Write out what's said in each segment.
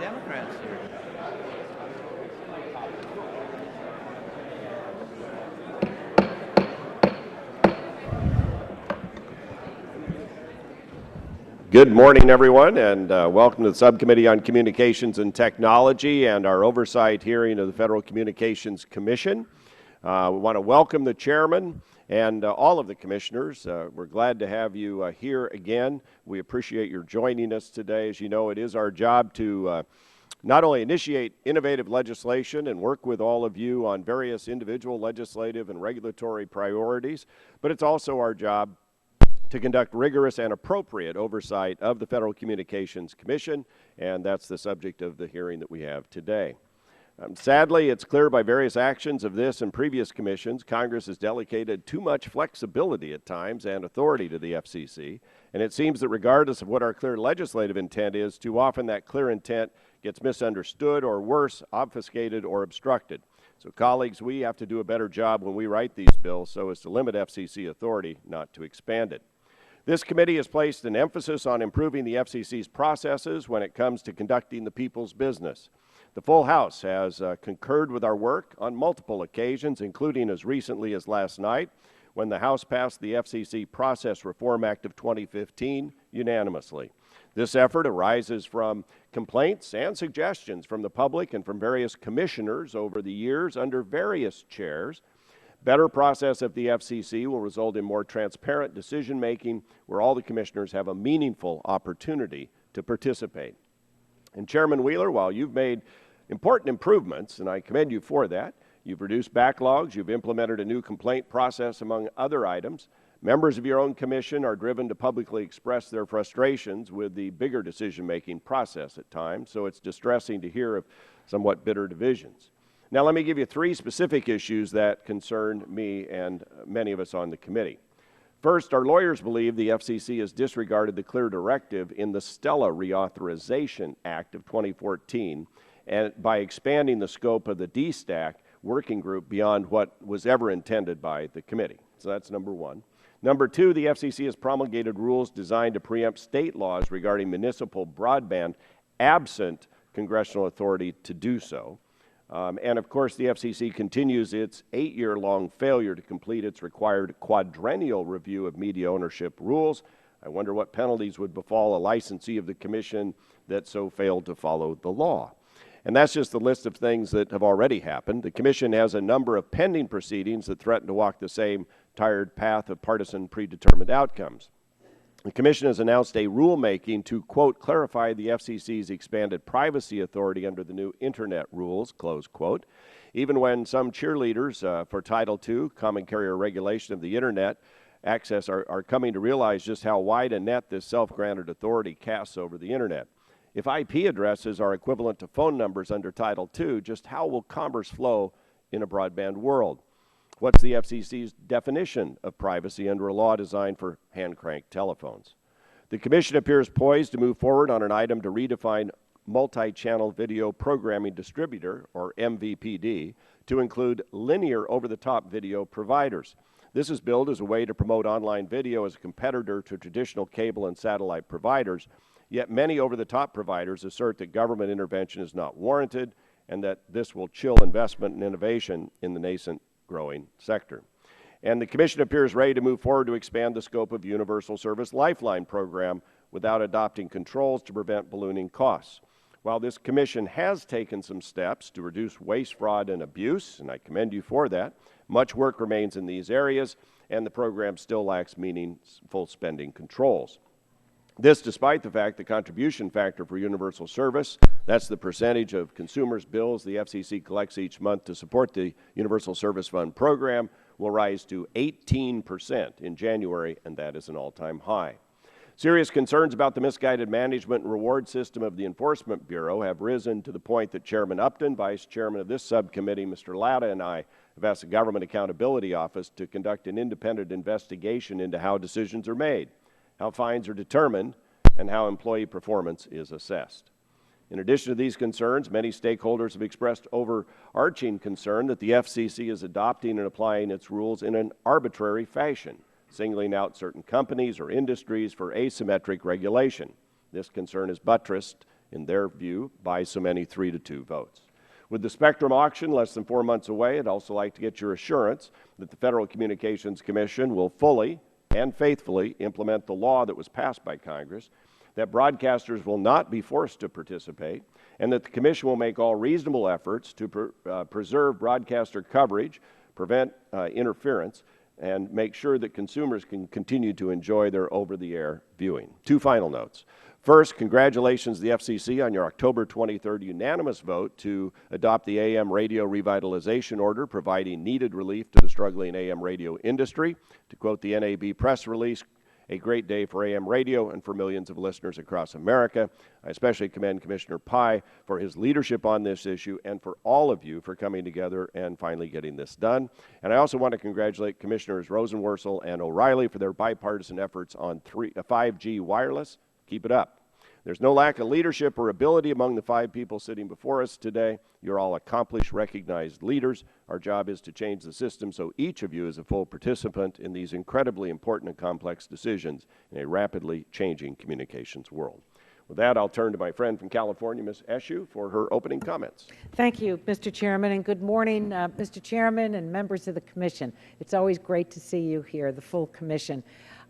Democrats here. Good morning, everyone, and welcome to the Subcommittee on Communications and Technology and our oversight hearing of the Federal Communications Commission. We want to welcome the chairman and all of the commissioners. We're glad to have you here again. We appreciate your joining us today. As you know, it is our job to not only initiate innovative legislation and work with all of you on various individual legislative and regulatory priorities, but it's also our job to conduct rigorous and appropriate oversight of the Federal Communications Commission, and that's the subject of the hearing that we have today. Sadly, it's clear by various actions of this and previous commissions, Congress has delegated too much flexibility at times and authority to the FCC, and it seems that regardless of what our clear legislative intent is, too often that clear intent gets misunderstood or worse, obfuscated or obstructed. So colleagues, we have to do a better job when we write these bills so as to limit FCC authority, not to expand it. This committee has placed an emphasis on improving the FCC's processes when it comes to conducting the people's business. The full House has concurred with our work on multiple occasions, including as recently as last night, when the House passed the FCC Process Reform Act of 2015 unanimously. This effort arises from complaints and suggestions from the public and from various commissioners over the years under various chairs. Better process of the FCC will result in more transparent decision-making where all the commissioners have a meaningful opportunity to participate. And Chairman Wheeler, while you've made important improvements, and I commend you for that, you've reduced backlogs, you've implemented a new complaint process, among other items, members of your own commission are driven to publicly express their frustrations with the bigger decision-making process at times, so it's distressing to hear of somewhat bitter divisions. Now, let me give you three specific issues that concern me and many of us on the committee. First, our lawyers believe the FCC has disregarded the clear directive in the Stella Reauthorization Act of 2014 and by expanding the scope of the DSTAC working group beyond what was ever intended by the committee. So that's number one. Number two, the FCC has promulgated rules designed to preempt state laws regarding municipal broadband absent congressional authority to do so. And of course, the FCC continues its 8-year-long failure to complete its required quadrennial review of media ownership rules. I wonder what penalties would befall a licensee of the commission that so failed to follow the law. And that's just the list of things that have already happened. The commission has a number of pending proceedings that threaten to walk the same tired path of partisan predetermined outcomes. The commission has announced a rulemaking to, quote, clarify the FCC's expanded privacy authority under the new Internet rules, close quote. Even when some cheerleaders for Title II, common carrier regulation of the Internet access, are coming to realize just how wide a net this self-granted authority casts over the Internet. If IP addresses are equivalent to phone numbers under Title II, just how will commerce flow in a broadband world? What's the FCC's definition of privacy under a law designed for hand-crank telephones? The commission appears poised to move forward on an item to redefine multi-channel video programming distributor, or MVPD, to include linear over-the-top video providers. This is billed as a way to promote online video as a competitor to traditional cable and satellite providers, yet many over-the-top providers assert that government intervention is not warranted and that this will chill investment and innovation in the nascent growing sector. And the commission appears ready to move forward to expand the scope of Universal Service Lifeline program without adopting controls to prevent ballooning costs. While this commission has taken some steps to reduce waste, fraud, and abuse, and I commend you for that, much work remains in these areas, and the program still lacks meaningful spending controls. This despite the fact the contribution factor for universal service, that's the percentage of consumers' bills the FCC collects each month to support the Universal Service Fund program, will rise to 18% in January, and that is an all-time high. Serious concerns about the misguided management and reward system of the Enforcement Bureau have risen to the point that Chairman Upton, Vice Chairman of this subcommittee, Mr. Latta, and I have asked the Government Accountability Office to conduct an independent investigation into how decisions are made, how fines are determined, and how employee performance is assessed. In addition to these concerns, many stakeholders have expressed overarching concern that the FCC is adopting and applying its rules in an arbitrary fashion, singling out certain companies or industries for asymmetric regulation. This concern is buttressed in their view, by so many 3-2 votes. With the spectrum auction less than 4 months away, I'd also like to get your assurance that the Federal Communications Commission will fully and faithfully implement the law that was passed by Congress, that broadcasters will not be forced to participate, and that the Commission will make all reasonable efforts to preserve broadcaster coverage, prevent interference, and make sure that consumers can continue to enjoy their over-the-air viewing. Two final notes. First, congratulations to the FCC on your October 23rd unanimous vote to adopt the AM radio revitalization order, providing needed relief to the struggling AM radio industry. To quote the NAB press release, a great day for AM radio and for millions of listeners across America. I especially commend Commissioner Pai for his leadership on this issue and for all of you for coming together and finally getting this done. And I also want to congratulate Commissioners Rosenworcel and O'Reilly for their bipartisan efforts on 5G wireless. Keep it up. There's no lack of leadership or ability among the 5 people sitting before us today. You're all accomplished, recognized leaders. Our job is to change the system so each of you is a full participant in these incredibly important and complex decisions in a rapidly changing communications world. With that, I'll turn to my friend from California, Ms. Eshoo, for her opening comments. Thank you, Mr. Chairman, and good morning, Mr. Chairman and members of the Commission. It's always great to see you here, the full Commission.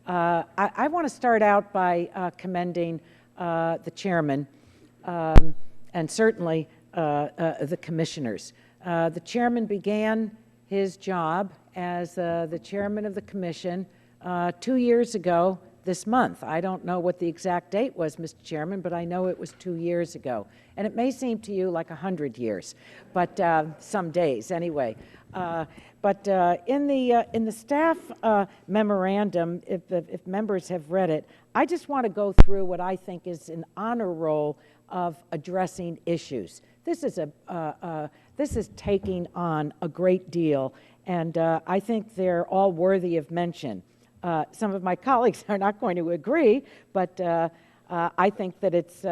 I want to start out by commending the Chairman and certainly the Commissioners. The Chairman began his job as the Chairman of the Commission 2 years ago this month. I don't know what the exact date was, Mr. Chairman, but I know it was 2 years ago. And it may seem to you like 100 years, but some days anyway. But in the staff memorandum, if members have read it, I just want to go through what I think is an honor roll of addressing issues. This is taking on a great deal, and I think they're all worthy of mention. Some of my colleagues are not going to agree, but I think that it's,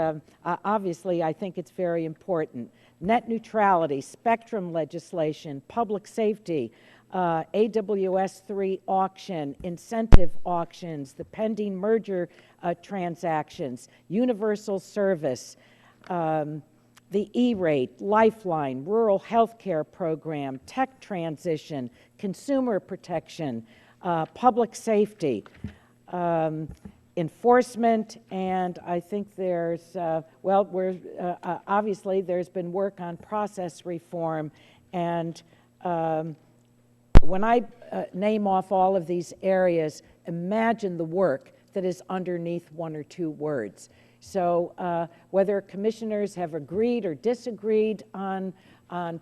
obviously, I think it's very important. Net neutrality, spectrum legislation, public safety, AWS 3 auction, incentive auctions, the pending merger transactions, universal service, the E-rate, Lifeline, rural health care program, tech transition, consumer protection, public safety, enforcement, and I think there's, obviously there's been work on process reform, and when I name off all of these areas, imagine the work that is underneath 1 or 2 words. So whether commissioners have agreed or disagreed on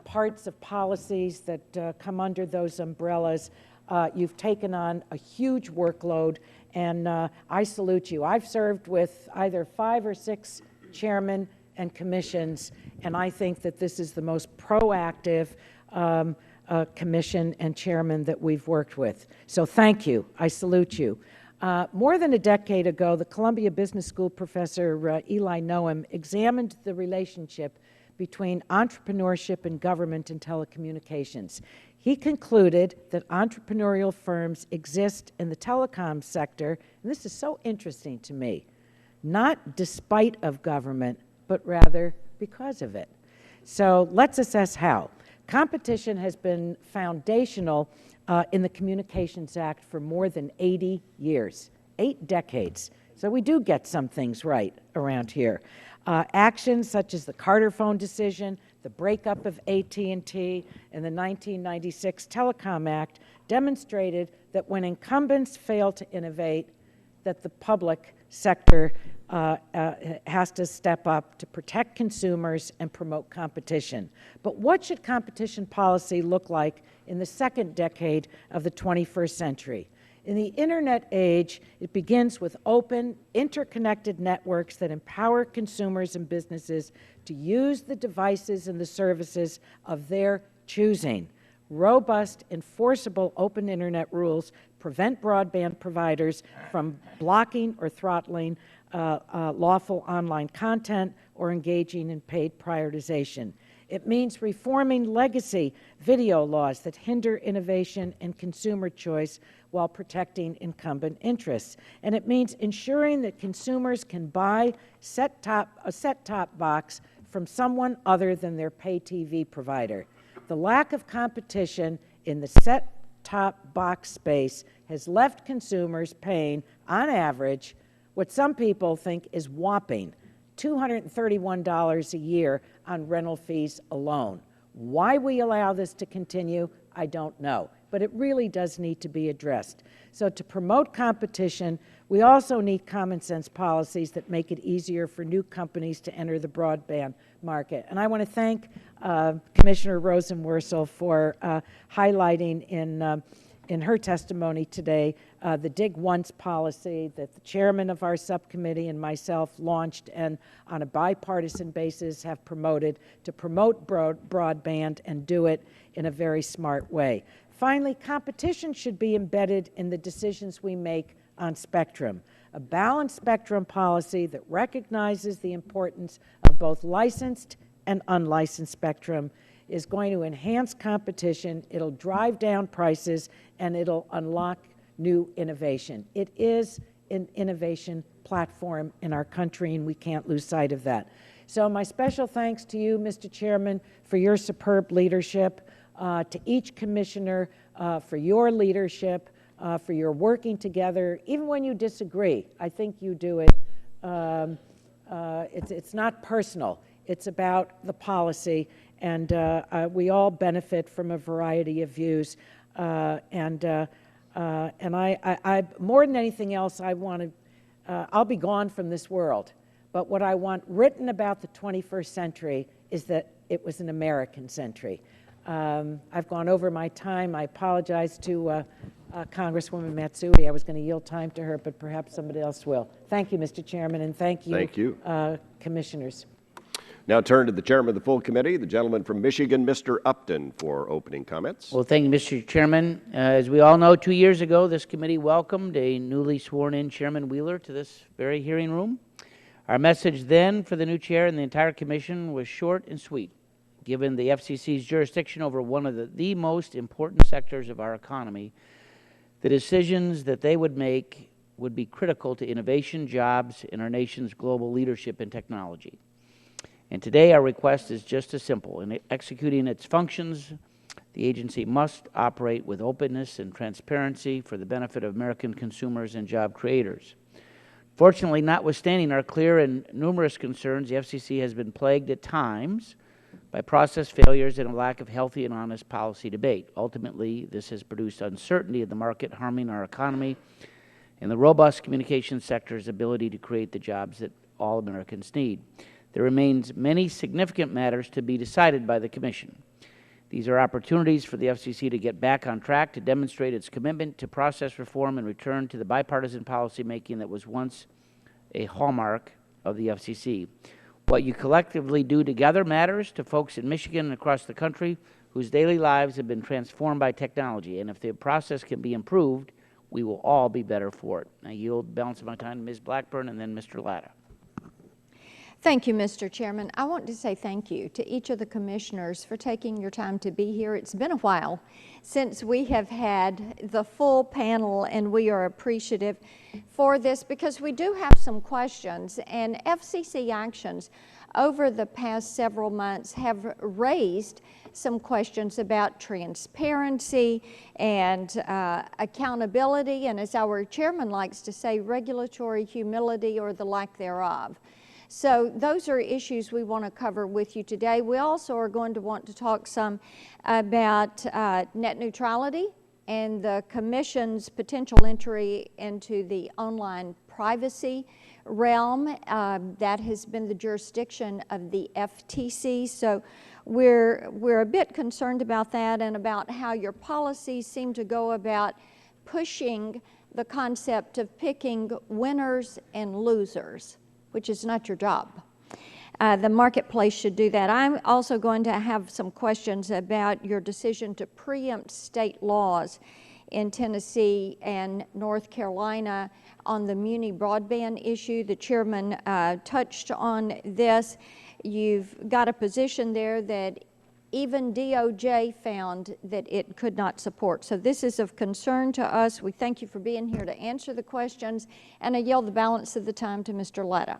parts of policies that come under those umbrellas, you've taken on a huge workload, and I salute you. I've served with either 5 or 6 chairmen and commissions, and I think that this is the most proactive commission and chairman that we've worked with. So thank you. I salute you. More than a decade ago, the Columbia Business School professor Eli Noem examined the relationship between entrepreneurship and government and telecommunications. He concluded that entrepreneurial firms exist in the telecom sector, and this is so interesting to me, not despite of government, but rather because of it. So let's assess how. Competition has been foundational in the Communications Act for more than 80 years, 8 decades. So we do get some things right around here. Actions such as the Carter phone decision, the breakup of AT&T, and the 1996 Telecom Act demonstrated that when incumbents fail to innovate, that the public sector has to step up to protect consumers and promote competition. But what should competition policy look like in the second decade of the 21st century? In the internet age, it begins with open, interconnected networks that empower consumers and businesses to use the devices and the services of their choosing. Robust, enforceable open internet rules prevent broadband providers from blocking or throttling lawful online content or engaging in paid prioritization. It means reforming legacy video laws that hinder innovation and consumer choice while protecting incumbent interests. And it means ensuring that consumers can buy a set-top box from someone other than their pay TV provider. The lack of competition in the set-top box space has left consumers paying, on average, what some people think is whopping $231 a year on rental fees alone. Why we allow this to continue, I don't know, but it really does need to be addressed. So to promote competition, we also need common sense policies that make it easier for new companies to enter the broadband market. And I want to thank Commissioner Rosenworcel for highlighting in her testimony today the Dig Once policy that the chairman of our subcommittee and myself launched and on a bipartisan basis have promoted to promote broadband and do it in a very smart way. Finally, competition should be embedded in the decisions we make on spectrum. A balanced spectrum policy that recognizes the importance of both licensed and unlicensed spectrum is going to enhance competition, it'll drive down prices, and it'll unlock new innovation. It is an innovation platform in our country, and we can't lose sight of that. So my special thanks to you, Mr. Chairman, for your superb leadership, to each commissioner for your leadership, for your working together, even when you disagree. I think you do it. It's not personal. It's about the policy, and we all benefit from a variety of views. And I more than anything else, I want to, I'll be gone from this world, but what I want written about the 21st century is that it was an American century. I've gone over my time. I apologize to Congresswoman Matsui. I was going to yield time to her, but perhaps somebody else will. Thank you, Mr. Chairman, and thank you. Commissioners. Now turn to the chairman of the full committee, the gentleman from Michigan, Mr. Upton, for opening comments. Well, thank you, Mr. Chairman. As we all know, 2 years ago, this committee welcomed a newly sworn-in Chairman Wheeler to this very hearing room. Our message then for the new chair and the entire commission was short and sweet. Given the FCC's jurisdiction over one of the most important sectors of our economy, the decisions that they would make would be critical to innovation, jobs, and our nation's global leadership in technology. And today our request is just as simple. In executing its functions, the agency must operate with openness and transparency for the benefit of American consumers and job creators. Fortunately, notwithstanding our clear and numerous concerns, the FCC has been plagued at times by process failures and a lack of healthy and honest policy debate. Ultimately, this has produced uncertainty in the market, harming our economy and the robust communications sector's ability to create the jobs that all Americans need. There remains many significant matters to be decided by the Commission. These are opportunities for the FCC to get back on track, to demonstrate its commitment to process reform and return to the bipartisan policymaking that was once a hallmark of the FCC. What you collectively do together matters to folks in Michigan and across the country whose daily lives have been transformed by technology, and if the process can be improved, we will all be better for it. I yield the balance of my time to Ms. Blackburn and then Mr. Latta. Thank you, Mr. Chairman. I want to say thank you to each of the commissioners for taking your time to be here. It's been a while since we have had the full panel, and we are appreciative for this because we do have some questions, and FCC actions over the past several months have raised some questions about transparency and accountability, and as our chairman likes to say, regulatory humility or the lack thereof. So those are issues we want to cover with you today. We also are going to want to talk some about net neutrality and the Commission's potential entry into the online privacy realm. That has been the jurisdiction of the FTC. So we're a bit concerned about that and about how your policies seem to go about pushing the concept of picking winners and losers, which is not your job. The marketplace should do that. I'm also going to have some questions about your decision to preempt state laws in Tennessee and North Carolina on the muni broadband issue. The chairman touched on this. you've got a position there that even DOJ found that it could not support. So this is of concern to us. We thank you for being here to answer the questions, and I yield the balance of the time to Mr. Letta.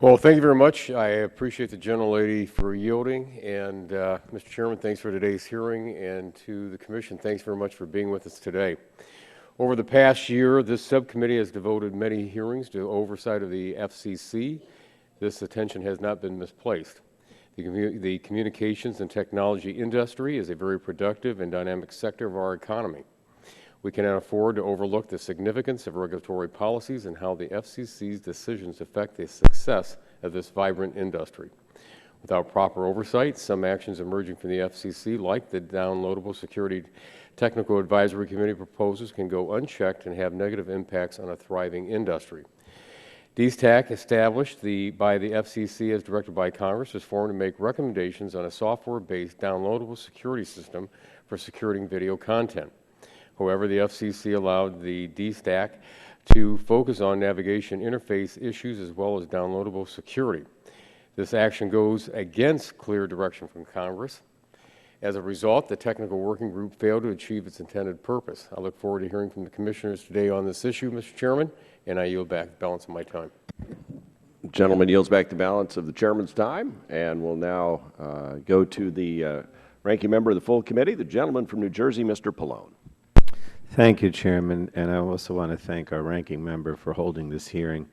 Well, thank you very much. I appreciate the gentlelady for yielding. And Mr. Chairman, thanks for today's hearing. And to the Commission, thanks very much for being with us today. Over the past year, this subcommittee has devoted many hearings to oversight of the FCC. This attention has not been misplaced. The communications and technology industry is a very productive and dynamic sector of our economy. We cannot afford to overlook the significance of regulatory policies and how the FCC's decisions affect the success of this vibrant industry. Without proper oversight, some actions emerging from the FCC, like the Downloadable Security Technical Advisory Committee proposals, can go unchecked and have negative impacts on a thriving industry. DSTAC, established by the FCC as directed by Congress, is formed to make recommendations on a software-based downloadable security system for securing video content. However, the FCC allowed the DSTAC to focus on navigation interface issues as well as downloadable security. This action goes against clear direction from Congress. As a result, the technical working group failed to achieve its intended purpose. I look forward to hearing from the Commissioners today on this issue, Mr. Chairman, and I yield back the balance of my time. The gentleman yields back the balance of the Chairman's time, and we'll now go to the ranking member of the full committee, the gentleman from New Jersey, Mr. Pallone. Thank you, Chairman, and I also want to thank our ranking member for holding this hearing,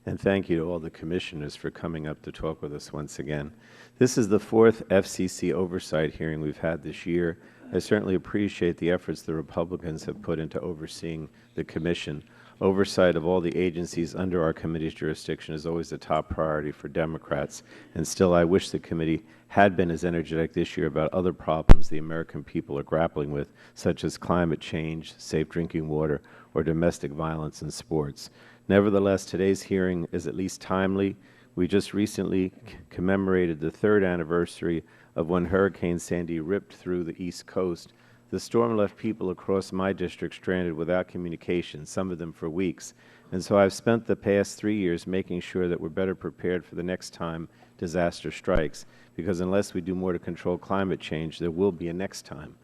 and thank you to all the commissioners for coming up to talk with us once again. This is the fourth FCC oversight hearing we've had this year. I certainly appreciate the efforts the Republicans have put into overseeing the Commission. Oversight of all the agencies under our committee's jurisdiction is always a top priority for Democrats, and still I wish the committee had been as energetic this year about other problems the American people are grappling with, such as climate change, safe drinking water, or domestic violence in sports. Nevertheless, today's hearing is at least timely. We just recently commemorated the 3rd anniversary of when Hurricane Sandy ripped through the East Coast. The storm left people across my district stranded without communication, some of them for weeks. And so I've spent the past 3 years making sure that we're better prepared for the next time disaster strikes, because unless we do more to control climate change, there will be a next time.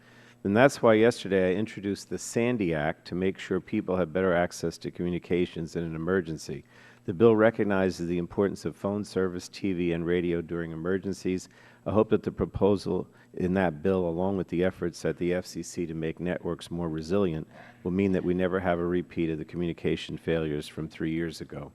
And that's why yesterday I introduced the Sandy Act to make sure people have better access to communications in an emergency. The bill recognizes the importance of phone service, TV, and radio during emergencies. I hope that the proposal in that bill, along with the efforts at the FCC to make networks more resilient, will mean that we never have a repeat of the communication failures from 3 years ago.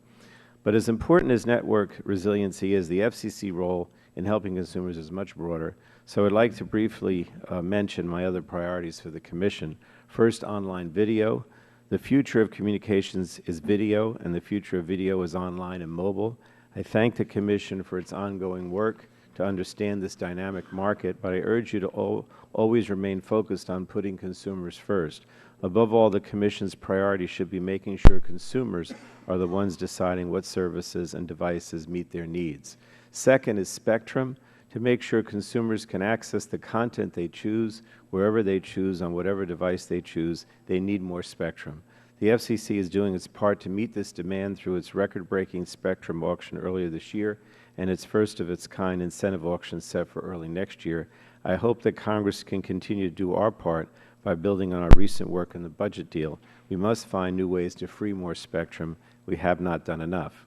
But as important as network resiliency is, the FCC role in helping consumers is much broader. So I'd like to briefly mention my other priorities for the Commission. First, online video. The future of communications is video, and the future of video is online and mobile. I thank the Commission for its ongoing work to understand this dynamic market, but I urge you to always remain focused on putting consumers first. Above all, the Commission's priority should be making sure consumers are the ones deciding what services and devices meet their needs. Second is spectrum. To make sure consumers can access the content they choose, wherever they choose, on whatever device they choose, they need more spectrum. The FCC is doing its part to meet this demand through its record-breaking spectrum auction earlier this year and its first-of-its-kind incentive auction set for early next year. I hope that Congress can continue to do our part by building on our recent work in the budget deal. We must find new ways to free more spectrum. We have not done enough.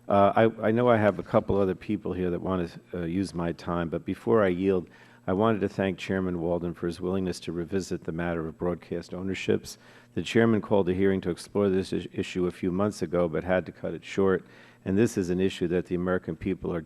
I know I have a couple other people here that want to use my time, but before I yield, I wanted to thank Chairman Walden for his willingness to revisit the matter of broadcast ownerships. The Chairman called a hearing to explore this issue a few months ago, but had to cut it short, and this is an issue that the American people are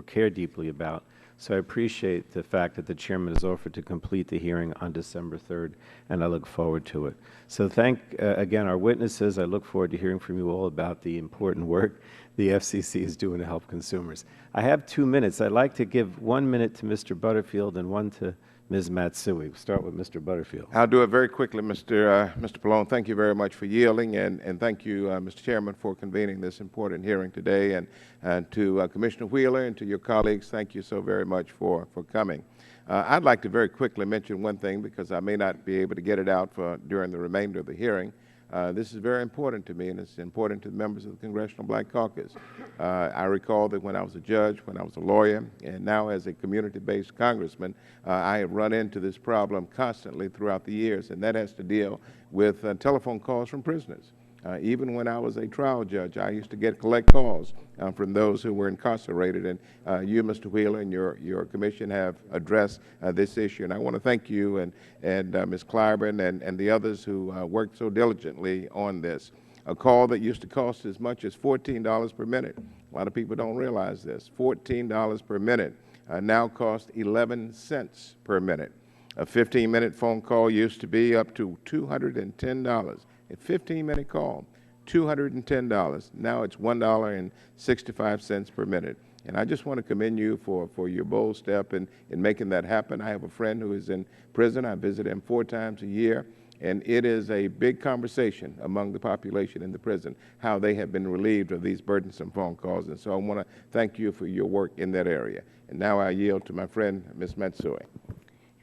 care deeply about. So I appreciate the fact that the Chairman has offered to complete the hearing on December 3rd, and I look forward to it. So thank, again, our witnesses. I look forward to hearing from you all about the important work the FCC is doing to help consumers. I have 2 minutes. I'd like to give 1 minute to Mr. Butterfield and 1 to Ms. Matsui. We'll start with Mr. Butterfield. I'll do it very quickly, Mr. Pallone. Thank you very much for yielding, and thank you, Mr. Chairman, for convening this important hearing today, and to Commissioner Wheeler and to your colleagues, thank you so very much for coming. I'd like to very quickly mention one thing, because I may not be able to get it out during the remainder of the hearing. This is very important to me, and it's important to the members of the Congressional Black Caucus. I recall that when I was a judge, when I was a lawyer, and now as a community-based congressman, I have run into this problem constantly throughout the years, and that has to deal with telephone calls from prisoners. Even when I was a trial judge, I used to collect calls from those who were incarcerated, and you, Mr. Wheeler, and your commission have addressed this issue. And I want to thank you and Ms. Clyburn and the others who worked so diligently on this. A call that used to cost as much as $14 per minute. A lot of people don't realize this. $14 per minute now costs 11 cents per minute. A 15-minute phone call used to be up to $210. A 15-minute call, $210. Now it's $1.65 per minute. And I just want to commend you for your bold step in making that happen. I have a friend who is in prison. I visit him 4 times a year. And it is a big conversation among the population in the prison, how they have been relieved of these burdensome phone calls. And so I want to thank you for your work in that area. And now I yield to my friend, Ms. Matsui.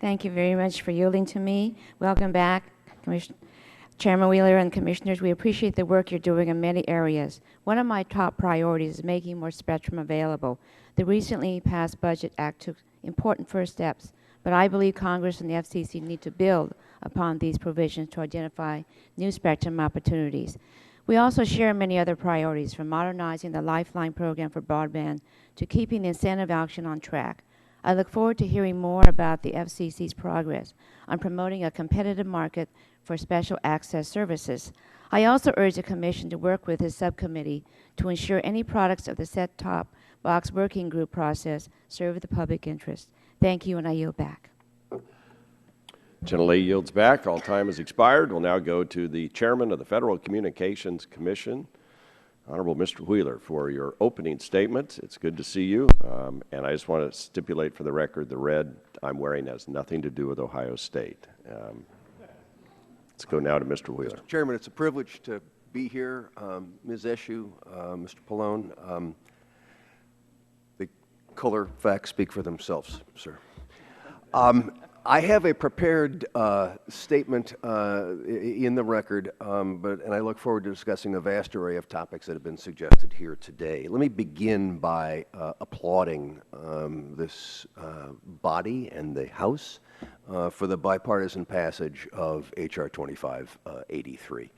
Thank you very much for yielding to me. Welcome back, Chairman Wheeler and Commissioners. We appreciate the work you're doing in many areas. One of my top priorities is making more spectrum available. The recently passed Budget Act took important first steps, but I believe Congress and the FCC need to build upon these provisions to identify new spectrum opportunities. We also share many other priorities, from modernizing the Lifeline program for broadband to keeping the incentive auction on track. I look forward to hearing more about the FCC's progress on promoting a competitive market for special access services. I also urge the Commission to work with his subcommittee to ensure any products of the set-top box working group process serve the public interest. Thank you, and I yield back. Gentlelady yields back. All time has expired. We'll now go to the Chairman of the Federal Communications Commission, Honorable Mr. Wheeler, for your opening statement. It's good to see you, and I just want to stipulate for the record, the red I'm wearing has nothing to do with Ohio State. Let's go now to Mr. Wheeler. Mr. Chairman, it's a privilege to be here. Ms. Eshoo, Mr. Pallone, the color facts speak for themselves, sir. I have a prepared statement in the record, and I look forward to discussing a vast array of topics that have been suggested here today. Let me begin by applauding this body and the House for the bipartisan passage of H.R. 2583.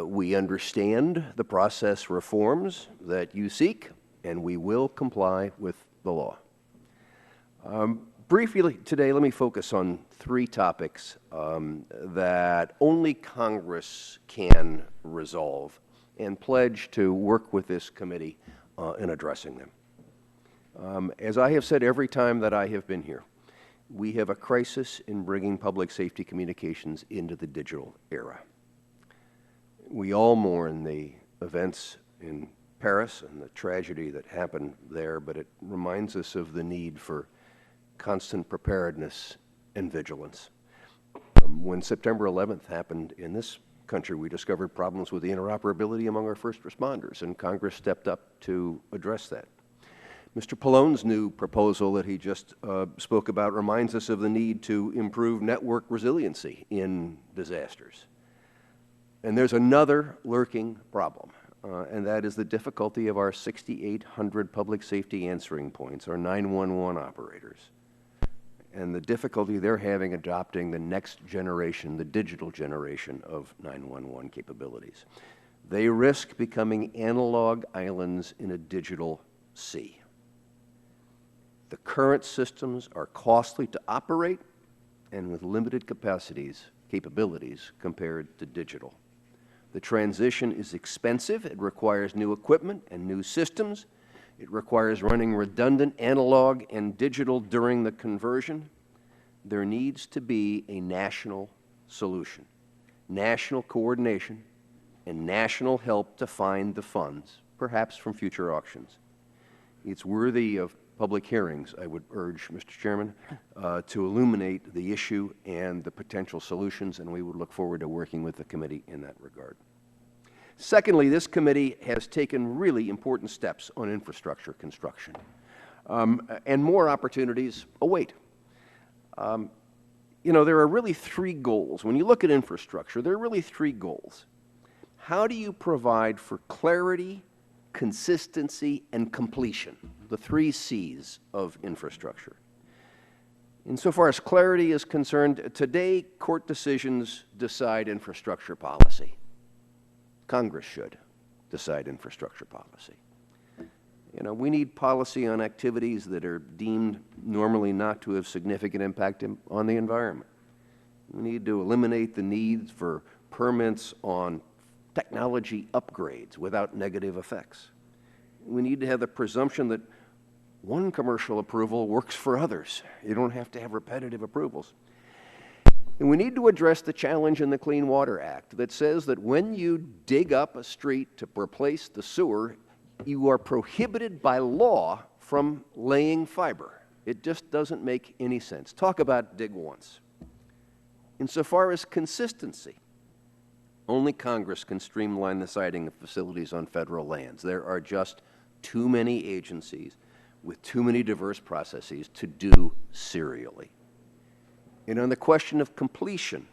We understand the process reforms that you seek, and we will comply with the law. Briefly today, let me focus on 3 topics that only Congress can resolve, and pledge to work with this committee in addressing them. As I have said every time that I have been here, we have a crisis in bringing public safety communications into the digital era. We all mourn the events in Paris and the tragedy that happened there, but it reminds us of the need for constant preparedness and vigilance. When September 11th happened in this country, we discovered problems with the interoperability among our first responders, and Congress stepped up to address that. Mr. Pallone's new proposal that he just spoke about reminds us of the need to improve network resiliency in disasters. And there's another lurking problem, and that is the difficulty of our 6,800 public safety answering points, our 911 operators, and the difficulty they're having adopting the next generation, the digital generation of 911 capabilities. They risk becoming analog islands in a digital sea. The current systems are costly to operate and with limited capabilities compared to digital. The transition is expensive. It requires new equipment and new systems. It requires running redundant analog and digital during the conversion. There needs to be a national solution, national coordination, and national help to find the funds, perhaps from future auctions. It's worthy of public hearings, I would urge, Mr. Chairman, to illuminate the issue and the potential solutions, and we would look forward to working with the committee in that regard. Secondly, this committee has taken really important steps on infrastructure construction, and more opportunities await. You know, there are really 3 goals. When you look at infrastructure, there are really 3 goals. how do you provide for clarity, consistency, and completion, the 3 C's of infrastructure? Insofar as clarity is concerned, today court decisions decide infrastructure policy. Congress should decide infrastructure policy. You know, we need policy on activities that are deemed normally not to have significant impact on the environment. We need to eliminate the need for permits on technology upgrades without negative effects. We need to have the presumption that one commercial approval works for others. You don't have to have repetitive approvals. And we need to address the challenge in the Clean Water Act that says that when you dig up a street to replace the sewer, you are prohibited by law from laying fiber. It just doesn't make any sense. Talk about dig once. Insofar as consistency, only Congress can streamline the siting of facilities on federal lands. There are just too many agencies with too many diverse processes to do serially. And on the question of completion,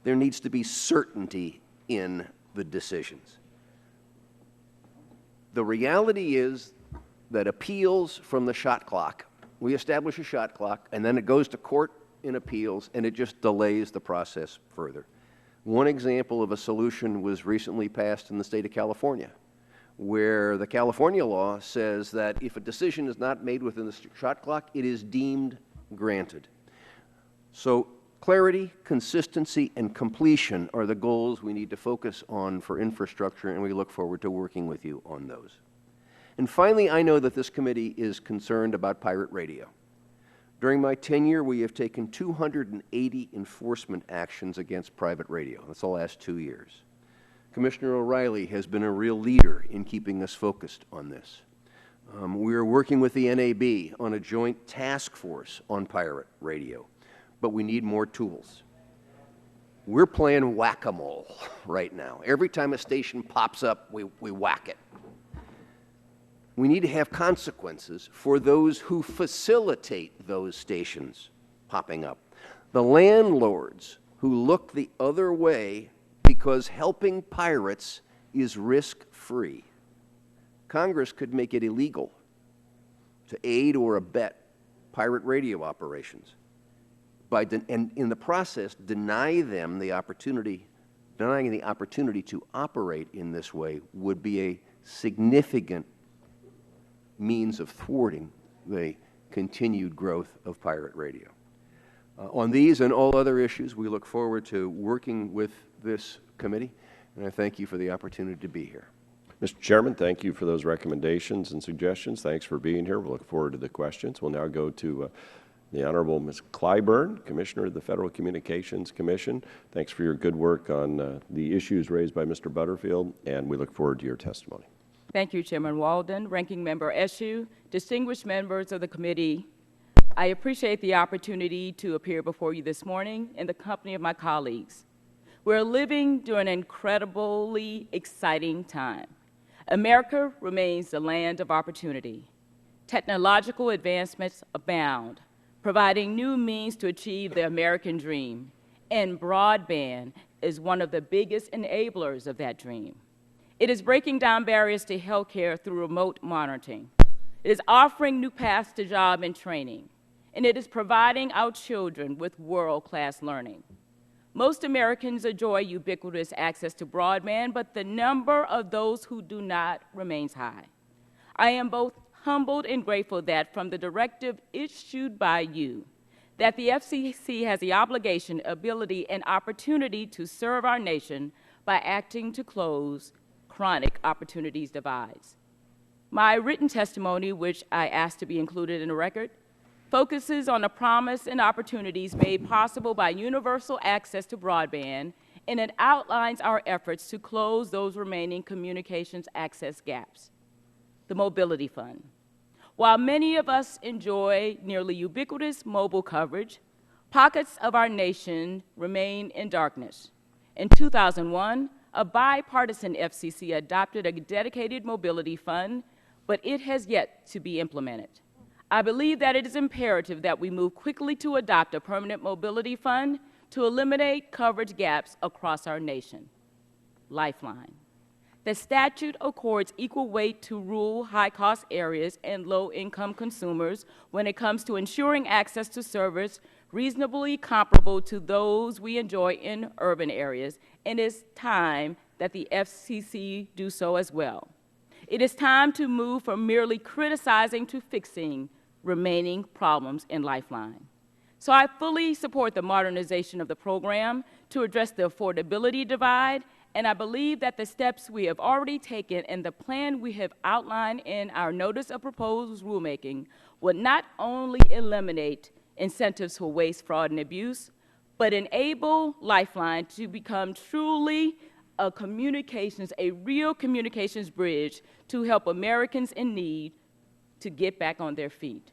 there needs to be certainty in the decisions. The reality is that appeals from the shot clock, we establish a shot clock, and then it goes to court in appeals, and it just delays the process further. One example of a solution was recently passed in the state of California, where the California law says that if a decision is not made within the shot clock, it is deemed granted. So clarity, consistency, and completion are the goals we need to focus on for infrastructure, and we look forward to working with you on those. And finally, I know that this committee is concerned about pirate radio. During my tenure, we have taken 280 enforcement actions against private radio. That's the last 2 years. Commissioner O'Reilly has been a real leader in keeping us focused on this. We are working with the NAB on a joint task force on pirate radio, but we need more tools. We're playing whack-a-mole right now. Every time a station pops up, we whack it. We need to have consequences for those who facilitate those stations popping up. The landlords who look the other way because helping pirates is risk-free. Congress could make it illegal to aid or abet pirate radio operations, and in the process denying the opportunity to operate in this way would be a significant means of thwarting the continued growth of pirate radio. On these and all other issues, we look forward to working with this committee, and I thank you for the opportunity to be here. Mr. Chairman, thank you for those recommendations and suggestions. Thanks for being here. We'll look forward to the questions. We'll now go to the Honorable Ms. Clyburn, Commissioner of the Federal Communications Commission. Thanks for your good work on the issues raised by Mr. Butterfield, and we look forward to your testimony. Thank you, Chairman Walden, Ranking Member Eshoo, distinguished members of the committee. I appreciate the opportunity to appear before you this morning in the company of my colleagues. We're living during an incredibly exciting time. America remains the land of opportunity. Technological advancements abound, providing new means to achieve the American dream, and broadband is one of the biggest enablers of that dream. It is breaking down barriers to health care through remote monitoring. It is offering new paths to job and training, and it is providing our children with world-class learning. Most Americans enjoy ubiquitous access to broadband, but the number of those who do not remains high. I am both humbled and grateful that from the directive issued by you, that the FCC has the obligation, ability, and opportunity to serve our nation by acting to close chronic opportunities divides. My written testimony, which I asked to be included in the record, focuses on the promise and opportunities made possible by universal access to broadband, and it outlines our efforts to close those remaining communications access gaps. The Mobility Fund. While many of us enjoy nearly ubiquitous mobile coverage, pockets of our nation remain in darkness. In 2001, a bipartisan FCC adopted a dedicated mobility fund, but it has yet to be implemented. I believe that it is imperative that we move quickly to adopt a permanent mobility fund to eliminate coverage gaps across our nation. Lifeline. The statute accords equal weight to rural, high-cost areas and low-income consumers when it comes to ensuring access to service reasonably comparable to those we enjoy in urban areas, and it's time that the FCC do so as well. It is time to move from merely criticizing to fixing remaining problems in Lifeline. So I fully support the modernization of the program to address the affordability divide, and I believe that the steps we have already taken and the plan we have outlined in our Notice of Proposed Rulemaking would not only eliminate incentives for waste, fraud, and abuse, but enable Lifeline to become truly a real communications bridge to help Americans in need to get back on their feet,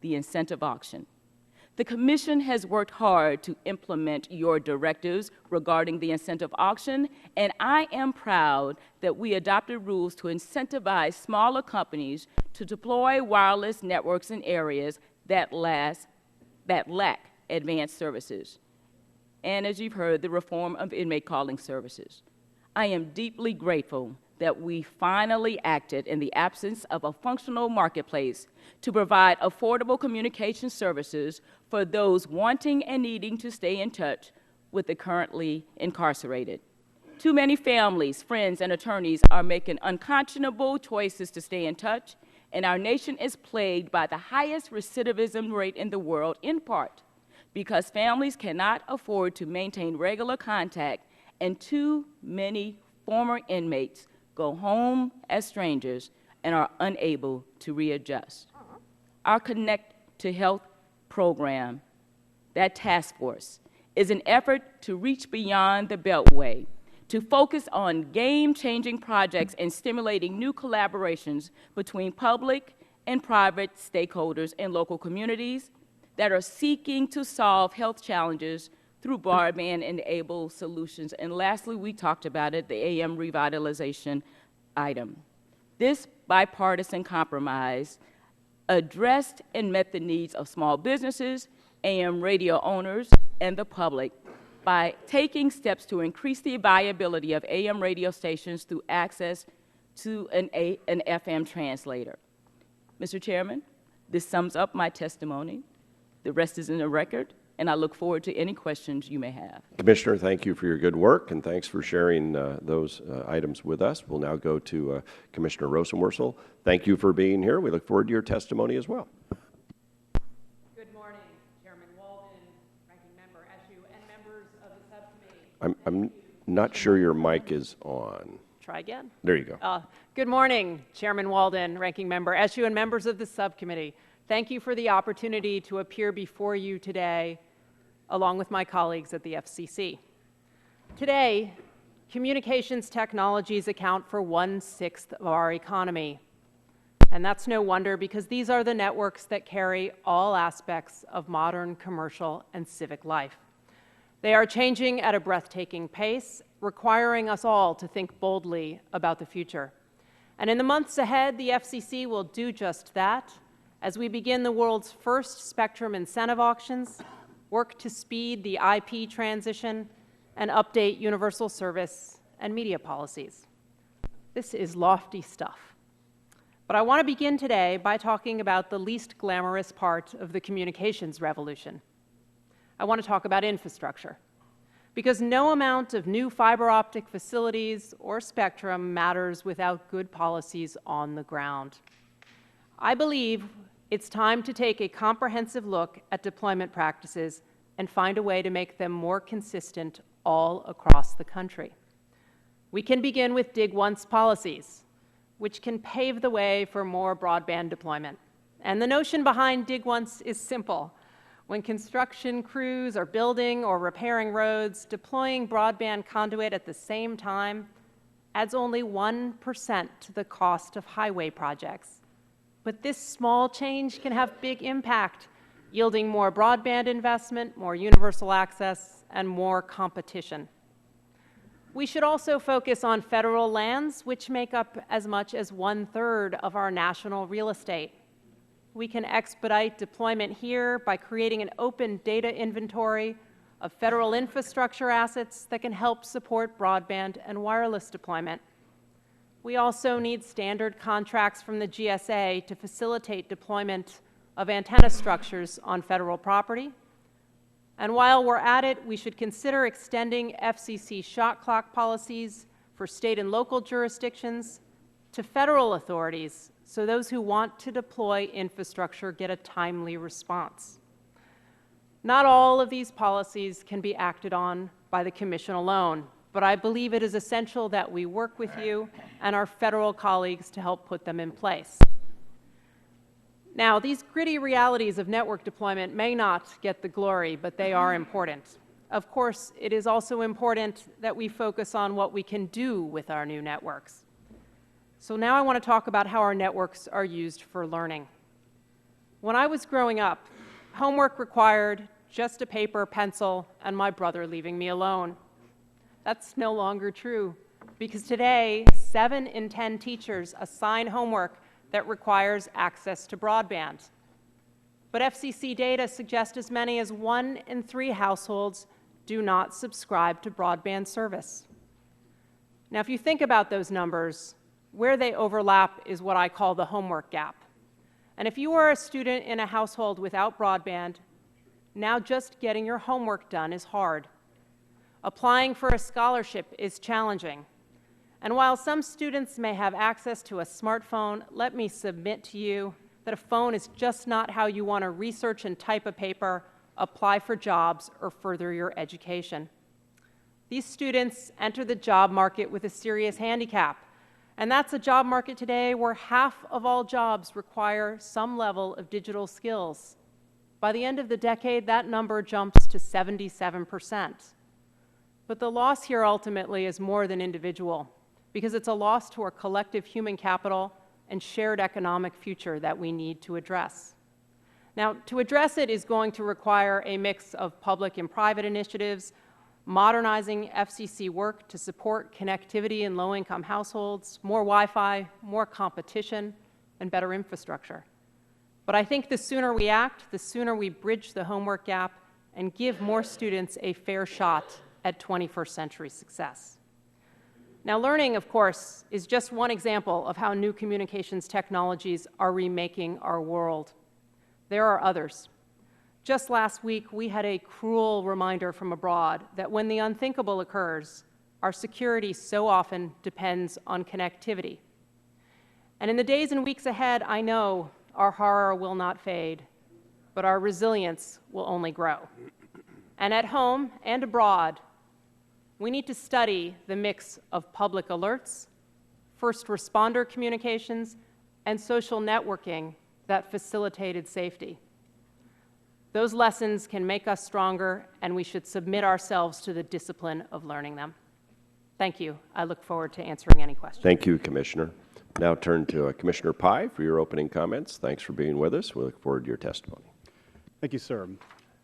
the incentive auction. The Commission has worked hard to implement your directives regarding the incentive auction, and I am proud that we adopted rules to incentivize smaller companies to deploy wireless networks in areas that lack advanced services. And as you've heard, the reform of inmate calling services. I am deeply grateful that we finally acted in the absence of a functional marketplace to provide affordable communication services for those wanting and needing to stay in touch with the currently incarcerated. Too many families, friends, and attorneys are making unconscionable choices to stay in touch, and our nation is plagued by the highest recidivism rate in the world, in part because families cannot afford to maintain regular contact, and too many former inmates go home as strangers and are unable to readjust. Our Connect to Health program, that task force, is an effort to reach beyond the Beltway, to focus on game-changing projects and stimulating new collaborations between public and private stakeholders in local communities that are seeking to solve health challenges through broadband-enabled solutions. And lastly, we talked about it, the AM revitalization item. This bipartisan compromise addressed and met the needs of small businesses, AM radio owners, and the public by taking steps to increase the viability of AM radio stations through access to an FM translator. Mr. Chairman, this sums up my testimony. The rest is in the record, and I look forward to any questions you may have. Commissioner, thank you for your good work, and thanks for sharing those items with us. We'll now go to Commissioner Rosenworcel. Thank you for being here. We look forward to your testimony as well. Good morning, Chairman Walden, Ranking Member Eshoo, and members of the subcommittee. I'm not sure your mic is on. Try again. There you go. Good morning, Chairman Walden, Ranking Member Eshoo, and members of the subcommittee. Thank you for the opportunity to appear before you today, along with my colleagues at the FCC. Today, communications technologies account for 1/6 of our economy. And that's no wonder, because these are the networks that carry all aspects of modern commercial and civic life. They are changing at a breathtaking pace, requiring us all to think boldly about the future. And in the months ahead, the FCC will do just that as we begin the world's first spectrum incentive auctions, work to speed the IP transition, and update universal service and media policies. This is lofty stuff. But I want to begin today by talking about the least glamorous part of the communications revolution. I want to talk about infrastructure, because no amount of new fiber optic facilities or spectrum matters without good policies on the ground. I believe it's time to take a comprehensive look at deployment practices and find a way to make them more consistent all across the country. We can begin with Dig Once policies, which can pave the way for more broadband deployment. And the notion behind Dig Once is simple. When construction crews are building or repairing roads, deploying broadband conduit at the same time adds only 1% to the cost of highway projects. But this small change can have big impact, yielding more broadband investment, more universal access, and more competition. We should also focus on federal lands, which make up as much as 1/3 of our national real estate. We can expedite deployment here by creating an open data inventory of federal infrastructure assets that can help support broadband and wireless deployment. We also need standard contracts from the GSA to facilitate deployment of antenna structures on federal property. And while we're at it, we should consider extending FCC shot clock policies for state and local jurisdictions to federal authorities so those who want to deploy infrastructure get a timely response. Not all of these policies can be acted on by the Commission alone, but I believe it is essential that we work with you and our federal colleagues to help put them in place. Now, these gritty realities of network deployment may not get the glory, but they are important. Of course, it is also important that we focus on what we can do with our new networks. So now I want to talk about how our networks are used for learning. When I was growing up, homework required just a paper, pencil, and my brother leaving me alone. That's no longer true, because today, 7 in 10 teachers assign homework that requires access to broadband. But FCC data suggest as many as 1 in 3 households do not subscribe to broadband service. Now, if you think about those numbers, where they overlap is what I call the homework gap. And if you are a student in a household without broadband, now just getting your homework done is hard. Applying for a scholarship is challenging. And while some students may have access to a smartphone, let me submit to you that a phone is just not how you want to research and type a paper, apply for jobs, or further your education. These students enter the job market with a serious handicap, and that's a job market today where half of all jobs require some level of digital skills. By the end of the decade, that number jumps to 77%. But the loss here ultimately is more than individual, because it's a loss to our collective human capital and shared economic future that we need to address. Now, to address it is going to require a mix of public and private initiatives, modernizing FCC work to support connectivity in low-income households, more Wi-Fi, more competition, and better infrastructure. But I think the sooner we act, the sooner we bridge the homework gap and give more students a fair shot at 21st century success. Now, learning, of course, is just one example of how new communications technologies are remaking our world. There are others. Just last week, we had a cruel reminder from abroad that when the unthinkable occurs, our security so often depends on connectivity. And in the days and weeks ahead, I know our horror will not fade, but our resilience will only grow. And at home and abroad, we need to study the mix of public alerts, first responder communications, and social networking that facilitated safety. Those lessons can make us stronger, and we should submit ourselves to the discipline of learning them. Thank you. I look forward to answering any questions. Thank you, Commissioner. Now turn to Commissioner Pai for your opening comments. Thanks for being with us. We look forward to your testimony. Thank you, sir.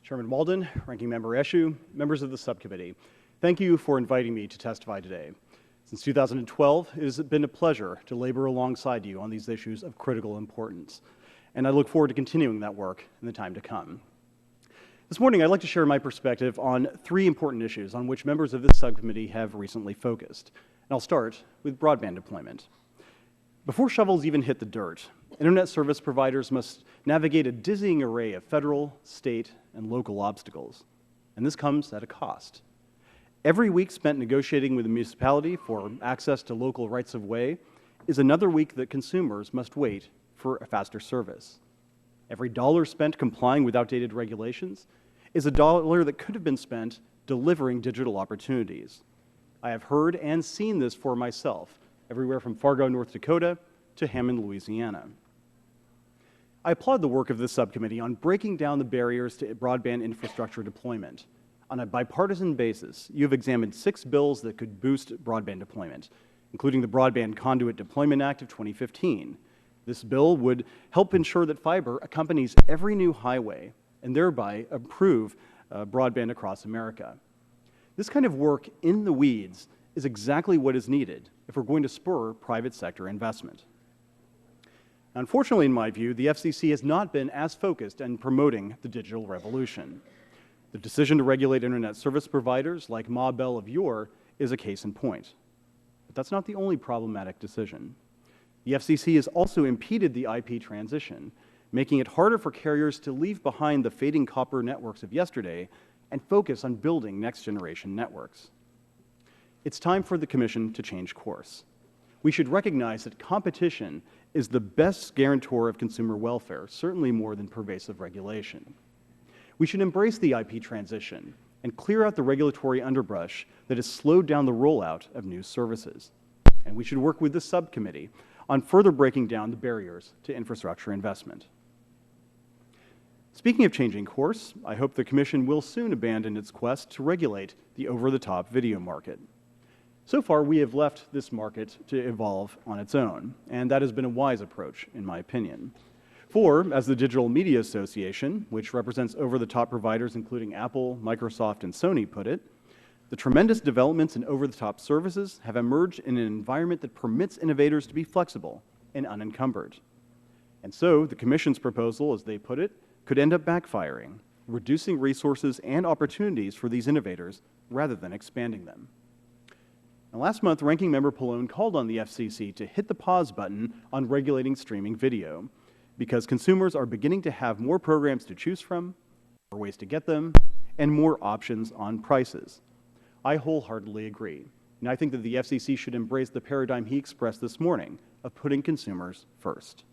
Chairman Walden, Ranking Member Eshoo, members of the subcommittee, thank you for inviting me to testify today. Since 2012, it has been a pleasure to labor alongside you on these issues of critical importance, and I look forward to continuing that work in the time to come. This morning, I'd like to share my perspective on 3 important issues on which members of this subcommittee have recently focused. And I'll start with broadband deployment. Before shovels even hit the dirt, Internet service providers must navigate a dizzying array of federal, state, and local obstacles. And this comes at a cost. Every week spent negotiating with a municipality for access to local rights-of-way is another week that consumers must wait for a faster service. Every dollar spent complying with outdated regulations is a dollar that could have been spent delivering digital opportunities. I have heard and seen this for myself, everywhere from Fargo, North Dakota to Hammond, Louisiana. I applaud the work of this subcommittee on breaking down the barriers to broadband infrastructure deployment. On a bipartisan basis, you have examined 6 bills that could boost broadband deployment, including the Broadband Conduit Deployment Act of 2015. This bill would help ensure that fiber accompanies every new highway and thereby improve broadband across America. This kind of work in the weeds is exactly what is needed if we're going to spur private sector investment. Unfortunately, in my view, the FCC has not been as focused on promoting the digital revolution. The decision to regulate Internet service providers like Ma Bell of yore is a case in point. that's not the only problematic decision. The FCC has also impeded the IP transition, making it harder for carriers to leave behind the fading copper networks of yesterday and focus on building next-generation networks. It's time for the Commission to change course. We should recognize that competition is the best guarantor of consumer welfare, certainly more than pervasive regulation. We should embrace the IP transition and clear out the regulatory underbrush that has slowed down the rollout of new services. And we should work with the subcommittee on further breaking down the barriers to infrastructure investment. Speaking of changing course, I hope the Commission will soon abandon its quest to regulate the over-the-top video market. So far, we have left this market to evolve on its own, and that has been a wise approach, in my opinion. For, as the Digital Media Association, which represents over-the-top providers including Apple, Microsoft, and Sony, put it, the tremendous developments in over-the-top services have emerged in an environment that permits innovators to be flexible and unencumbered. And so, the Commission's proposal, as they put it, could end up backfiring, reducing resources and opportunities for these innovators rather than expanding them. Now, last month, Ranking Member Pallone called on the FCC to hit the pause button on regulating streaming video because consumers are beginning to have more programs to choose from, more ways to get them, and more options on prices. I wholeheartedly agree, and I think that the FCC should embrace the paradigm he expressed this morning of putting consumers first.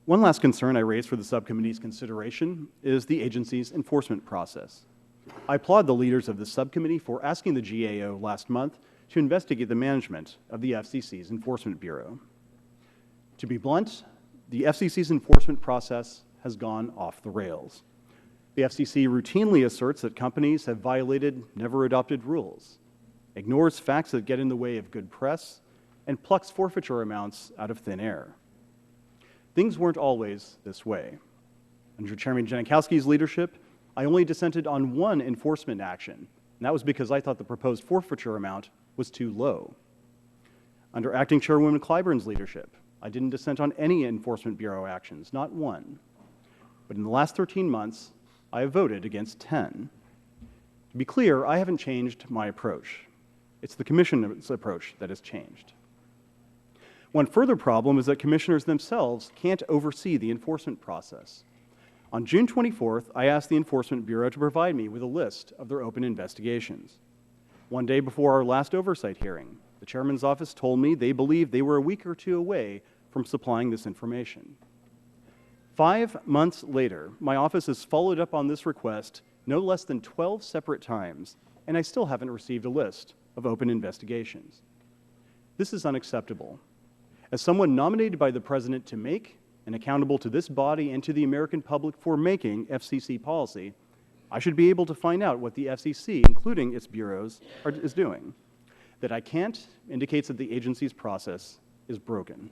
One last concern I raised for the subcommittee's consideration is the agency's enforcement process. I applaud the leaders of the subcommittee for asking the GAO last month to investigate the management of the FCC's Enforcement Bureau. To be blunt, the FCC's enforcement process has gone off the rails. The FCC routinely asserts that companies have violated never-adopted rules, ignores facts that get in the way of good press, and plucks forfeiture amounts out of thin air. Things weren't always this way. Under Chairman Janikowski's leadership, I only dissented on one enforcement action, and that was because I thought the proposed forfeiture amount was too low. Under Acting Chairwoman Clyburn's leadership, I didn't dissent on any Enforcement Bureau actions, not one. But in the last 13 months, I have voted against 10. To be clear, I haven't changed my approach. It's the Commission's approach that has changed. One further problem is that commissioners themselves can't oversee the enforcement process. On June 24th, I asked the Enforcement Bureau to provide me with a list of their open investigations. One day before our last oversight hearing, the chairman's office told me they believed they were a week or two away from supplying this information. 5 months later, my office has followed up on this request no less than 12 separate times, and I still haven't received a list of open investigations. This is unacceptable. As someone nominated by the President to make and accountable to this body and to the American public for making FCC policy, I should be able to find out what the FCC, including its bureaus, is doing. That I can't indicates that the agency's process is broken.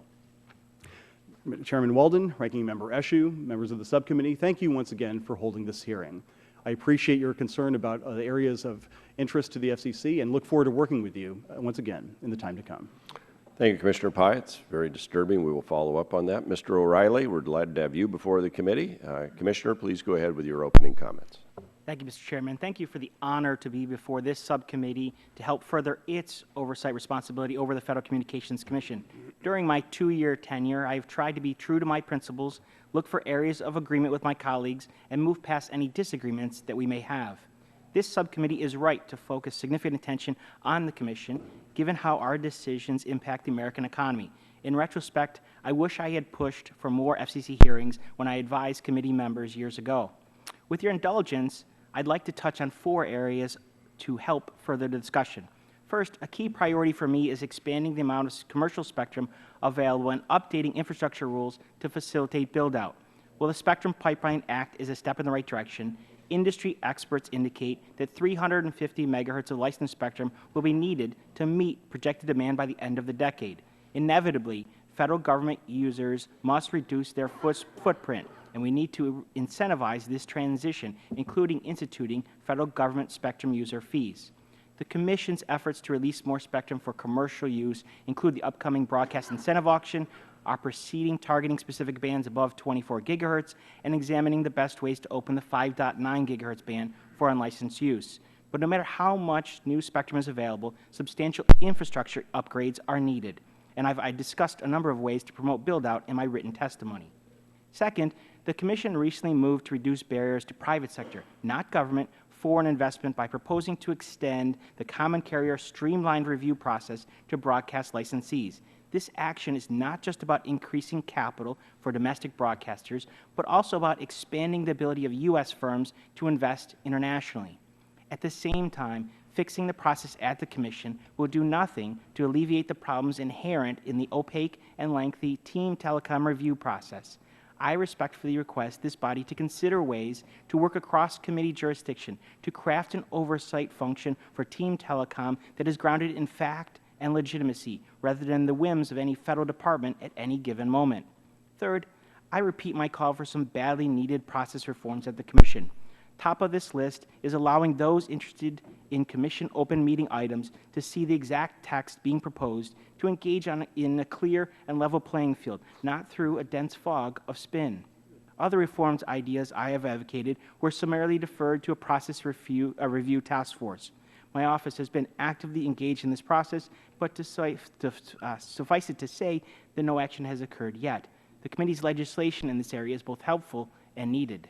Chairman Walden, Ranking Member Eshoo, members of the subcommittee, thank you once again for holding this hearing. I appreciate your concern about the areas of interest to the FCC and look forward to working with you once again in the time to come. Thank you, Commissioner Pai. It's very disturbing. We will follow up on that. Mr. O'Reilly, we're delighted to have you before the committee. Commissioner, please go ahead with your opening comments. Thank you, Mr. Chairman. Thank you for the honor to be before this subcommittee to help further its oversight responsibility over the Federal Communications Commission. During my 2-year tenure, I have tried to be true to my principles, look for areas of agreement with my colleagues, and move past any disagreements that we may have. This subcommittee is right to focus significant attention on the Commission, given how our decisions impact the American economy. In retrospect, I wish I had pushed for more FCC hearings when I advised committee members years ago. With your indulgence, I'd like to touch on 4 areas to help further the discussion. First, a key priority for me is expanding the amount of commercial spectrum available and updating infrastructure rules to facilitate build-out. While the Spectrum Pipeline Act is a step in the right direction, industry experts indicate that 350 megahertz of licensed spectrum will be needed to meet projected demand by the end of the decade. Inevitably, federal government users must reduce their footprint, and we need to incentivize this transition, including instituting federal government spectrum user fees. The Commission's efforts to release more spectrum for commercial use include the upcoming broadcast incentive auction, our proceeding targeting specific bands above 24 gigahertz, and examining the best ways to open the 5.9 gigahertz band for unlicensed use. But no matter how much new spectrum is available, substantial infrastructure upgrades are needed. And I discussed a number of ways to promote build-out in my written testimony. Second, the Commission recently moved to reduce barriers to private sector, not government, foreign investment by proposing to extend the common carrier streamlined review process to broadcast licensees. This action is not just about increasing capital for domestic broadcasters, but also about expanding the ability of U.S. firms to invest internationally. At the same time, fixing the process at the Commission will do nothing to alleviate the problems inherent in the opaque and lengthy Team Telecom review process. I respectfully request this body to consider ways to work across committee jurisdiction to craft an oversight function for Team Telecom that is grounded in fact and legitimacy, rather than the whims of any federal department at any given moment. Third, I repeat my call for some badly needed process reforms at the Commission. Top of this list is allowing those interested in Commission open meeting items to see the exact text being proposed to engage in a clear and level playing field, not through a dense fog of spin. Other reforms ideas I have advocated were summarily deferred to a process review task force. My office has been actively engaged in this process, but suffice it to say that no action has occurred yet. The committee's legislation in this area is both helpful and needed.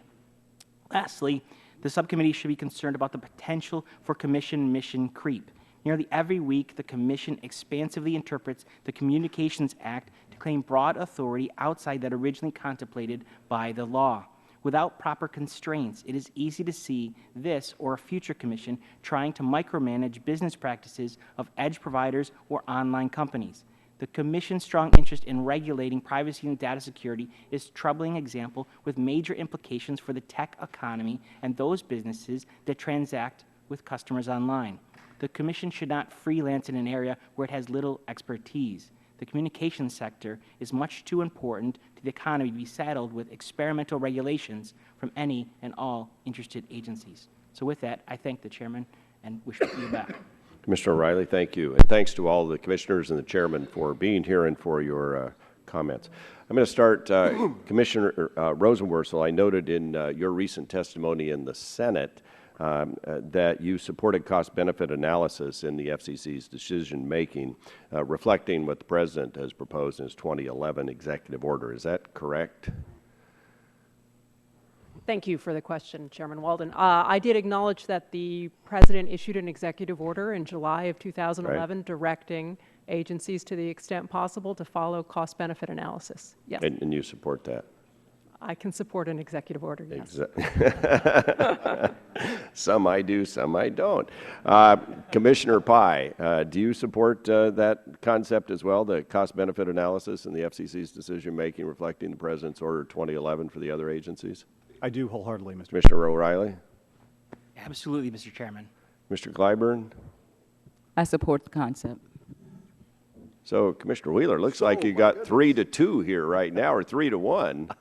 Lastly, the subcommittee should be concerned about the potential for Commission mission creep. Nearly every week, the Commission expansively interprets the Communications Act to claim broad authority outside that originally contemplated by the law. Without proper constraints, it is easy to see this or a future Commission trying to micromanage business practices of edge providers or online companies. The Commission's strong interest in regulating privacy and data security is a troubling example with major implications for the tech economy and those businesses that transact with customers online. The Commission should not freelance in an area where it has little expertise. The communications sector is much too important to the economy to be saddled with experimental regulations from any and all interested agencies. So with that, I thank the Chairman and wish to see you back. Commissioner O'Reilly, thank you. And thanks to all the commissioners and the chairman for being here and for your comments. I'm going to start, Commissioner Rosenworcel, I noted in your recent testimony in the Senate that you supported cost-benefit analysis in the FCC's decision-making, reflecting what the President has proposed in his 2011 executive order. Is that correct? Thank you for the question, Chairman Walden. I did acknowledge that the President issued an executive order in July of 2011 directing agencies to the extent possible to follow cost-benefit analysis. Yes. And you support that? I can support an executive order, yes. Some I do, some I don't. Commissioner Pai, do you support that concept as well, the cost-benefit analysis in the FCC's decision-making reflecting the President's Order 2011 for the other agencies? I do wholeheartedly, Mr. Commissioner O'Reilly? Absolutely, Mr. Chairman. Mr. Clyburn? I support the concept. So, Commissioner Wheeler, looks like you got 3-2 here right now, or 3-1.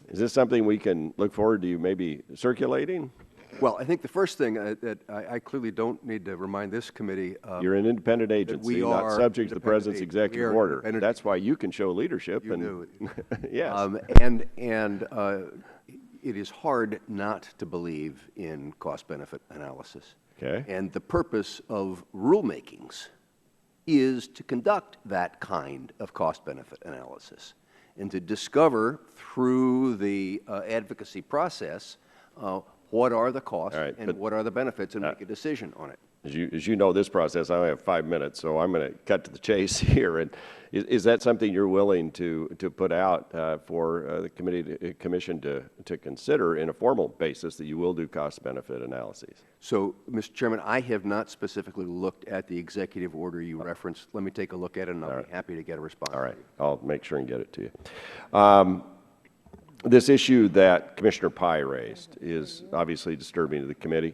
Is this something we can look forward to you maybe circulating? Well, I think the first thing that I clearly don't need to remind this committee. You're an independent agency, not subject to the President's executive order. That's why you can show leadership. You knew it. Yes. It is hard not to believe in cost-benefit analysis. Okay. And the purpose of rulemakings is to conduct that kind of cost-benefit analysis and to discover through the advocacy process what are the costs and what are the benefits and make a decision on it. As you know, this process, I only have 5 minutes, so I'm going to cut to the chase here. And is that something you're willing to put out for the commission to consider in a formal basis, that you will do cost-benefit analyses? So, Mr. Chairman, I have not specifically looked at the executive order you referenced. Let me take a look at it, and I'll be happy to get a response. All right. I'll make sure and get it to you. This issue that Commissioner Pai raised is obviously disturbing to the committee.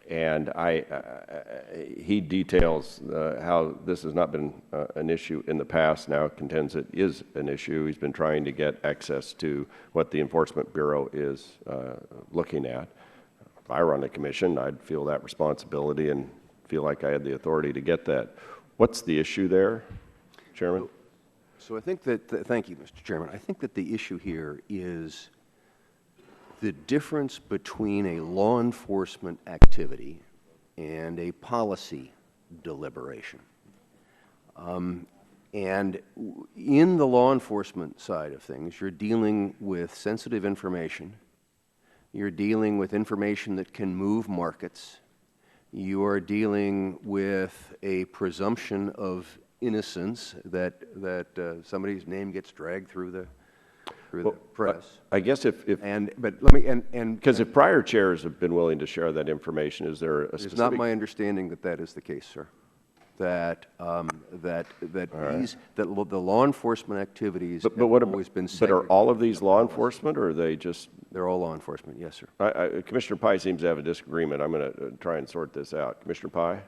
And he details how this has not been an issue in the past, now contends it is an issue. He's been trying to get access to what the Enforcement Bureau is looking at. If I were on the commission, I'd feel that responsibility and feel like I had the authority to get that. What's the issue there, Chairman? So I think that, thank you, Mr. Chairman. I think that the issue here is the difference between a law enforcement activity and a policy deliberation. And in the law enforcement side of things, you're dealing with sensitive information. You're dealing with information that can move markets. You are dealing with a presumption of innocence that somebody's name gets dragged through the press. I guess because if prior chairs have been willing to share that information, is there a specific? It's not my understanding that that is the case, sir. That the law enforcement activities have always been segregated. But are all of these law enforcement, or are they just? They're all law enforcement, yes, sir. Commissioner Pai seems to have a disagreement. I'm going to try and sort this out. Commissioner Pai?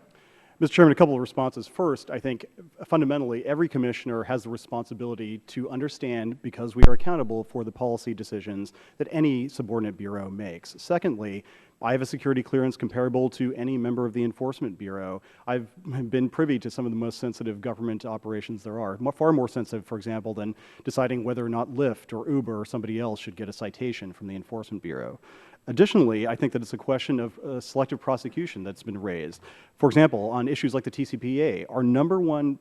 Mr. Chairman, a couple of responses. First, I think fundamentally every commissioner has the responsibility to understand, because we are accountable for the policy decisions that any subordinate bureau makes. Secondly, I have a security clearance comparable to any member of the Enforcement Bureau. I've been privy to some of the most sensitive government operations there are, far more sensitive, for example, than deciding whether or not Lyft or Uber or somebody else should get a citation from the Enforcement Bureau. Additionally, I think that it's a question of selective prosecution that's been raised. For example, on issues like the TCPA, our number one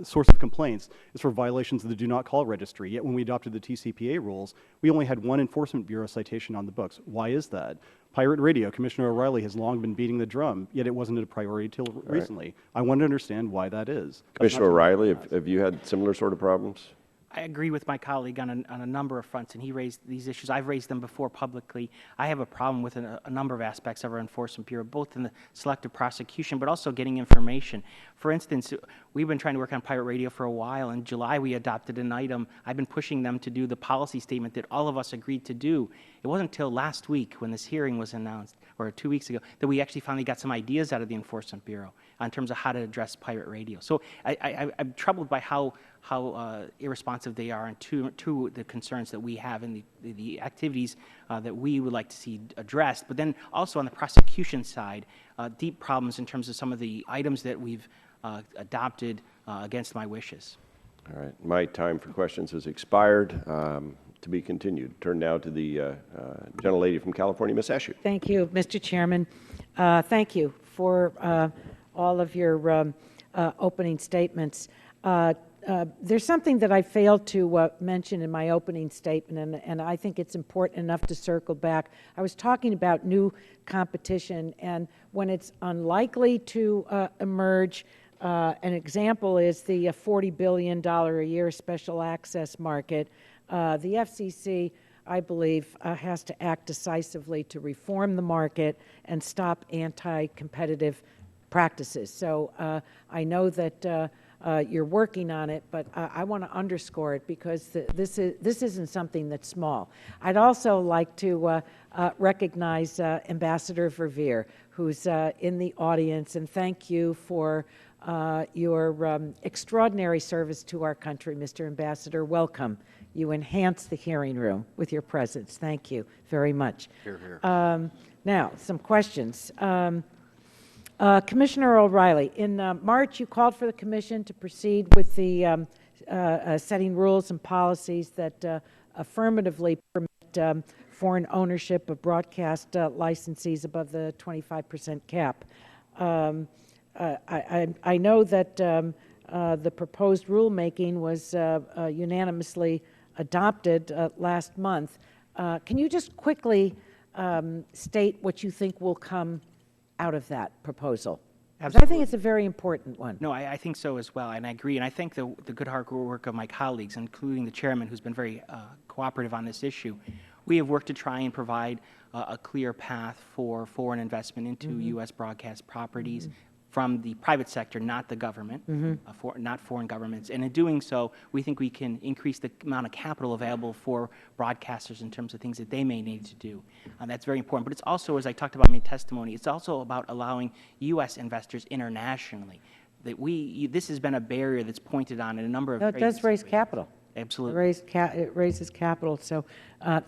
source of complaints is for violations of the Do Not Call registry. Yet when we adopted the TCPA rules, we only had one Enforcement Bureau citation on the books. Why is that? Pirate radio, Commissioner O'Reilly has long been beating the drum, yet it wasn't a priority until recently. I want to understand why that is. Commissioner O'Reilly, have you had similar sort of problems? I agree with my colleague on a number of fronts, and he raised these issues. I've raised them before publicly. I have a problem with a number of aspects of our Enforcement Bureau, both in the selective prosecution, but also getting information. For instance, we've been trying to work on pirate radio for a while. In July, we adopted an item. I've been pushing them to do the policy statement that all of us agreed to do. It wasn't until last week when this hearing was announced, or 2 weeks ago, that we actually finally got some ideas out of the Enforcement Bureau in terms of how to address pirate radio. So I'm troubled by how irresponsive they are and to the concerns that we have and the activities that we would like to see addressed. But then also on the prosecution side, deep problems in terms of some of the items that we've adopted against my wishes. All right. My time for questions has expired. To be continued. Turn now to the gentlelady from California, Ms. Eshoo. Thank you, Mr. Chairman. Thank you for all of your opening statements. There's something that I failed to mention in my opening statement, and I think it's important enough to circle back. I was talking about new competition, and when it's unlikely to emerge, an example is the $40 billion a year special access market. The FCC, I believe, has to act decisively to reform the market and stop anti-competitive practices. So I know that you're working on it, but I want to underscore it because this isn't something that's small. I'd also like to recognize Ambassador Verveer, who's in the audience, and thank you for your extraordinary service to our country, Mr. Ambassador. Welcome. You enhance the hearing room with your presence. Thank you very much. Hear, hear. Now, some questions. Commissioner O'Reilly, in March you called for the Commission to proceed with the setting rules and policies that affirmatively permit foreign ownership of broadcast licensees above the 25% cap. I know that the proposed rulemaking was unanimously adopted last month. Can you just quickly state what you think will come out of that proposal? Absolutely. I think it's a very important one. No, I think so as well, and I agree. And I thank the good hard work of my colleagues, including the chairman, who's been very cooperative on this issue. We have worked to try and provide a clear path for foreign investment into U.S. broadcast properties from the private sector, not the government, not foreign governments. And in doing so, we think we can increase the amount of capital available for broadcasters in terms of things that they may need to do. That's very important. But it's also, as I talked about in my testimony, it's also about allowing U.S. investors internationally. That this has been a barrier that's pointed on in a number of it does raise capital. Absolutely. It raises capital. So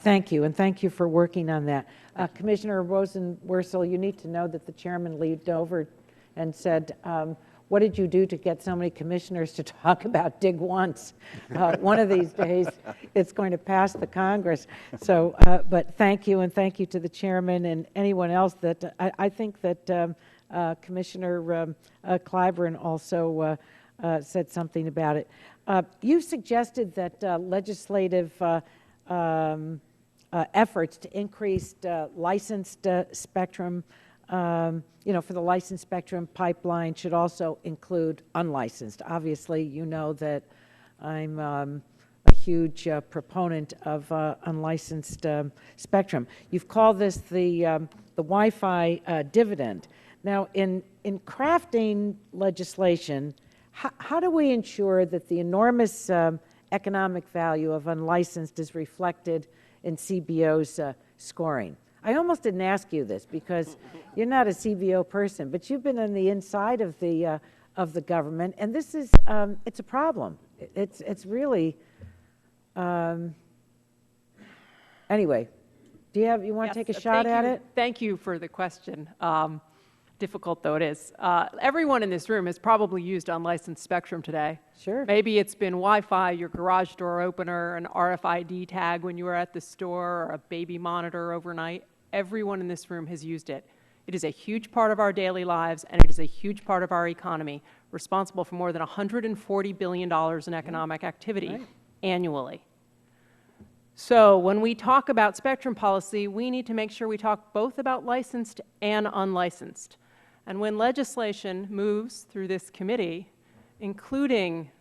thank you, and thank you for working on that. Commissioner Rosenworcel, you need to know that the chairman leaned over and said, what did you do to get so many commissioners to talk about dig once? One of these days, it's going to pass the Congress. So, but thank you, and thank you to the chairman and anyone else that, I think that Commissioner Clyburn also said something about it. You suggested that legislative efforts to increase licensed spectrum, for the licensed spectrum pipeline should also include unlicensed. Obviously, you know that I'm a huge proponent of unlicensed spectrum. You've called this the Wi-Fi dividend. Now, in crafting legislation, how do we ensure that the enormous economic value of unlicensed is reflected in CBO's scoring? I almost didn't ask you this because you're not a CBO person, but you've been on the inside of the government, and this is it's a problem. It's really anyway. You want to take a shot at it? Thank you for the question. Difficult though it is. Everyone in this room has probably used unlicensed spectrum today. Sure. Maybe it's been Wi-Fi, your garage door opener, an RFID tag when you were at the store, or a baby monitor overnight. Everyone in this room has used it. It is a huge part of our daily lives, and it is a huge part of our economy, responsible for more than $140 billion in economic activity annually. So when we talk about spectrum policy, we need to make sure we talk both about licensed and unlicensed. And when legislation moves through this committee, including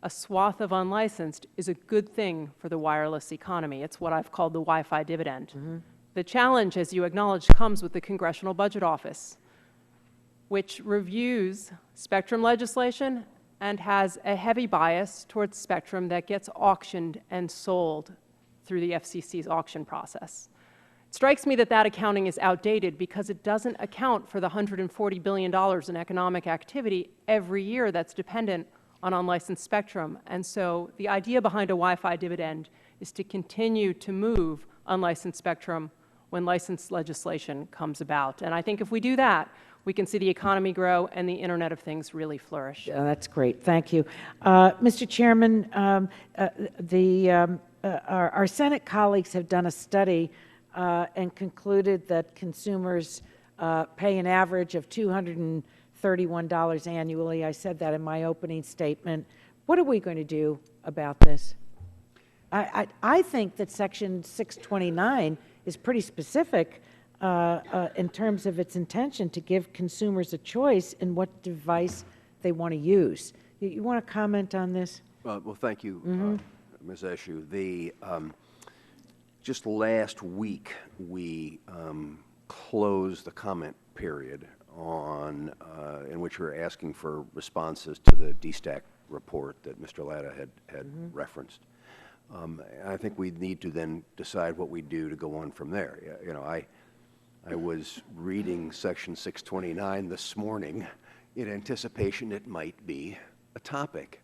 a swath of unlicensed, is a good thing for the wireless economy. It's what I've called the Wi-Fi dividend. Mm-hmm. The challenge, as you acknowledged, comes with the Congressional Budget Office, which reviews spectrum legislation and has a heavy bias towards spectrum that gets auctioned and sold through the FCC's auction process. It strikes me that that accounting is outdated because it doesn't account for the $140 billion in economic activity every year that's dependent on unlicensed spectrum. And so the idea behind a Wi-Fi dividend is to continue to move unlicensed spectrum when licensed legislation comes about. And I think if we do that, we can see the economy grow and the Internet of Things really flourish. That's great. Thank you. Mr. Chairman, our Senate colleagues have done a study and concluded that consumers pay an average of $231 annually. I said that in my opening statement. What are we going to do about this? I think that Section 629 is pretty specific in terms of its intention to give consumers a choice in what device they want to use. You want to comment on this? Well, thank you, Ms. Eshoo. Just last week, we closed the comment period in which we were asking for responses to the DSTAC report that Mr. Latta had referenced. I think we need to then decide what we do to go on from there. I was reading Section 629 this morning in anticipation it might be a topic.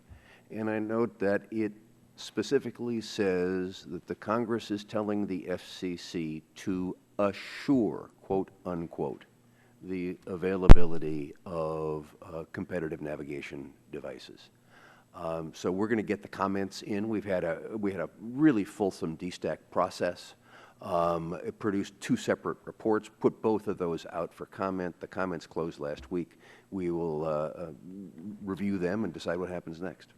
And I note that it specifically says that the Congress is telling the FCC to assure, quote, unquote, the availability of competitive navigation devices. So we're going to get the comments in. We had a really fulsome DSTAC process. It produced 2 separate reports, put both of those out for comment. The comments closed last week. We will review them and decide what happens next.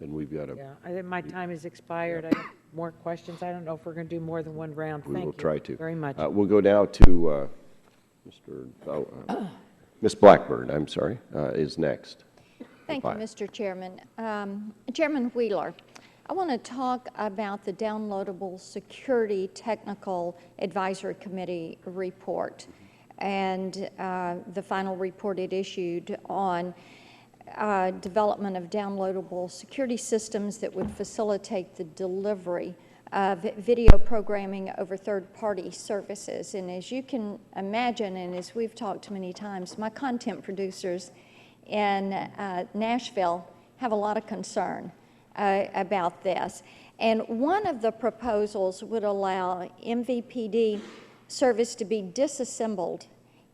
And we've got Yeah, I think my time has expired. I have more questions. I don't know if we're going to do more than one round. We will try to. Very much. We'll go now to Ms. Blackburn, I'm sorry, is next. Thank you, Mr. Chairman. Chairman Wheeler, I want to talk about the Downloadable Security Technical Advisory Committee report and the final report it issued on development of downloadable security systems that would facilitate the delivery of video programming over third-party services. And as you can imagine, and as we've talked many times, my content producers in Nashville have a lot of concern about this. And one of the proposals would allow MVPD service to be disassembled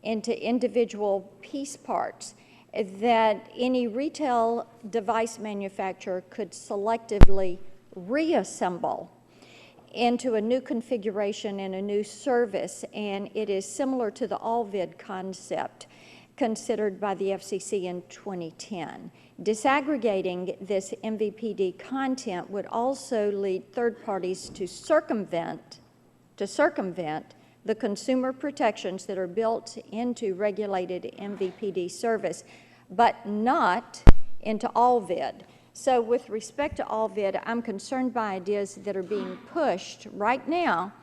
into individual piece parts that any retail device manufacturer could selectively reassemble into a new configuration and a new service, and it is similar to the all-vid concept considered by the FCC in 2010. Disaggregating this MVPD content would also lead third parties to circumvent the consumer protections that are built into regulated MVPD service, but not into all-vid. So with respect to all-vid, I'm concerned by ideas that are being pushed right now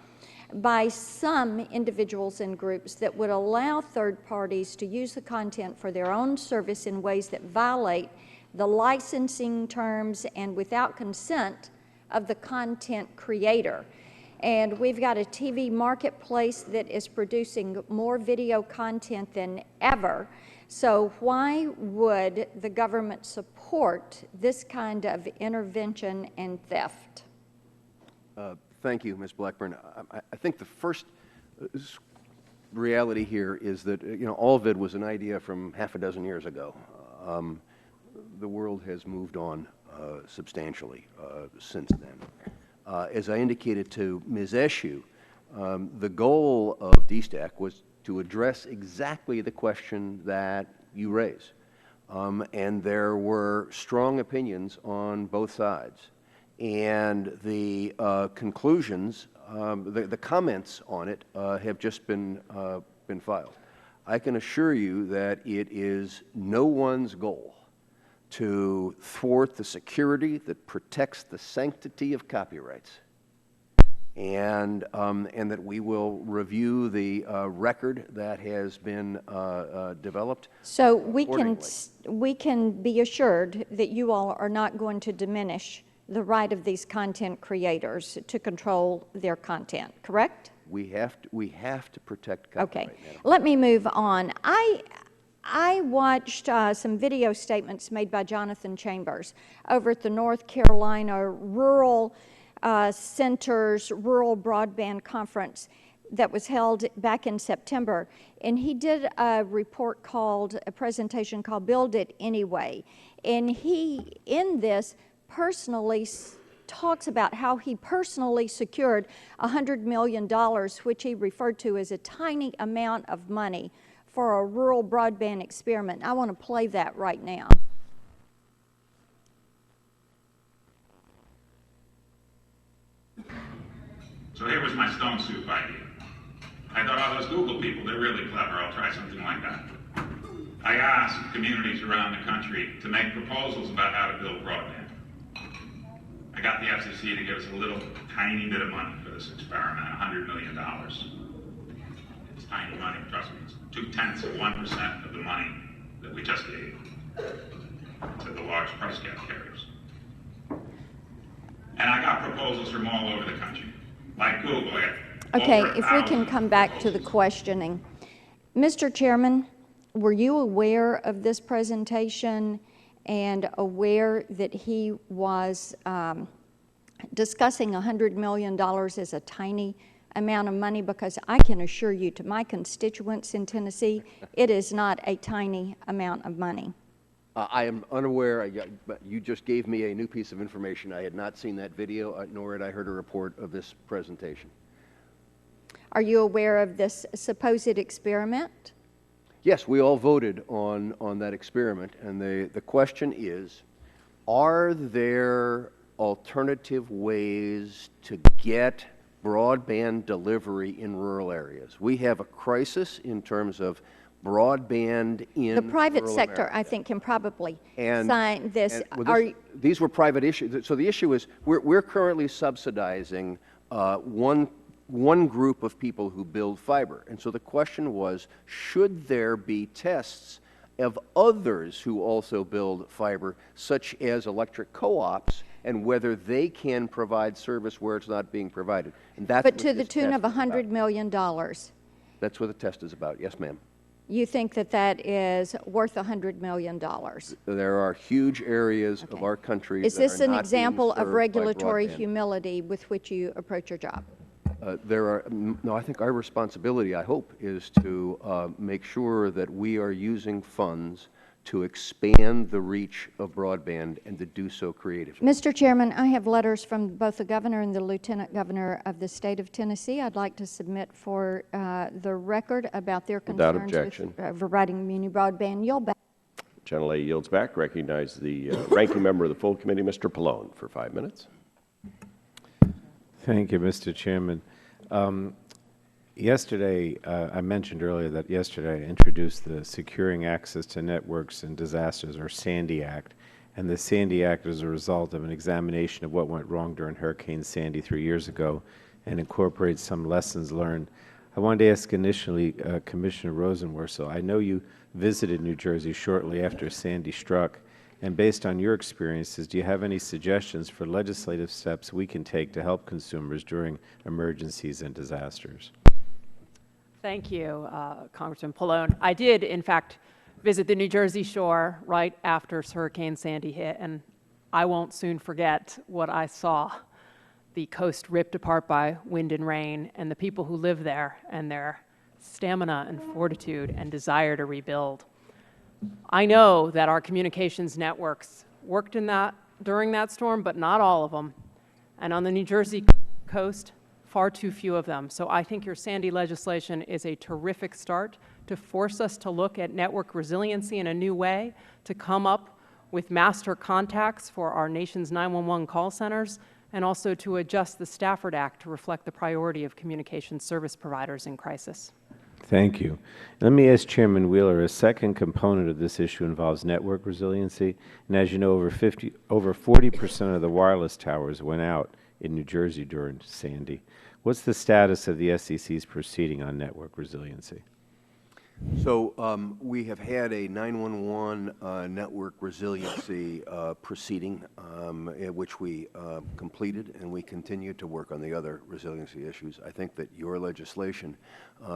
by some individuals and groups that would allow third parties to use the content for their own service in ways that violate the licensing terms and without consent of the content creator. And we've got a TV marketplace that is producing more video content than ever. So why would the government support this kind of intervention and theft? Thank you, Ms. Blackburn. I think the first reality here is that, all-vid was an idea from half a dozen years ago. The world has moved on substantially since then. As I indicated to Ms. Eshoo, the goal of DSTAC was to address exactly the question that you raise. And there were strong opinions on both sides. And the conclusions, the comments on it have just been filed. I can assure you that it is no one's goal to thwart the security that protects the sanctity of copyrights, and that we will review the record that has been developed. So we can be assured that you all are not going to diminish the right of these content creators to control their content, correct? We have to protect copyright. Okay, let me move on. I watched some video statements made by Jonathan Chambers over at the North Carolina Rural Centers Rural Broadband Conference that was held back in September. And he did a presentation called Build It Anyway. And he, in this, personally talks about how he personally secured $100 million, which he referred to as a tiny amount of money for a rural broadband experiment. I want to play that right now. So here was my stone soup idea. I thought, oh, those Google people, they're really clever. I'll try something like that. I asked communities around the country to make proposals about how to build broadband. I got the FCC to give us a little tiny bit of money for this experiment, $100 million. It's tiny money, trust me. It's 0.2% of the money that we just gave to the large price cap carriers. And I got proposals from all over the country, like Google. Okay, if we can come back to the questioning. Mr. Chairman, were you aware of this presentation and aware that he was discussing $100 million as a tiny amount of money? Because I can assure you, to my constituents in Tennessee, it is not a tiny amount of money. I am unaware, but you just gave me a new piece of information. I had not seen that video, nor had I heard a report of this presentation. Are you aware of this supposed experiment? Yes, we all voted on that experiment, and the question is, are there alternative ways to get broadband delivery in rural areas? We have a crisis in terms of broadband in the private rural America. sector, I think, can probably sign this. These were private issues. So the issue is we're currently subsidizing one group of people who build fiber. And so the question was, should there be tests of others who also build fiber, such as electric co-ops, and whether they can provide service where it's not being provided? And that's but to the tune of $100 million. That's what the test is about. Yes, ma'am. You think that that is worth $100 million? There are huge areas of our country Is this that are an not example being of served by regulatory broadband. humility with which you approach your job? No, I think our responsibility, I hope, is to make sure that we are using funds to expand the reach of broadband and to do so creatively? Mr. Chairman, I have letters from both the governor and the lieutenant governor of the state of Tennessee I'd like to submit for the record about their Without concerns objection. with providing muni broadband. Yield back. Gentlelady yields back. Recognize the ranking member of the full committee, Mr. Pallone, for 5 minutes. Thank you, Mr. Chairman. Yesterday, I mentioned earlier that yesterday I introduced the Securing Access to Networks and Disasters, or SANDY Act. And the SANDY Act is a result of an examination of what went wrong during Hurricane Sandy 3 years ago and incorporates some lessons learned. I wanted to ask initially Commissioner Rosenworcel, I know you visited New Jersey shortly after Sandy struck, and based on your experiences, do you have any suggestions for legislative steps we can take to help consumers during emergencies and disasters? Thank you, Congressman Pallone. I did, in fact, visit the New Jersey shore right after Hurricane Sandy hit, and I won't soon forget what I saw. The coast ripped apart by wind and rain, and the people who live there and their stamina and fortitude and desire to rebuild. I know that our communications networks worked during that storm, but not all of them. And on the New Jersey coast, far too few of them. So I think your Sandy legislation is a terrific start to force us to look at network resiliency in a new way, to come up with master contacts for our nation's 911 call centers, and also to adjust the Stafford Act to reflect the priority of communication service providers in crisis. Thank you. Let me ask Chairman Wheeler, a second component of this issue involves network resiliency. And as you know, over 40% of the wireless towers went out in New Jersey during Sandy. What's the status of the SEC's proceeding on network resiliency? So we have had a 911 network resiliency proceeding, which we completed, and we continue to work on the other resiliency issues. I think that your legislation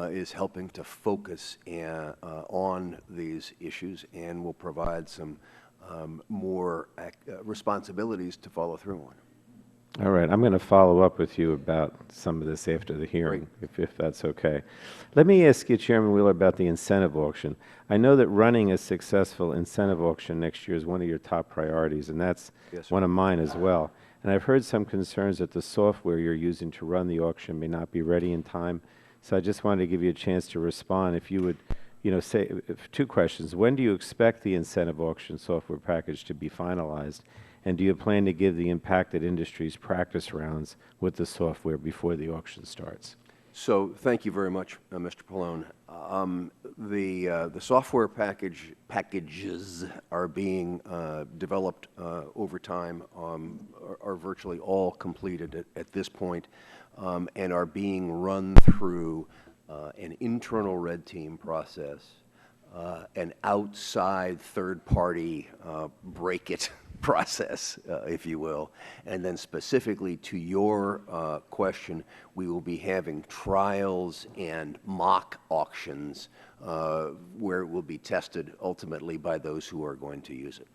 is helping to focus on these issues and will provide some more responsibilities to follow through on. All right. I'm going to follow up with you about some of this after the hearing, if that's okay. Let me ask you, Chairman Wheeler, about the incentive auction. I know that running a successful incentive auction next year is one of your top priorities, and that's one of mine as well. And I've heard some concerns that the software you're using to run the auction may not be ready in time. So I just wanted to give you a chance to respond. If you would, say two questions. When do you expect the incentive auction software package to be finalized? And do you plan to give the impacted industries practice rounds with the software before the auction starts? So thank you very much, Mr. Pallone. The software packages are being developed over time, are virtually all completed at this point, and are being run through an internal red team process, an outside third-party break-it process, if you will. And then specifically to your question, we will be having trials and mock auctions where it will be tested ultimately by those who are going to use it.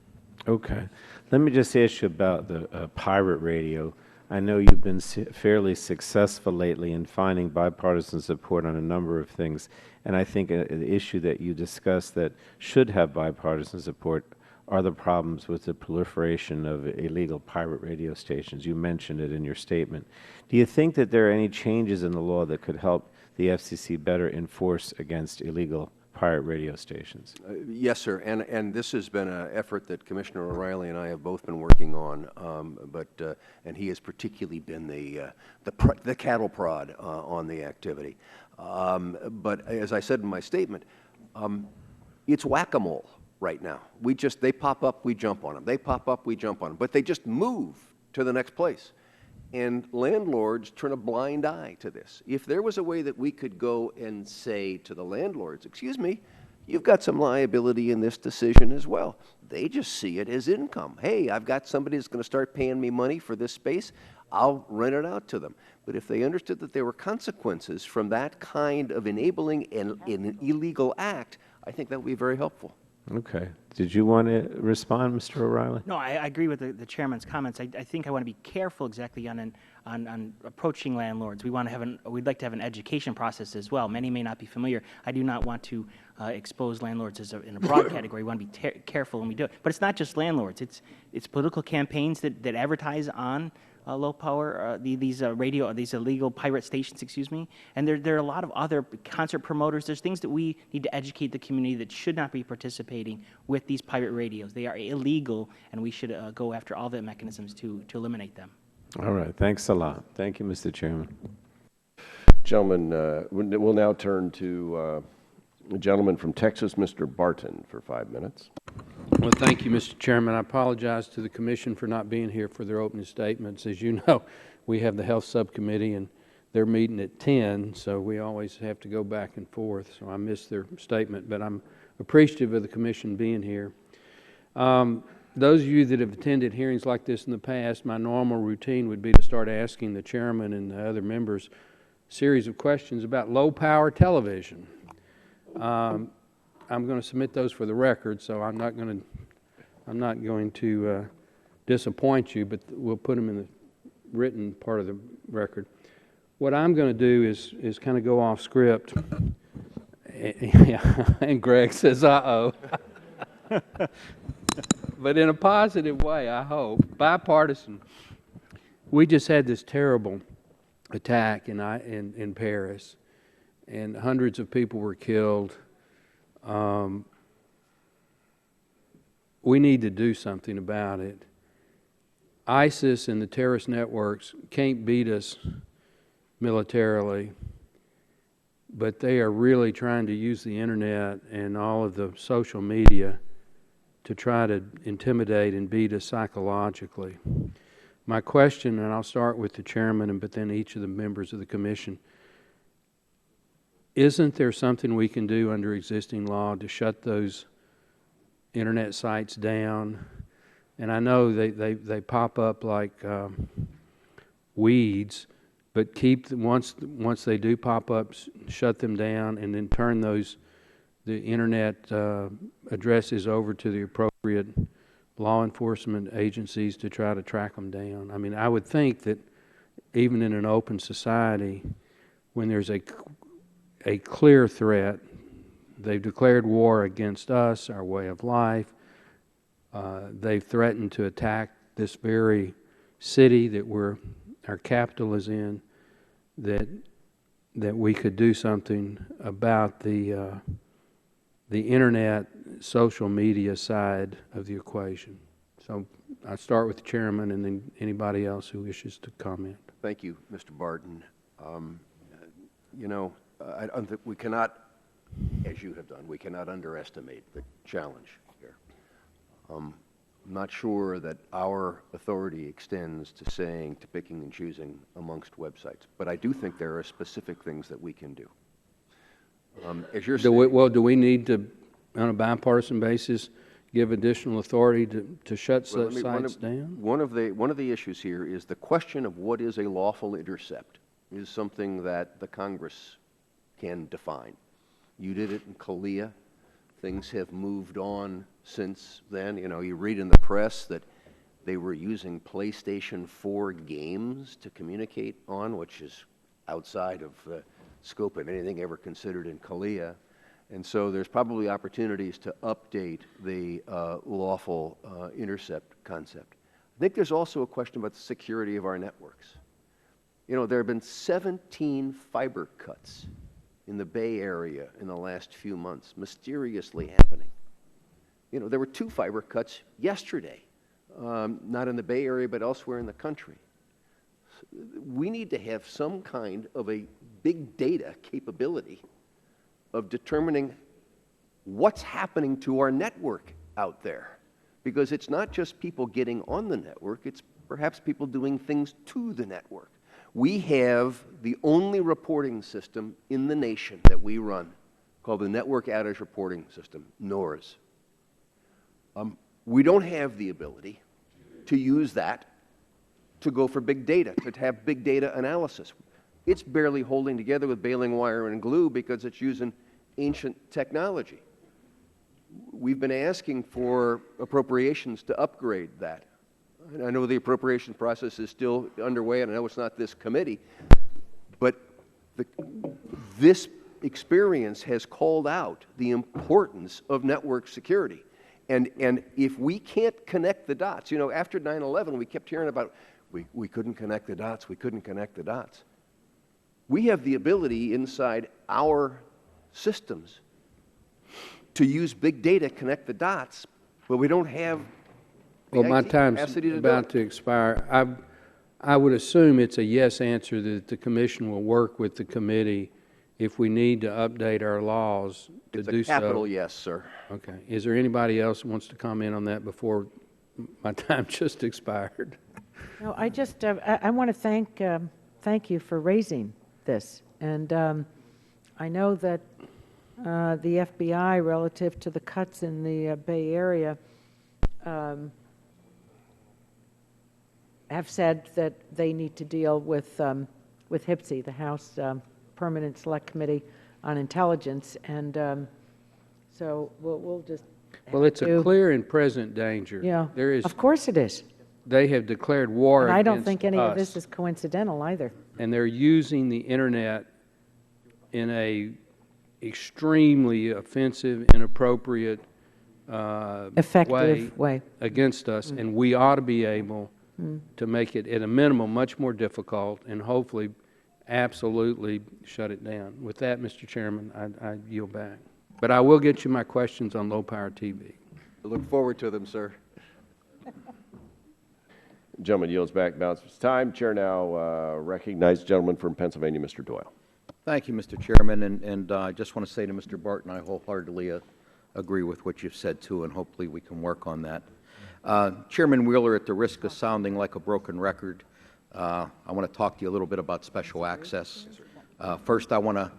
Okay. Let me just ask you about the pirate radio. I know you've been fairly successful lately in finding bipartisan support on a number of things, and I think an issue that you discussed that should have bipartisan support are the problems with the proliferation of illegal pirate radio stations. You mentioned it in your statement. Do you think that there are any changes in the law that could help the FCC better enforce against illegal pirate radio stations? Yes, sir, and this has been an effort that Commissioner O'Reilly and I have both been working on, and he has particularly been the cattle prod on the activity. But as I said in my statement, it's whack-a-mole right now. They pop up, we jump on them. They pop up, we jump on them. But they just move to the next place. And landlords turn a blind eye to this. If there was a way that we could go and say to the landlords, excuse me, you've got some liability in this decision as well. They just see it as income. Hey, I've got somebody that's going to start paying me money for this space. I'll rent it out to them. But if they understood that there were consequences from that kind of enabling an illegal act, I think that would be very helpful. Okay. Did you want to respond, Mr. O'Reilly? No, I agree with the chairman's comments. I think I want to be careful exactly on approaching landlords. We'd like to have an education process as well. Many may not be familiar. I do not want to expose landlords in a broad category. We want to be careful when we do it. But it's not just landlords. It's political campaigns that advertise on low power, these illegal pirate stations, excuse me. And there are a lot of other concert promoters. There's things that we need to educate the community that should not be participating with these pirate radios. They are illegal, and we should go after all the mechanisms to eliminate them. All right. Thanks a lot. Thank you, Mr. Chairman. Gentlemen, we'll now turn to a gentleman from Texas, Mr. Barton, for 5 minutes. Well, thank you, Mr. Chairman. I apologize to the Commission for not being here for their opening statements. As you know, we have the Health Subcommittee, and they're meeting at 10, so we always have to go back and forth, so I missed their statement, but I'm appreciative of the Commission being here. Those of you that have attended hearings like this in the past, my normal routine would be to start asking the chairman and the other members a series of questions about low-power television. I'm going to submit those for the record, so I'm not going to disappoint you, but we'll put them in the written part of the record. What I'm going to do is kind of go off script. And Greg says, uh-oh. But in a positive way, I hope. Bipartisan. We just had this terrible attack in Paris, and hundreds of people were killed. We need to do something about it. ISIS and the terrorist networks can't beat us militarily, but they are really trying to use the internet and all of the social media to try to intimidate and beat us psychologically. My question, and I'll start with the chairman, but then each of the members of the commission, isn't there something we can do under existing law to shut those internet sites down? And I know they pop up like weeds, but once they do pop up, shut them down, and then turn the internet addresses over to the appropriate law enforcement agencies to try to track them down. I mean, I would think that even in an open society, when there's a clear threat, they've declared war against us, our way of life. They've threatened to attack this very city that our capital is in, that we could do something about the internet, social media side of the equation. So I start with the chairman and then anybody else who wishes to comment. Thank you, Mr. Barton. We cannot, as you have done, we cannot underestimate the challenge here. I'm not sure that our authority extends to picking and choosing amongst websites, but I do think there are specific things that we can do. As you're saying, do we need to, on a bipartisan basis, give additional authority to shut such sites down? One of the issues here is the question of what is a lawful intercept is something that the Congress can define. You did it in Kalia. Things have moved on since then. You know, you read in the press that they were using PlayStation 4 games to communicate on, which is outside of the scope of anything ever considered in Kalia. And so there's probably opportunities to update the lawful intercept concept. I think there's also a question about the security of our networks. You know, there have been 17 fiber cuts in the Bay Area in the last few months, mysteriously happening. You know, there were 2 fiber cuts yesterday, not in the Bay Area, but elsewhere in the country. We need to have some kind of a big data capability of determining what's happening to our network out there. Because it's not just people getting on the network, it's perhaps people doing things to the network. We have the only reporting system in the nation that we run called the Network Outage Reporting System, NORS. We don't have the ability to use that to go for big data, to have big data analysis. It's barely holding together with baling wire and glue because it's using ancient technology. we've been asking for appropriations to upgrade that. And I know the appropriation process is still underway, and I know it's not this committee, but this experience has called out the importance of network security. And if we can't connect the dots, you know, after 9/11, we kept hearing about we couldn't connect the dots, we couldn't connect the dots. We have the ability inside our systems to use big data, connect the dots, but we don't have the Well, my IT time's capacity to do about it. to expire. I would assume it's a yes answer that the commission will work with the committee if we need to update our laws to It's do a so. capital yes, sir. Okay. Is there anybody else who wants to comment on that before my time just expired? No, I just, I want to thank you for raising this. And I know that the FBI, relative to the cuts in the Bay Area, have said that they need to deal with HPSI, the House Permanent Select Committee on Intelligence, and so we'll just. Well, it's a clear and present danger. Yeah, There is. of course it is. They have declared war And against I don't think any of us, this is coincidental either. and they're using the internet in a extremely offensive, inappropriate Effective way against us, and we ought to be able to make it, at a minimum, much more difficult, and hopefully absolutely shut it down. With that, Mr. Chairman, I yield back. But I will get you my questions on low-power TV. I look forward to them, sir. Gentleman yields back, balance of his time. Chair now recognizes the gentleman from Pennsylvania, Mr. Doyle. Thank you, Mr. Chairman, and I just want to say to Mr. Barton, I wholeheartedly agree with what you've said, too, and hopefully we can work on that. Chairman Wheeler, at the risk of sounding like a broken record, I want to talk to you a little bit about special access. First, I want to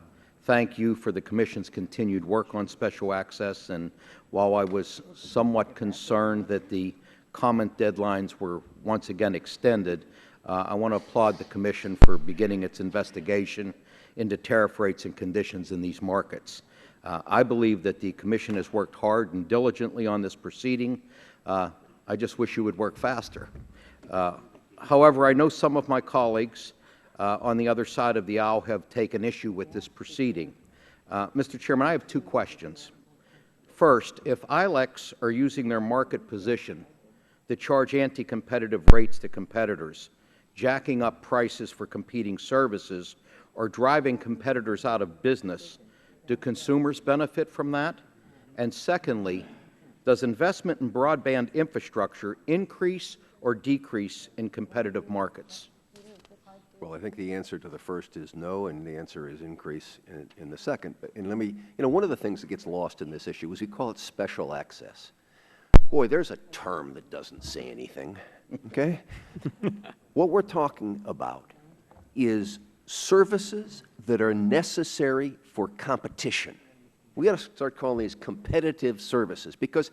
thank you for the Commission's continued work on special access, and while I was somewhat concerned that the comment deadlines were once again extended, I want to applaud the Commission for beginning its investigation into tariff rates and conditions in these markets. I believe that the Commission has worked hard and diligently on this proceeding. I just wish you would work faster. However, I know some of my colleagues on the other side of the aisle have taken issue with this proceeding. Mr. Chairman, I have two questions. First, if ILECs are using their market position to charge anti-competitive rates to competitors, jacking up prices for competing services, or driving competitors out of business, do consumers benefit from that? And secondly, does investment in broadband infrastructure increase or decrease in competitive markets? Well, I think the answer to the first is no, and the answer is increase in the second. And let me, you know, one of the things that gets lost in this issue is we call it special access. Boy, there's a term that doesn't say anything, okay? What we're talking about is services that are necessary for competition. We got to start calling these competitive services because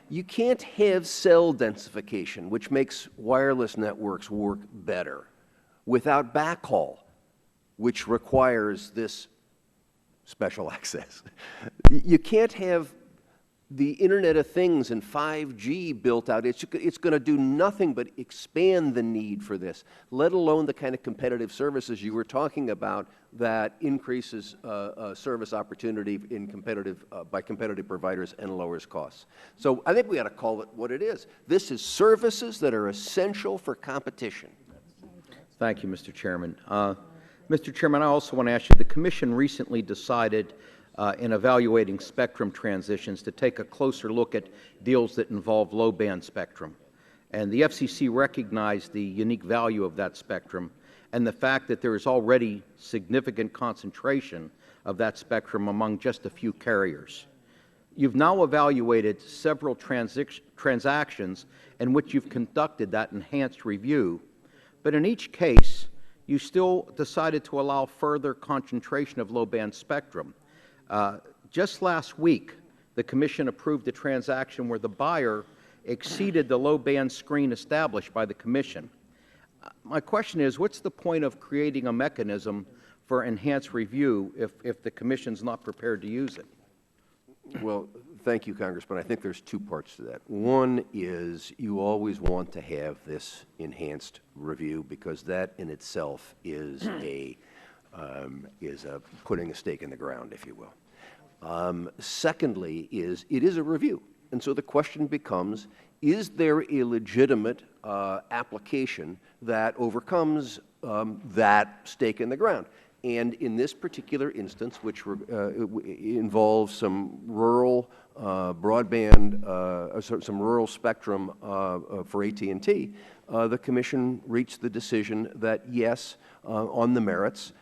you can't have cell densification, which makes wireless networks work better, without backhaul, which requires this special access. You can't have the Internet of Things and 5G built out. It's going to do nothing but expand the need for this, let alone the kind of competitive services you were talking about that increases service opportunity in by competitive providers and lowers costs. So I think we ought to call it what it is. This is services that are essential for competition. Thank you, Mr. Chairman. Mr. Chairman, I also want to ask you, the Commission recently decided in evaluating spectrum transitions to take a closer look at deals that involve low-band spectrum. And the FCC recognized the unique value of that spectrum and the fact that there is already significant concentration of that spectrum among just a few carriers. You've now evaluated several transactions in which you've conducted that enhanced review, but in each case, you still decided to allow further concentration of low-band spectrum. Just last week, the Commission approved a transaction where the buyer exceeded the low-band screen established by the Commission. My question is, what's the point of creating a mechanism for enhanced review if the Commission's not prepared to use it? Well, Thank you, Congressman. I think there's two parts to that. One is you always want to have this enhanced review because that in itself is putting a stake in the ground, if you will. Secondly is it is a review. And so the question becomes, is there a legitimate application that overcomes that stake in the ground? And in this particular instance, which involves some rural broadband, some rural spectrum for AT&T, the Commission reached the decision that yes, on the merits,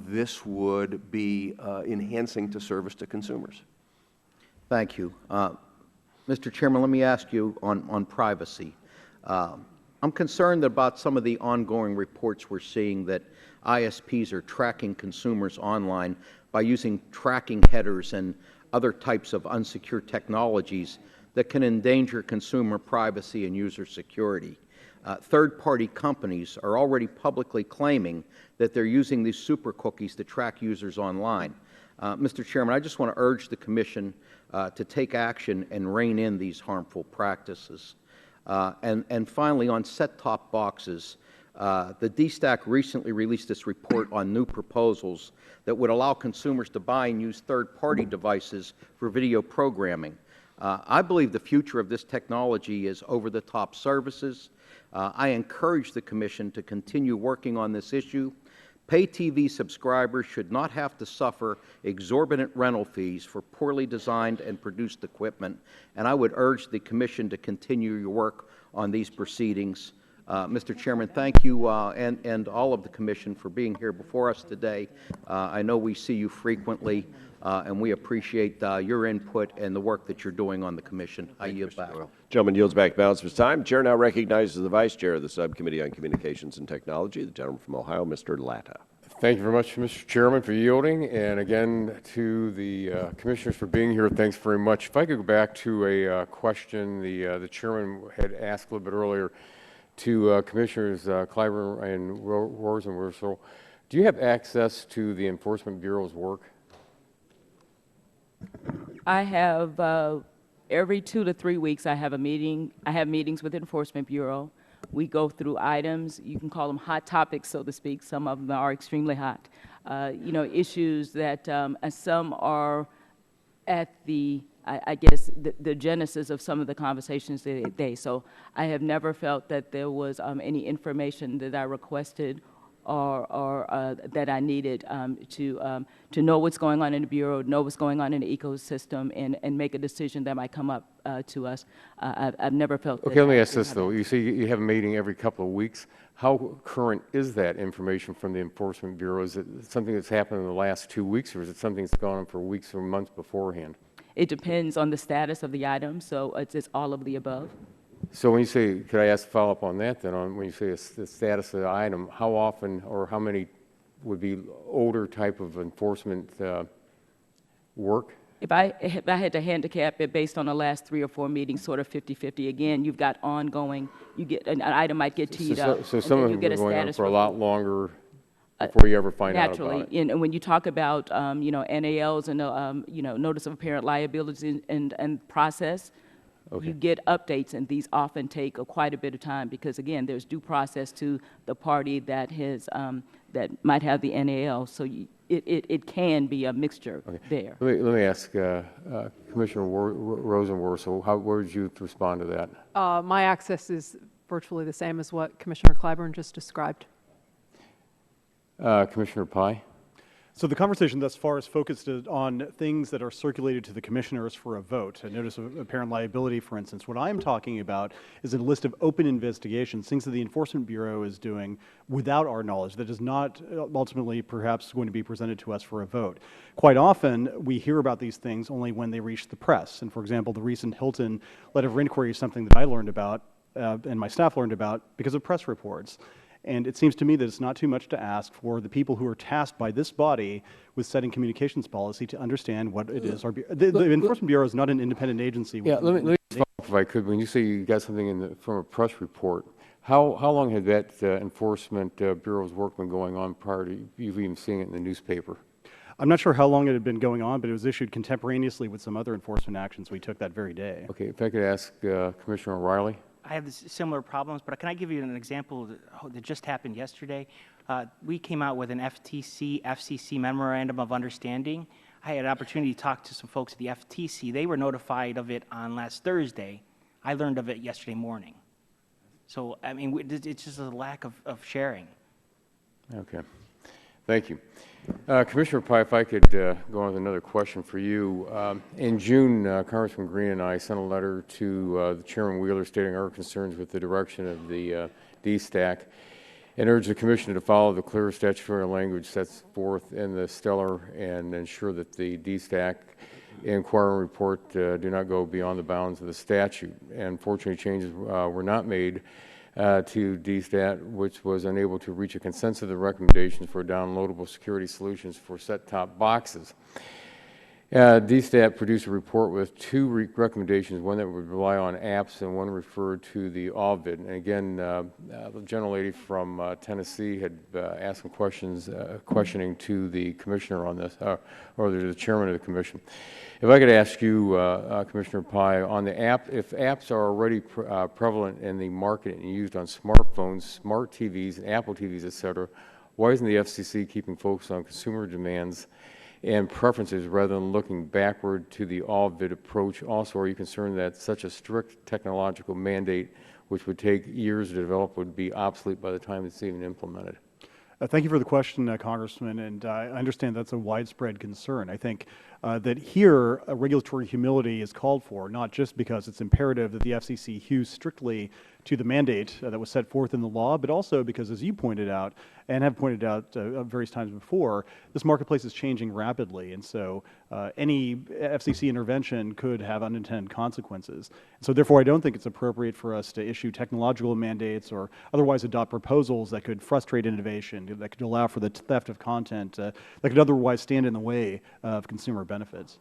this would be enhancing to service to consumers. Thank you. Mr. Chairman, let me ask you on privacy. I'm concerned about some of the ongoing reports we're seeing that ISPs are tracking consumers online by using tracking headers and other types of unsecure technologies that can endanger consumer privacy and user security. Third-party companies are already publicly claiming that they're using these super cookies to track users online. Mr. Chairman, I just want to urge the Commission to take action and rein in these harmful practices. And finally, on set-top boxes, the DSTAC recently released this report on new proposals that would allow consumers to buy and use third-party devices for video programming. I believe the future of this technology is over-the-top services. I encourage the Commission to continue working on this issue. Pay TV subscribers should not have to suffer exorbitant rental fees for poorly designed and produced equipment, and I would urge the Commission to continue your work on these proceedings. Mr. Chairman, thank you and all of the Commission for being here before us today. I know we see you frequently, and we appreciate your input and the work that you're doing on the Commission. I yield back. Gentleman yields back the balance of his time. The Chair now recognizes the Vice Chair of the Subcommittee on Communications and Technology, the gentleman from Ohio, Mr. Latta. Thank you very much, Mr. Chairman, for yielding, and again to the Commissioners for being here. Thanks very much. If I could go back to a question the Chairman had asked a little bit earlier to Commissioners Clyburn and Rosenworcel. Do you have access to the Enforcement Bureau's work? I have every 2 to 3 weeks I have a meeting. I have meetings with the Enforcement Bureau. We go through items. You can call them hot topics, so to speak. Some of them are extremely hot. Issues that some are at the I guess the genesis of some of the conversations today. So I have never felt that there was any information that I requested or that I needed to know what's going on in the Bureau, know what's going on in the ecosystem, and make a decision that might come up to us. I've never felt that. Okay, let me ask this, though. You see you have a meeting every couple of weeks. How current is that information from the Enforcement Bureau? Is it something that's happened in the last 2 weeks, or is it something that's gone on for weeks or months beforehand? It depends on the status of the item, so it's all of the above. So when you say, could I ask a follow-up on that then, when you say the status of the item, how often or how many would be older type of enforcement work? If I had to handicap it based on the last 3 or 4 meetings, sort of 50-50, again, you've got ongoing, you get, an item might get teed up. So some of them are going on for a lot longer before you ever find out about it. Naturally, and when you talk about, NALs and, notice of apparent liability and process, you get updates, and these often take quite a bit of time because, again, there's due process to the party that has, that might have the NAL. So it can be a mixture there. Let me ask Commissioner Rosenworcel, how would you respond to that? My access is virtually the same as what Commissioner Clyburn just described. Commissioner Pai? So the conversation thus far is focused on things that are circulated to the commissioners for a vote. A notice of apparent liability, for instance. What I'm talking about is a list of open investigations, things that the Enforcement Bureau is doing without our knowledge that is not ultimately perhaps going to be presented to us for a vote. Quite often, we hear about these things only when they reach the press. And for example, the recent Hilton letter of inquiry is something that I learned about and my staff learned about because of press reports. And it seems to me that it's not too much to ask for the people who are tasked by this body with setting communications policy to understand what it is. The Enforcement Bureau is not an independent agency. Yeah, let me follow up if I could. When you say you got something from a press report, how long had that Enforcement Bureau's work been going on prior to you even seeing it in the newspaper? I'm not sure how long it had been going on, but it was issued contemporaneously with some other enforcement actions we took that very day. Okay, if I could ask Commissioner O'Reilly. I have similar problems, but can I give you an example that just happened yesterday? We came out with an FCC memorandum of understanding. I had an opportunity to talk to some folks at the FTC. They were notified of it on last Thursday. I learned of it yesterday morning. So, I mean, it's just a lack of sharing. Okay. Thank you. Commissioner Pai, if I could go on with another question for you. In June, Congressman Green and I sent a letter to the Chairman Wheeler stating our concerns with the direction of the DSTAC and urged the Commission to follow the clear statutory language set forth in the Stellar and ensure that the DSTAC inquiry report do not go beyond the bounds of the statute. And fortunately, changes were not made to DSTAT, which was unable to reach a consensus of the recommendations for downloadable security solutions for set-top boxes. DSTAT produced a report with two recommendations, one that would rely on apps and one referred to the OVID. And again, the gentlelady from Tennessee had asked some questions, questioning to the commissioner on this, or the chairman of the commission. If I could ask you, Commissioner Pai, on the app, if apps are already prevalent in the market and used on smartphones, smart TVs, and Apple TVs, et cetera, why isn't the FCC keeping focus on consumer demands and preferences rather than looking backward to the all-vid approach? Also, are you concerned that such a strict technological mandate, which would take years to develop, would be obsolete by the time it's even implemented? Thank you for the question, Congressman, and I understand that's a widespread concern. I think that here regulatory humility is called for, not just because it's imperative that the FCC hew strictly to the mandate that was set forth in the law, but also because, as you pointed out, and have pointed out various times before, this marketplace is changing rapidly, and so any FCC intervention could have unintended consequences. So therefore, I don't think it's appropriate for us to issue technological mandates or otherwise adopt proposals that could frustrate innovation, that could allow for the theft of content, that could otherwise stand in the way of consumer benefits.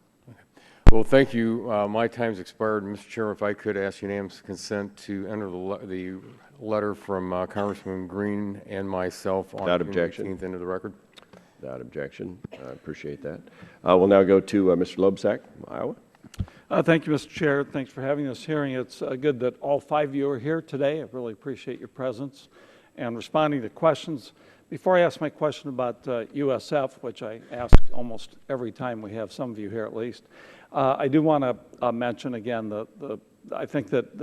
Well, thank you. My time's expired. Mr. Chairman, if I could ask unanimous consent to enter the letter from Congressman Green and myself on June 18th into the record. Without objection. I appreciate that. We'll now go to Mr. Loebsack, Iowa. Thank you, Mr. Chair. Thanks for having this hearing. It's good that all 5 of you are here today. I really appreciate your presence and responding to questions. Before I ask my question about USF, which I ask almost every time we have some of you here at least, I do want to mention again I think that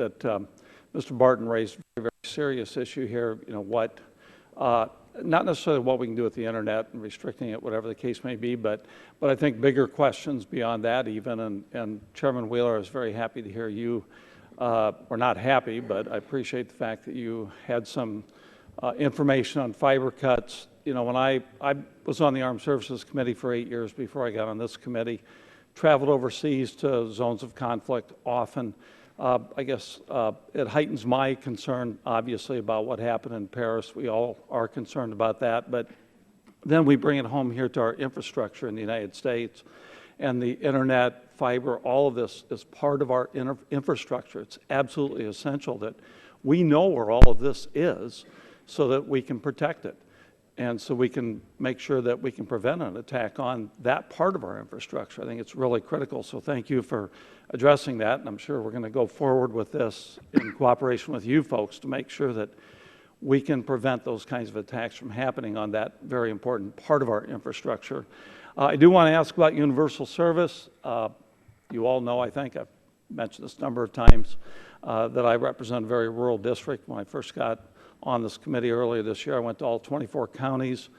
Mr. Barton raised a very serious issue here. You know, what not necessarily what we can do with the internet and restricting it, whatever the case may be, but I think bigger questions beyond that even. And Chairman Wheeler, I was very happy to hear you, or not happy, but I appreciate the fact that you had some information on fiber cuts. You know, when I was on the Armed Services Committee for 8 years before I got on this committee, traveled overseas to zones of conflict often. I guess it heightens my concern, obviously, about what happened in Paris. We all are concerned about that. But then we bring it home here to our infrastructure in the United States. And the internet, fiber, all of this is part of our infrastructure. It's absolutely essential that we know where all of this is so that we can protect it. And so we can make sure that we can prevent an attack on that part of our infrastructure. I think it's really critical. So thank you for addressing that. And I'm sure we're going to go forward with this in cooperation with you folks to make sure that we can prevent those kinds of attacks from happening on that very important part of our infrastructure. I do want to ask about universal service. You all know, I think, I've mentioned this a number of times, that I represent a very rural district. When I first got on this committee earlier this year, I went to all 24 counties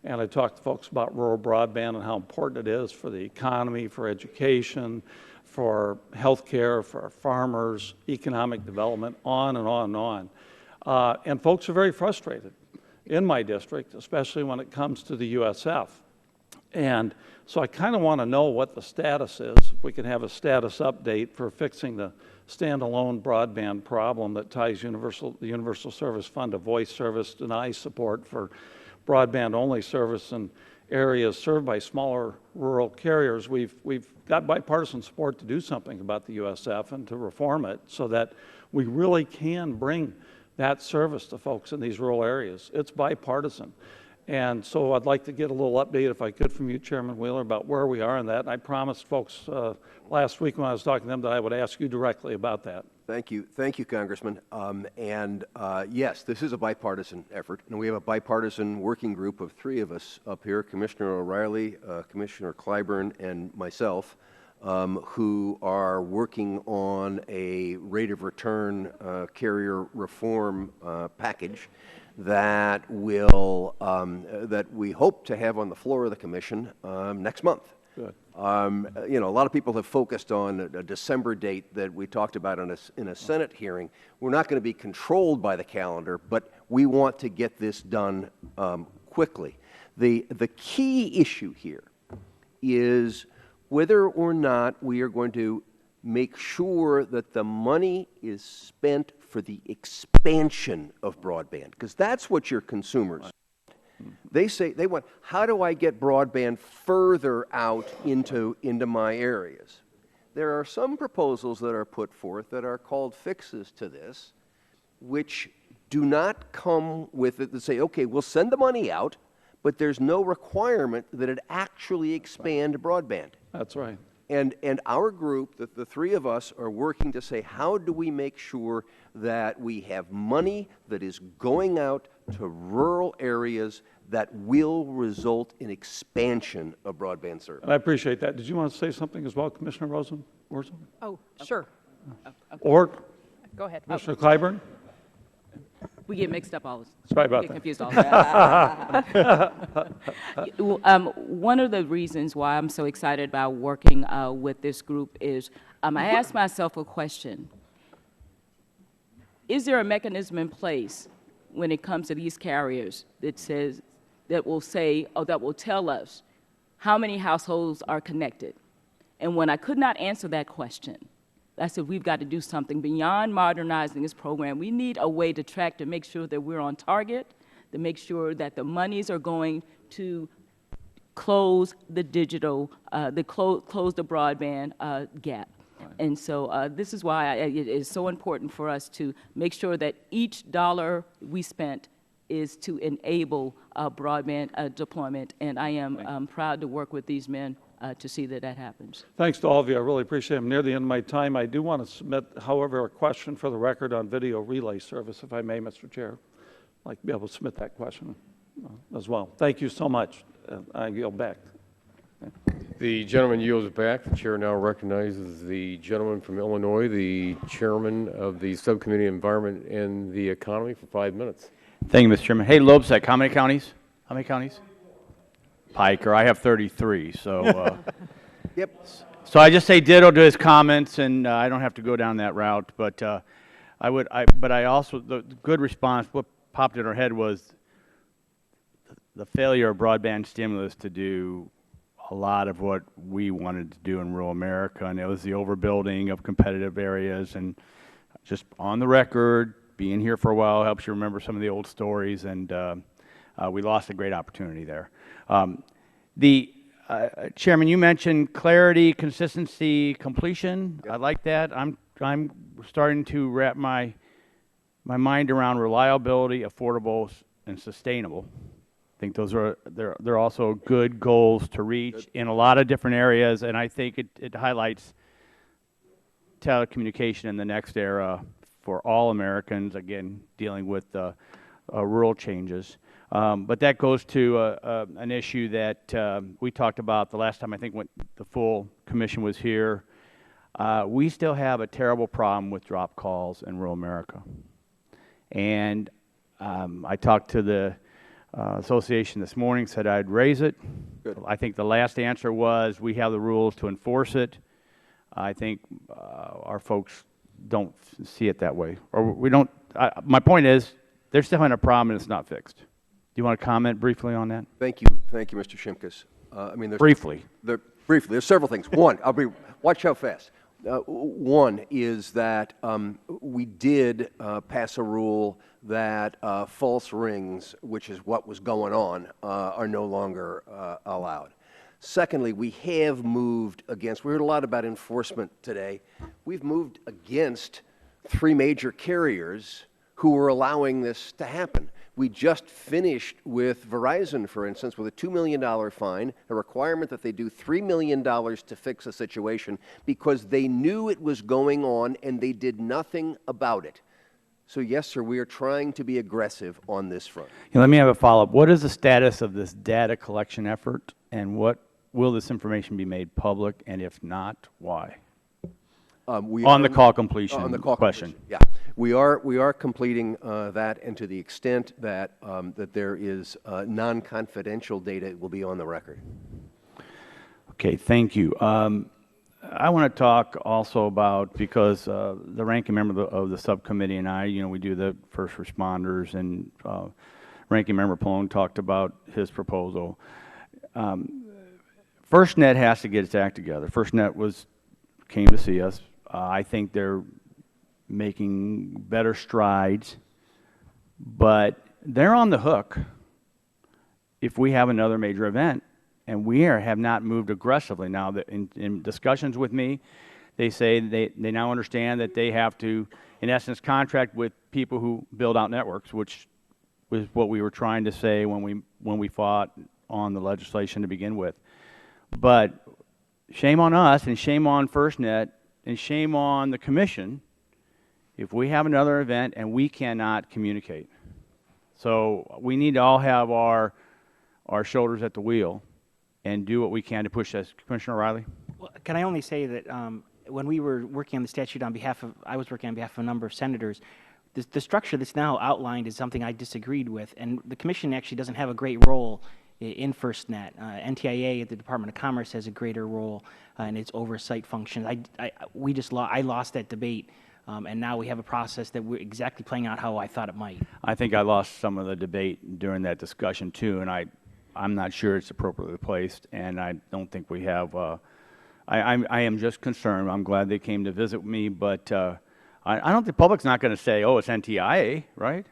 and I talked to folks about rural broadband and how important it is for the economy, for education, for health care, for our farmers, economic development, on and on and on. And folks are very frustrated in my district, especially when it comes to the USF. And so I kind of want to know what the status is, if we can have a status update for fixing the standalone broadband problem that ties the Universal Service Fund to voice service, denies support for broadband-only service in areas served by smaller rural carriers. We've got bipartisan support to do something about the USF and to reform it so that we really can bring that service to folks in these rural areas. It's bipartisan. And so I'd like to get a little update, if I could, from you, Chairman Wheeler, about where we are in that. And I promised folks last week when I was talking to them that I would ask you directly about that. Thank you, Congressman. Yes, this is a bipartisan effort, and we have a bipartisan working group of 3 of us up here: Commissioner O'Reilly, Commissioner Clyburn, and myself, who are working on a rate of return carrier reform package that will that we hope to have on the floor of the commission next month. Good. You know, a lot of people have focused on a December date that we talked about in a Senate hearing. We're not going to be controlled by the calendar, but we want to get this done quickly. The key issue here is whether or not we are going to make sure that the money is spent for the expansion of broadband, because that's what your consumers want. They say they want, how do I get broadband further out into my areas? There are some proposals that are put forth that are called fixes to this, which do not come with it that say, okay, we'll send the money out, but there's no requirement that it actually expand broadband. That's right. And our group, the 3 of us, are working to say, how do we make sure that we have money that is going out to rural areas that will result in expansion of broadband service? And I appreciate that. Did you want to say something as well, Commissioner Rosen? Oh, sure. Or Go ahead. Commissioner Clyburn? We get mixed up all the time. Sorry about Get that. confused all the time. One of the reasons why I'm so excited about working with this group is I asked myself a question. Is there a mechanism in place when it comes to these carriers that will say, or that will tell us how many households are connected? And when I could not answer that question, I said, we've got to do something beyond modernizing this program. We need a way to track to make sure that we're on target, to make sure that the monies are going to close the digital, close the broadband gap. Right. And so this is why it is so important for us to make sure that each dollar we spent is to enable broadband deployment. And I am proud to work with these men to see that that happens. Thanks to all of you. I really appreciate it. I'm near the end of my time. I do want to submit, however, a question for the record on video relay service, if I may, Mr. Chair. I'd like to be able to submit that question as well. Thank you so much. I yield back. The gentleman yields back. The chair now recognizes the gentleman from Illinois, the chairman of the Subcommittee on Environment and the Economy, for 5 minutes. Thank you, Mr. Chairman. Hey, Lobsec, how many counties? How many counties? Piker. I have 33, so. Yep. So I just say ditto to his comments, and I don't have to go down that route. But I also, the good response, what popped in our head was the failure of broadband stimulus to do a lot of what we wanted to do in rural America, and it was the overbuilding of competitive areas. And just on the record, being here for a while helps you remember some of the old stories, and we lost a great opportunity there. Chairman, you mentioned clarity, consistency, completion. Yep. I like that. I'm starting to wrap my mind around reliability, affordable, and sustainable. I think those are they're also good goals to reach in a lot of different areas, and I think it highlights telecommunication in the next era for all Americans, again, dealing with rural changes. But that goes to an issue that we talked about the last time, I think, when the full commission was here. We still have a terrible problem with drop calls in rural America. And I talked to the association this morning, said I'd raise it. Good. I think the last answer was we have the rules to enforce it. I think our folks don't see it that way. Or we don't. My point is, they're still having a problem and it's not fixed. Do you want to comment briefly on that? Thank you, Mr. Shimkus. I mean, briefly. There's several things. One, watch how fast. One is that we did pass a rule that false rings, which is what was going on, are no longer allowed. Secondly, we have moved against, we heard a lot about enforcement today. We've moved against 3 major carriers who are allowing this to happen. We just finished with Verizon, for instance, with a $2 million fine, a requirement that they do $3 million to fix a situation because they knew it was going on and they did nothing about it. So yes, sir, we are trying to be aggressive on this front. Let me have a follow-up. What is the status of this data collection effort, and what will this information be made public, and if not, why? On the call completion on the call question. Completion, yeah. We are completing that, and to the extent that, that there is non-confidential data, it will be on the record. Okay, thank you. I want to talk also about, because the ranking member of the subcommittee and I, we do the first responders, and ranking member Pallone talked about his proposal. FirstNet has to get its act together. FirstNet came to see us. I think they're making better strides, but they're on the hook if we have another major event, and we have not moved aggressively. Now, in discussions with me, they say they now understand that they have to, in essence, contract with people who build out networks, which was what we were trying to say when we fought on the legislation to begin with. But shame on us, and shame on FirstNet, and shame on the Commission if we have another event and we cannot communicate. So we need to all have our shoulders at the wheel and do what we can to push this. Commissioner O'Reilly? Well, can I only say that when we were working on the statute I was working on behalf of a number of senators, the structure that's now outlined is something I disagreed with, and the Commission actually doesn't have a great role in FirstNet. NTIA at the Department of Commerce has a greater role in its oversight functions. I lost that debate, and now we have a process that we're exactly playing out how I thought it might. I think I lost some of the debate during that discussion too, and I'm not sure it's appropriately placed, and I don't think we have. I am just concerned. I'm glad they came to visit me, but I don't think the public's not going to say, "Oh, it's NTIA," right?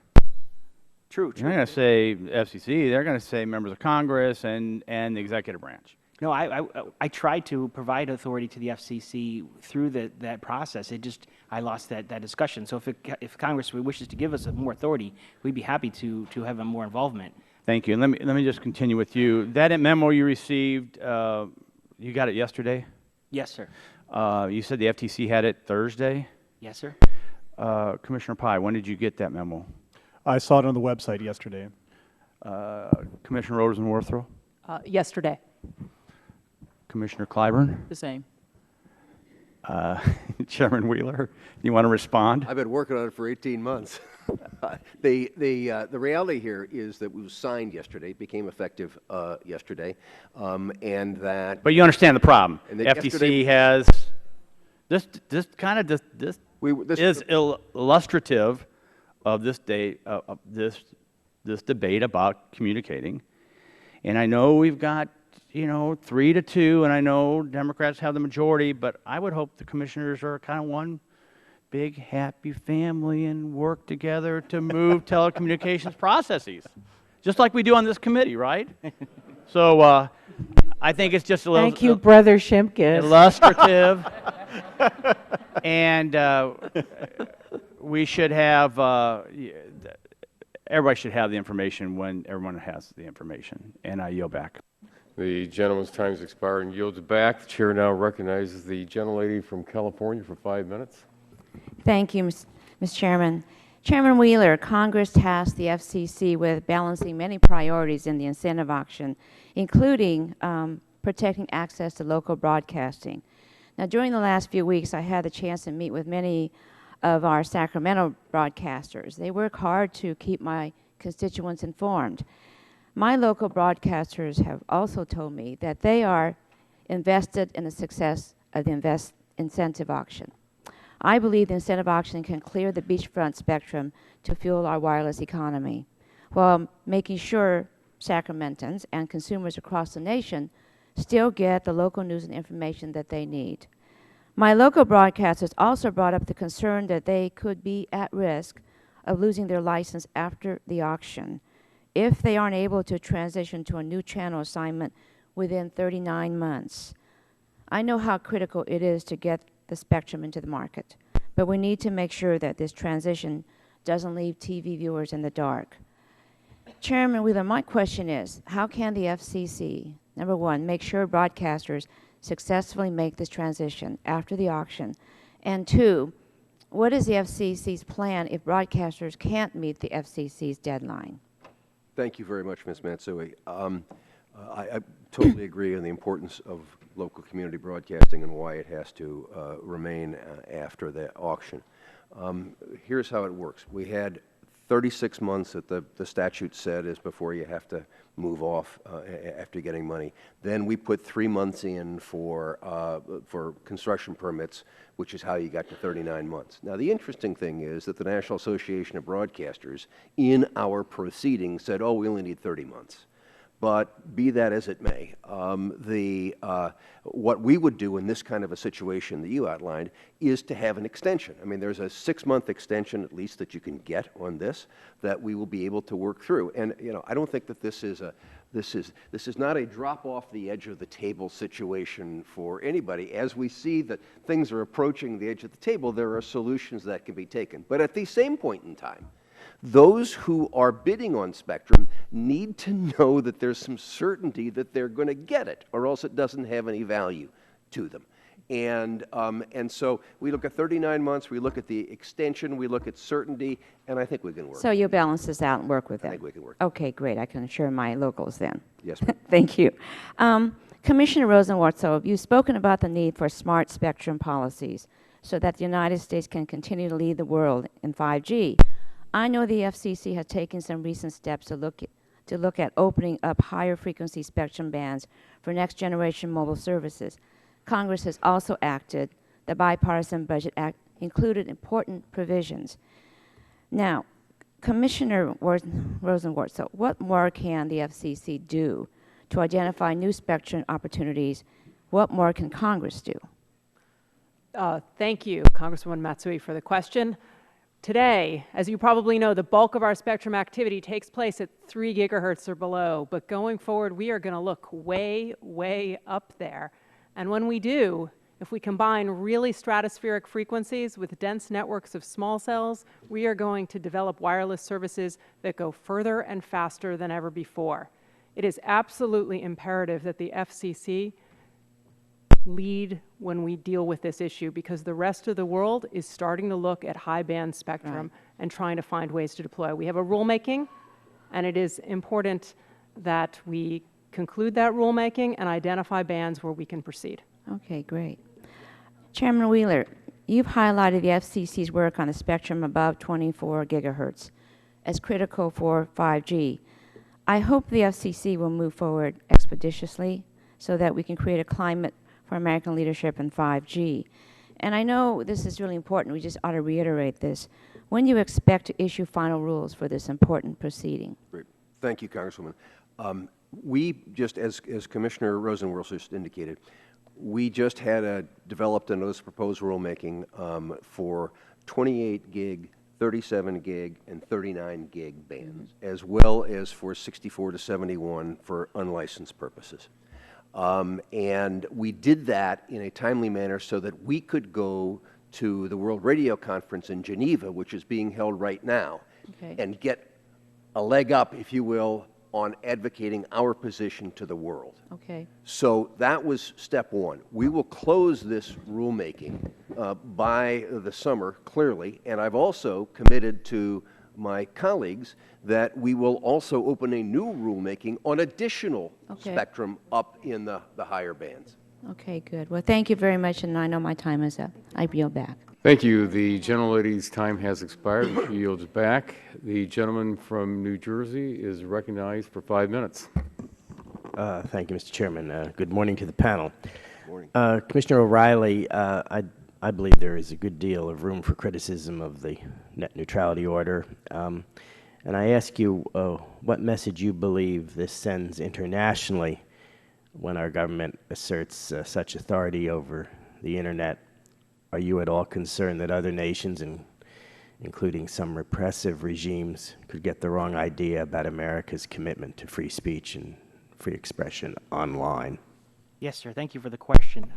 True. They're not going to say FCC. They're going to say members of Congress and the executive branch. No, I tried to provide authority to the FCC through that process. I lost that discussion. So if Congress wishes to give us more authority, we'd be happy to have more involvement. Thank you. And let me just continue with you. That memo you received, you got it yesterday? Yes, sir. You said the FTC had it Thursday? Yes, sir. Commissioner Pai, when did you get that memo? I saw it on the website yesterday. Commissioner Rosenworthel? Yesterday. Commissioner Clyburn? The same. Chairman Wheeler, you want to respond? I've been working on it for 18 months. The reality here is that it was signed yesterday, it became effective yesterday, and that. But you understand the problem. And the that FTC has this is illustrative of this this debate about communicating, and I know we've got 3-2, and I know Democrats have the majority, but I would hope the commissioners are kind of one big happy family and work together to move telecommunications processes, just like we do on this committee, right? So I think it's just a little. Thank you, Brother Shimkus. Illustrative, and we should have. Everybody should have the information when everyone has the information, and I yield back. The gentleman's time has expired and yields back. The chair now recognizes the gentlelady from California for 5 minutes. Thank you, Mr. Chairman. Chairman Wheeler, Congress tasked the FCC with balancing many priorities in the incentive auction, including protecting access to local broadcasting. Now, during the last few weeks, I had the chance to meet with many of our Sacramento broadcasters. They work hard to keep my constituents informed. My local broadcasters have also told me that they are invested in the success of the incentive auction. I believe the incentive auction can clear the beachfront spectrum to fuel our wireless economy, while making sure Sacramentans and consumers across the nation still get the local news and information that they need. My local broadcasters also brought up the concern that they could be at risk of losing their license after the auction if they aren't able to transition to a new channel assignment within 39 months. I know how critical it is to get the spectrum into the market, but we need to make sure that this transition doesn't leave TV viewers in the dark. Chairman Wheeler, my question is, how can the FCC, number one, make sure broadcasters successfully make this transition after the auction? And two, what is the FCC's plan if broadcasters can't meet the FCC's deadline? Thank you very much, Ms. Matsui. I totally agree on the importance of local community broadcasting and why it has to remain after the auction. Here's how it works. We had 36 months that the statute said is before you have to move off after getting money. Then we put 3 months in for construction permits, which is how you got to 39 months. Now, the interesting thing is that the National Association of Broadcasters, in our proceedings, said, oh, we only need 30 months. But be that as it may, what we would do in this kind of a situation that you outlined is to have an extension. I mean, there's a 6-month extension at least that you can get on this that we will be able to work through. And you know, I don't think that this is not a drop off the edge of the table situation for anybody. As we see that things are approaching the edge of the table, there are solutions that can be taken. But at the same point in time, those who are bidding on spectrum need to know that there's some certainty that they're going to get it, or else it doesn't have any value to them. And so we look at 39 months, we look at the extension, we look at certainty, and I think we can work. So you'll balance this out and work with them? I think we can work. Okay, great. I can assure my locals then. Yes, ma'am. Thank you. Commissioner Rosenworcel, you've spoken about the need for smart spectrum policies so that the United States can continue to lead the world in 5G. I know the FCC has taken some recent steps to look at opening up higher frequency spectrum bands for next generation mobile services. Congress has also acted. The Bipartisan Budget Act included important provisions. Now, Commissioner Rosenworcel, what more can the FCC do to identify new spectrum opportunities? What more can Congress do? Thank you, Congresswoman Matsui, for the question. Today, as you probably know, the bulk of our spectrum activity takes place at 3 gigahertz or below, but going forward, we are going to look way, way up there. And when we do, if we combine really stratospheric frequencies with dense networks of small cells, we are going to develop wireless services that go further and faster than ever before. It is absolutely imperative that the FCC lead when we deal with this issue, because the rest of the world is starting to look at high band spectrum and trying to find ways to deploy. We have a rulemaking, and it is important that we conclude that rulemaking and identify bands where we can proceed. Okay, great. Chairman Wheeler, you've highlighted the FCC's work on the spectrum above 24 gigahertz as critical for 5G. I hope the FCC will move forward expeditiously so that we can create a climate for American leadership in 5G. And I know this is really important. We just ought to reiterate this. When do you expect to issue final rules for this important proceeding? Great. Thank you, Congresswoman. We just, as Commissioner Rosenworcel just indicated, we just had developed a notice of proposed rulemaking for 28 gig, 37 gig, and 39 gig bands, as well as for 64 to 71 for unlicensed purposes. And we did that in a timely manner so that we could go to the World Radio Conference in Geneva, which is being held right now, and get a leg up, if you will, on advocating our position to the world. Okay. So that was step one. We will close this rulemaking by the summer, clearly, and I've also committed to my colleagues that we will also open a new rulemaking on additional spectrum up in the higher bands. Okay, good. Well, thank you very much, and I know my time is up. I yield back. Thank you. The gentlelady's time has expired. She yields back. The gentleman from New Jersey is recognized for 5 minutes. Thank you, Mr. Chairman. Good morning to the panel. Good morning. Commissioner O'Reilly, I believe there is a good deal of room for criticism of the net neutrality order. And I ask you what message you believe this sends internationally when our government asserts such authority over the Internet. Are you at all concerned that other nations, including some repressive regimes, could get the wrong idea about America's commitment to free speech and free expression online? Yes, sir. Thank you for the question.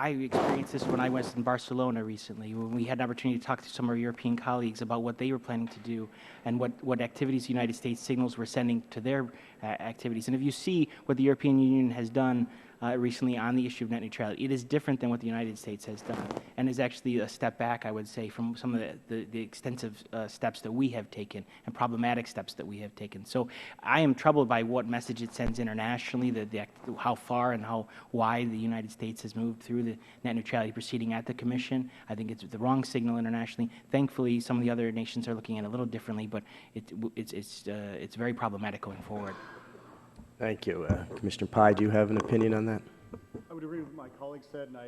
I experienced this when I was in Barcelona recently, when we had an opportunity to talk to some of our European colleagues about what they were planning to do and what activities the United States signals were sending to their activities. And if you see what the European Union has done recently on the issue of net neutrality, it is different than what the United States has done, and is actually a step back, I would say, from some of the extensive steps that we have taken and problematic steps that we have taken. So I am troubled by what message it sends internationally, how far and how wide the United States has moved through the net neutrality proceeding at the Commission. I think it's the wrong signal internationally. Thankfully, some of the other nations are looking at it a little differently, but it's very problematic going forward. Thank you. Commissioner Pai, do you have an opinion on that? I would agree with what my colleague said, and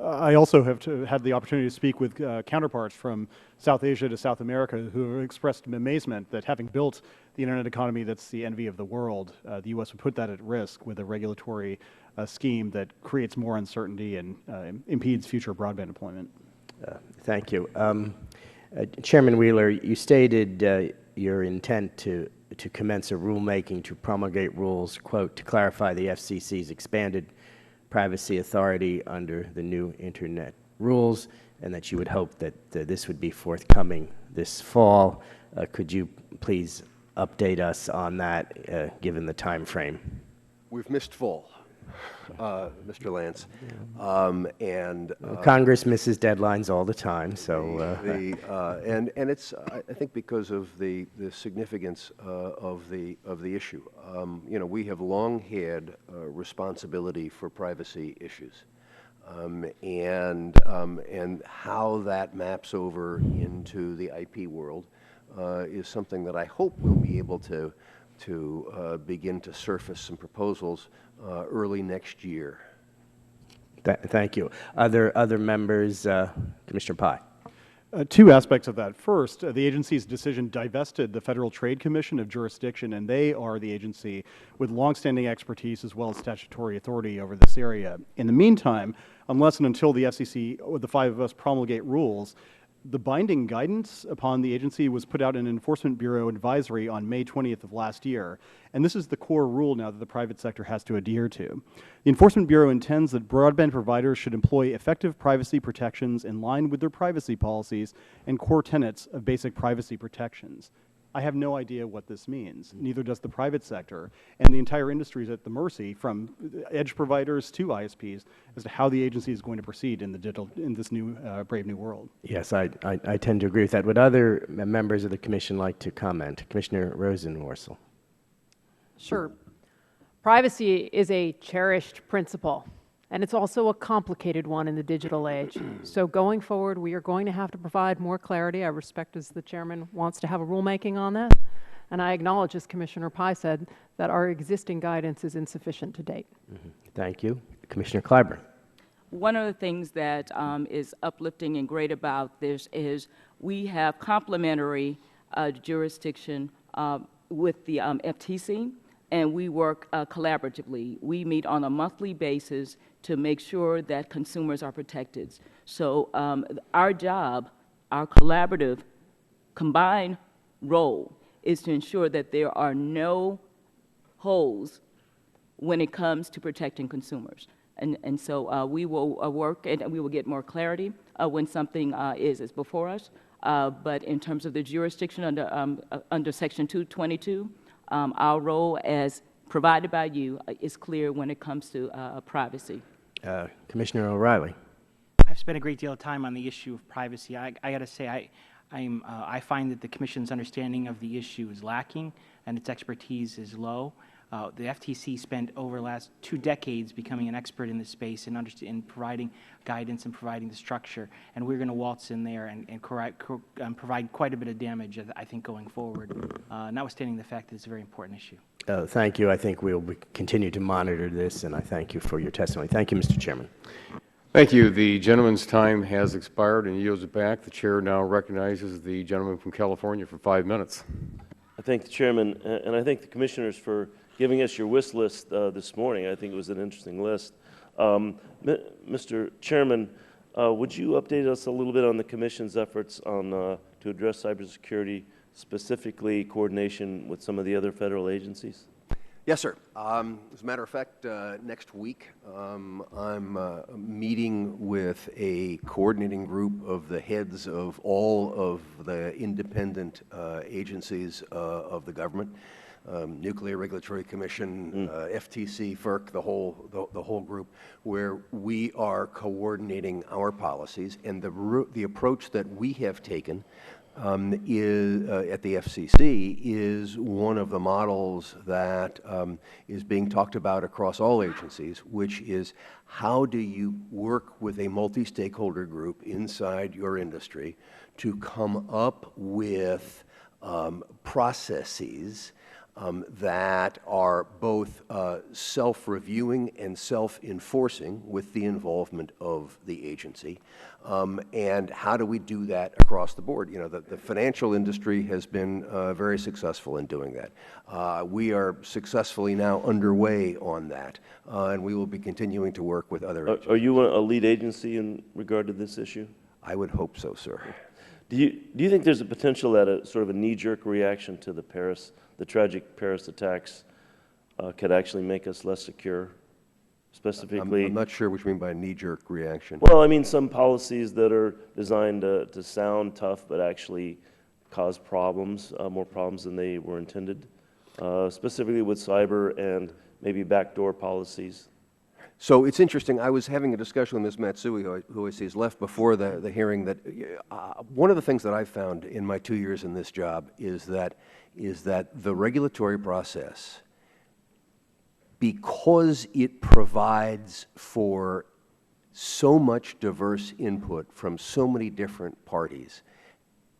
I also have had the opportunity to speak with counterparts from South Asia to South America who have expressed amazement that having built the internet economy that's the envy of the world, the U.S. would put that at risk with a regulatory scheme that creates more uncertainty and impedes future broadband deployment. Thank you. Chairman Wheeler, you stated your intent to commence a rulemaking to promulgate rules, quote, to clarify the FCC's expanded privacy authority under the new Internet rules, and that you would hope that this would be forthcoming this fall. Could you please update us on that, given the time frame? We've missed fall, Mr. Lance. Congress misses deadlines all the time, so and it's I think because of the significance of the issue. You know, we have long had responsibility for privacy issues, and how that maps over into the IP world is something that I hope we'll be able to begin to surface some proposals early next year. Thank you. Other members, Commissioner Pai. Two aspects of that. First, the agency's decision divested the Federal Trade Commission of jurisdiction, and they are the agency with longstanding expertise as well as statutory authority over this area. In the meantime, unless and until the FCC or the five of us promulgate rules, the binding guidance upon the agency was put out in an Enforcement Bureau advisory on May 20th of last year, and this is the core rule now that the private sector has to adhere to. The Enforcement Bureau intends that broadband providers should employ effective privacy protections in line with their privacy policies and core tenets of basic privacy protections. I have no idea what this means. Neither does the private sector, and the entire industry is at the mercy, from edge providers to ISPs, as to how the agency is going to proceed in this new brave new world. Yes, I tend to agree with that. Would other members of the Commission like to comment? Commissioner Rosenworcel. Sure. Privacy is a cherished principle, and it's also a complicated one in the digital age. So going forward, we are going to have to provide more clarity. I respect as the chairman wants to have a rulemaking on that, and I acknowledge, as Commissioner Pai said, that our existing guidance is insufficient to date. Thank you. Commissioner Clyburn. One of the things that is uplifting and great about this is we have complementary jurisdiction with the FTC, and we work collaboratively. We meet on a monthly basis to make sure that consumers are protected. So our job, our collaborative combined role, is to ensure that there are no holes when it comes to protecting consumers. And so we will work, and we will get more clarity when something is before us. But in terms of the jurisdiction under Section 222, our role as provided by you is clear when it comes to privacy. Commissioner O'Reilly. I've spent a great deal of time on the issue of privacy. I got to say, I find that the Commission's understanding of the issue is lacking and its expertise is low. The FTC spent over the last 2 decades becoming an expert in this space and in providing guidance and providing the structure, and we're going to waltz in there and provide quite a bit of damage, I think, going forward, notwithstanding the fact that it's a very important issue. Thank you. I think we'll continue to monitor this, and I thank you for your testimony. Thank you, Mr. Chairman. Thank you. The gentleman's time has expired and yields it back. The chair now recognizes the gentleman from California for 5 minutes. I thank the chairman, and I thank the commissioners for giving us your wish list this morning. I think it was an interesting list. Mr. Chairman, would you update us a little bit on the Commission's efforts to address cybersecurity, specifically coordination with some of the other federal agencies? Yes, sir. As a matter of fact, next week I'm meeting with a coordinating group of the heads of all of the independent agencies of the government, Nuclear Regulatory Commission, FTC, FERC, the whole group, where we are coordinating our policies. And the approach that we have taken is, at the FCC is one of the models that is being talked about across all agencies, which is how do you work with a multi-stakeholder group inside your industry to come up with processes that are both self-reviewing and self-enforcing with the involvement of the agency. And how do we do that across the board? You know, the financial industry has been very successful in doing that. We are successfully now underway on that, and we will be continuing to work with other agencies. Are you a lead agency in regard to this issue? I would hope so, sir. Do you think there's a potential that a sort of a knee-jerk reaction to the tragic Paris attacks could actually make us less secure? Specifically, I'm not sure what you mean by a knee-jerk reaction. Well, I mean some policies that are designed to sound tough but actually cause problems, more problems than they were intended, specifically with cyber and maybe backdoor policies. So it's interesting. I was having a discussion with Ms. Matsui, who I see has left before the hearing, that one of the things that I've found in my 2 years in this job is that the regulatory process, because it provides for so much diverse input from so many different parties,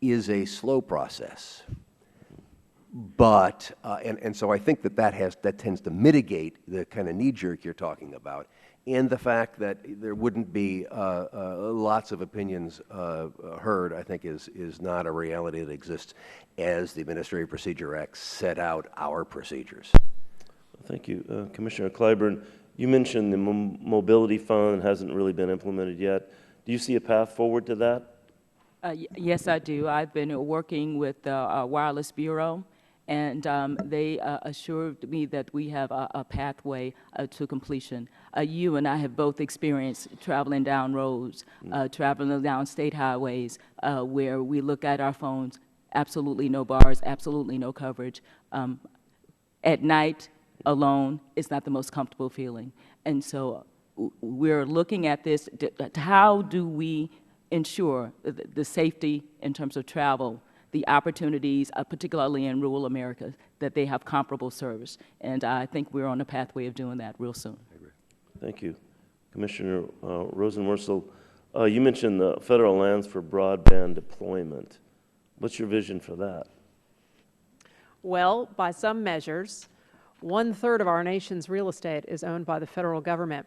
is a slow process. But, and so I think that tends to mitigate the kind of knee-jerk you're talking about, and the fact that there wouldn't be lots of opinions heard, I think, is not a reality that exists as the Administrative Procedure Act set out our procedures. Thank you. Commissioner Clyburn, you mentioned the mobility fund hasn't really been implemented yet. Do you see a path forward to that? Yes, I do. I've been working with the Wireless Bureau, and they assured me that we have a pathway to completion. You and I have both experienced traveling down roads, traveling down state highways, where we look at our phones, absolutely no bars, absolutely no coverage. At night, alone, is not the most comfortable feeling. And so we're looking at this, how do we ensure the safety in terms of travel, the opportunities, particularly in rural America, that they have comparable service. And I think we're on a pathway of doing that real soon. Thank you. Commissioner Rosenworcel, you mentioned the federal lands for broadband deployment. What's your vision for that? Well, by some measures, 1/3 of our nation's real estate is owned by the federal government.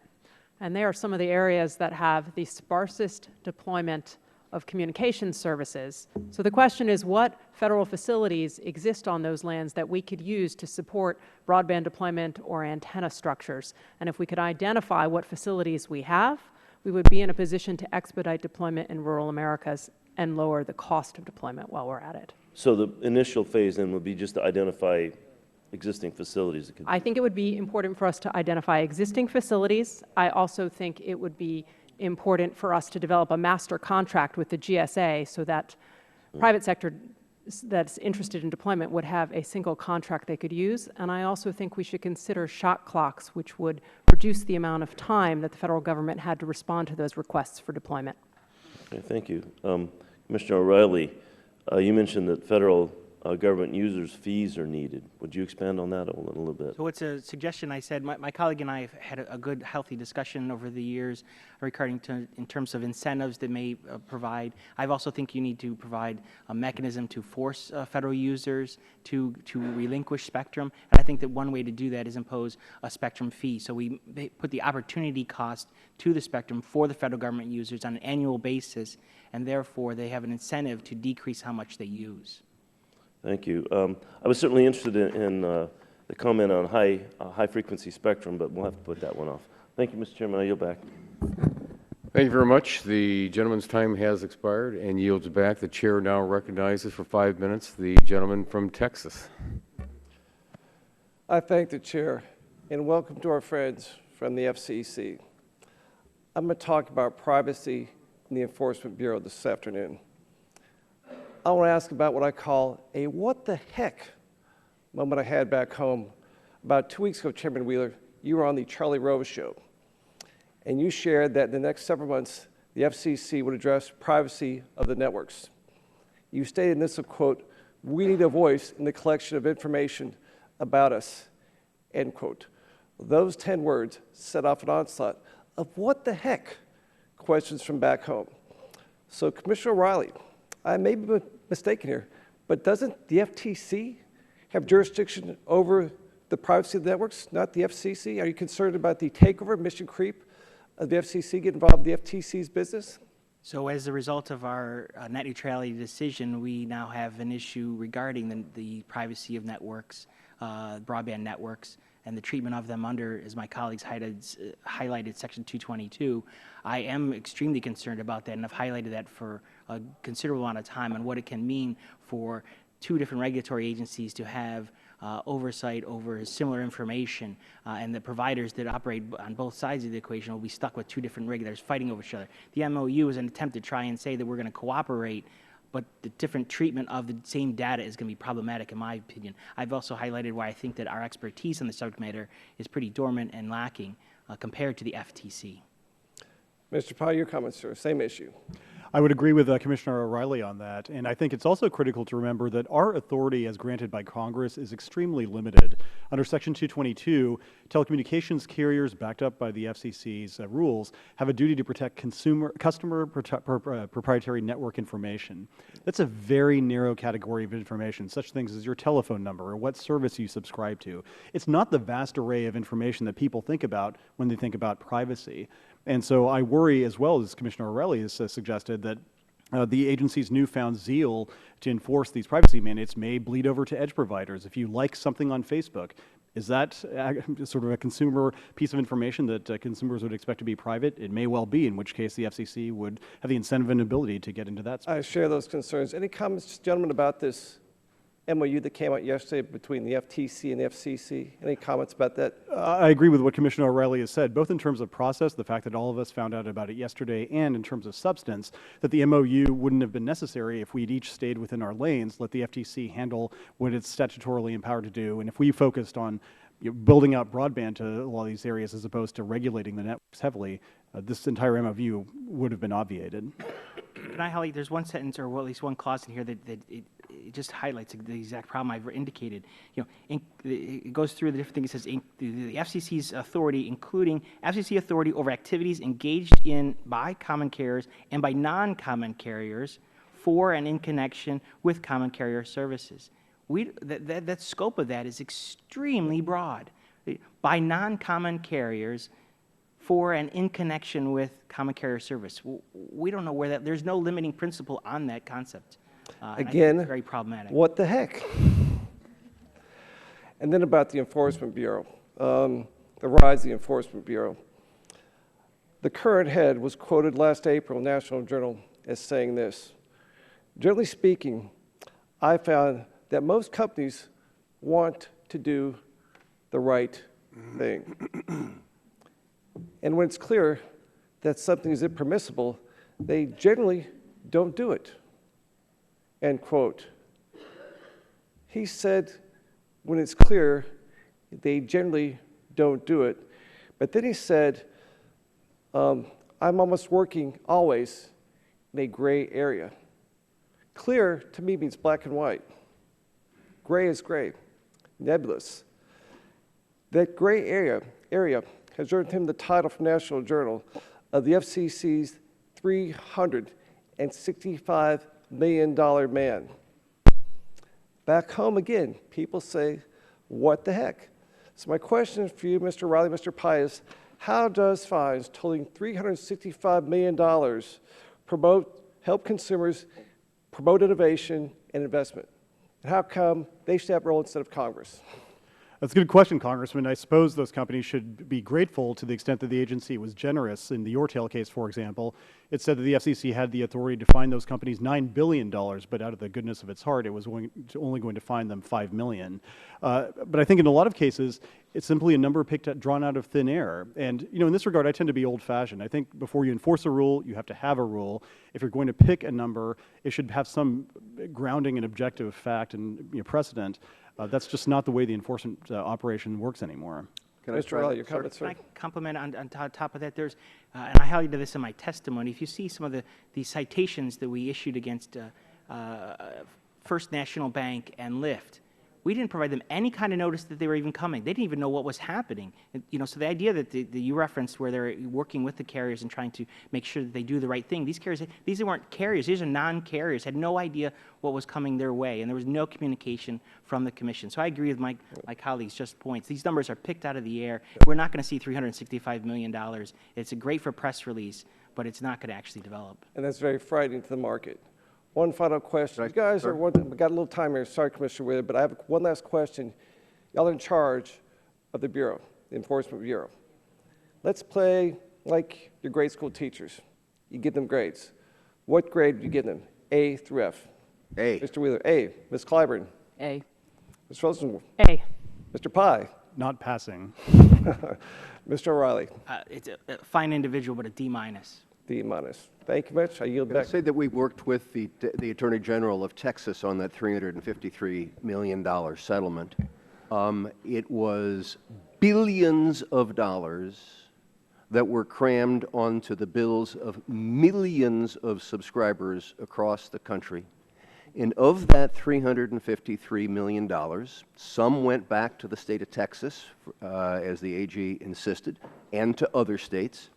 And they are some of the areas that have the sparsest deployment of communication services. So the question is, what federal facilities exist on those lands that we could use to support broadband deployment or antenna structures? And if we could identify what facilities we have, we would be in a position to expedite deployment in rural Americas and lower the cost of deployment while we're at it. So the initial phase then would be just to identify existing facilities. I think it would be important for us to identify existing facilities. I also think it would be important for us to develop a master contract with the GSA so that private sector that's interested in deployment would have a single contract they could use. And I also think we should consider shot clocks, which would reduce the amount of time that the federal government had to respond to those requests for deployment. Okay, thank you. Commissioner O'Reilly, you mentioned that federal government users' fees are needed. Would you expand on that a little bit? So it's a suggestion. I said my colleague and I have had a good, healthy discussion over the years regarding in terms of incentives that may provide. I also think you need to provide a mechanism to force federal users to relinquish spectrum. And I think that one way to do that is impose a spectrum fee. So we put the opportunity cost to the spectrum for the federal government users on an annual basis, and therefore they have an incentive to decrease how much they use. Thank you. I was certainly interested in the comment on high-frequency spectrum, but we'll have to put that one off. Thank you, Mr. Chairman. I yield back. Thank you very much. The gentleman's time has expired and yields back. The chair now recognizes for 5 minutes the gentleman from Texas. I thank the chair and welcome to our friends from the FCC. I'm going to talk about privacy in the Enforcement Bureau this afternoon. I want to ask about what I call a what the heck moment I had back home. About 2 weeks ago, Chairman Wheeler, you were on the Charlie Rose show, and you shared that in the next several months, the FCC would address privacy of the networks. You stated in this, quote, "We need a voice in the collection of information about us," end quote. Those 10 words set off an onslaught of what the heck questions from back home. So, Commissioner O'Reilly, I may be mistaken here, but doesn't the FTC have jurisdiction over the privacy of the networks, not the FCC? Are you concerned about the takeover, mission creep of the FCC get involved in the FTC's business? So as a result of our net neutrality decision, we now have an issue regarding the privacy of networks, broadband networks, and the treatment of them under, as my colleagues highlighted, Section 222. I am extremely concerned about that, and I've highlighted that for a considerable amount of time on what it can mean for two different regulatory agencies to have oversight over similar information, and the providers that operate on both sides of the equation will be stuck with two different regulators fighting over each other. The MOU is an attempt to try and say that we're going to cooperate, but the different treatment of the same data is going to be problematic, in my opinion. I've also highlighted why I think that our expertise on the subject matter is pretty dormant and lacking compared to the FTC. Mr. Powell, your comments, sir. Same issue. I would agree with Commissioner O'Reilly on that, and I think it's also critical to remember that our authority as granted by Congress is extremely limited. Under Section 222, telecommunications carriers, backed up by the FCC's rules, have a duty to protect customer proprietary network information. That's a very narrow category of information, such things as your telephone number or what service you subscribe to. It's not the vast array of information that people think about when they think about privacy. And so I worry, as well as Commissioner O'Reilly has suggested, that the agency's newfound zeal to enforce these privacy mandates may bleed over to edge providers. If you like something on Facebook, is that sort of a consumer piece of information that consumers would expect to be private? It may well be, in which case the FCC would have the incentive and ability to get into that space. I share those concerns. Any comments, gentlemen, about this MOU that came out yesterday between the FTC and the FCC? Any comments about that? I agree with what Commissioner O'Reilly has said, both in terms of process, the fact that all of us found out about it yesterday, and in terms of substance, that the MOU wouldn't have been necessary if we'd each stayed within our lanes, let the FTC handle what it's statutorily empowered to do, and if we focused on building out broadband to a lot of these areas as opposed to regulating the networks heavily, this entire MOU would have been obviated. Can I highlight, there's one sentence, or well, at least one clause in here that it just highlights the exact problem I've indicated. It goes through the different things. It says the FCC's authority, including FCC authority over activities engaged in by common carriers and by non-common carriers for and in connection with common carrier services. That scope of that is extremely broad. By non-common carriers for and in connection with common carrier service. We don't know where that, there's no limiting principle on that concept. Again, it's very problematic. What the heck? And then about the Enforcement Bureau, the rise of the Enforcement Bureau. The current head was quoted last April in the National Journal as saying this: "Generally speaking, I found that most companies want to do the right thing. And when it's clear that something is impermissible, they generally don't do it." End quote. He said, when it's clear, they generally don't do it. But then he said, I'm almost working always in a gray area. Clear, to me, means black and white. Gray is gray, nebulous. That gray area has earned him the title from National Journal of the FCC's $365 million man. Back home again, people say, what the heck? So my question for you, Mr. Riley, Mr. Pius, how does fines totaling $365 million help consumers promote innovation and investment? And how come they should have a role instead of Congress? That's a good question, Congressman. I suppose those companies should be grateful to the extent that the agency was generous. In the Yortail case, for example, it said that the FCC had the authority to fine those companies $9 billion, but out of the goodness of its heart, it was only going to fine them $5 million. But I think in a lot of cases, it's simply a number drawn out of thin air. And, in this regard, I tend to be old-fashioned. I think before you enforce a rule, you have to have a rule. If you're going to pick a number, it should have some grounding in objective fact and precedent. That's just not the way the enforcement operation works anymore. Mr. Riley, your comments, sir? Can I compliment on top of that? There's, and I highlighted this in my testimony. If you see some of the citations that we issued against First National Bank and Lyft, we didn't provide them any kind of notice that they were even coming. They didn't even know what was happening. And, so the idea that you referenced where they're working with the carriers and trying to make sure that they do the right thing, these weren't carriers. These are non-carriers, had no idea what was coming their way, and there was no communication from the Commission. So I agree with my colleagues' just points. These numbers are picked out of the air. We're not going to see $365 million. It's great for press release, but it's not going to actually develop. And that's very frightening to the market. One final question. You guys we got a little time here. Sorry, Commissioner Wheeler, but I have one last question. Y'all are in charge of the Bureau, the Enforcement Bureau. Let's play like your grade school teachers. You give them grades. What grade do you give them? A through F? A. Mr. Wheeler, A. Ms. Clyburn? A. Ms. Rosenwald? A. Mr. Pye? Not passing. Mr. O'Reilly? It's a fine individual, but a D minus. D minus. Thank you, Mitch. I yield Can I back. say that we worked with the Attorney General of Texas on that $353 million settlement. It was billions of dollars that were crammed onto the bills of millions of subscribers across the country. And of that $353 million, some went back to the state of Texas, as the AG insisted, and to other states.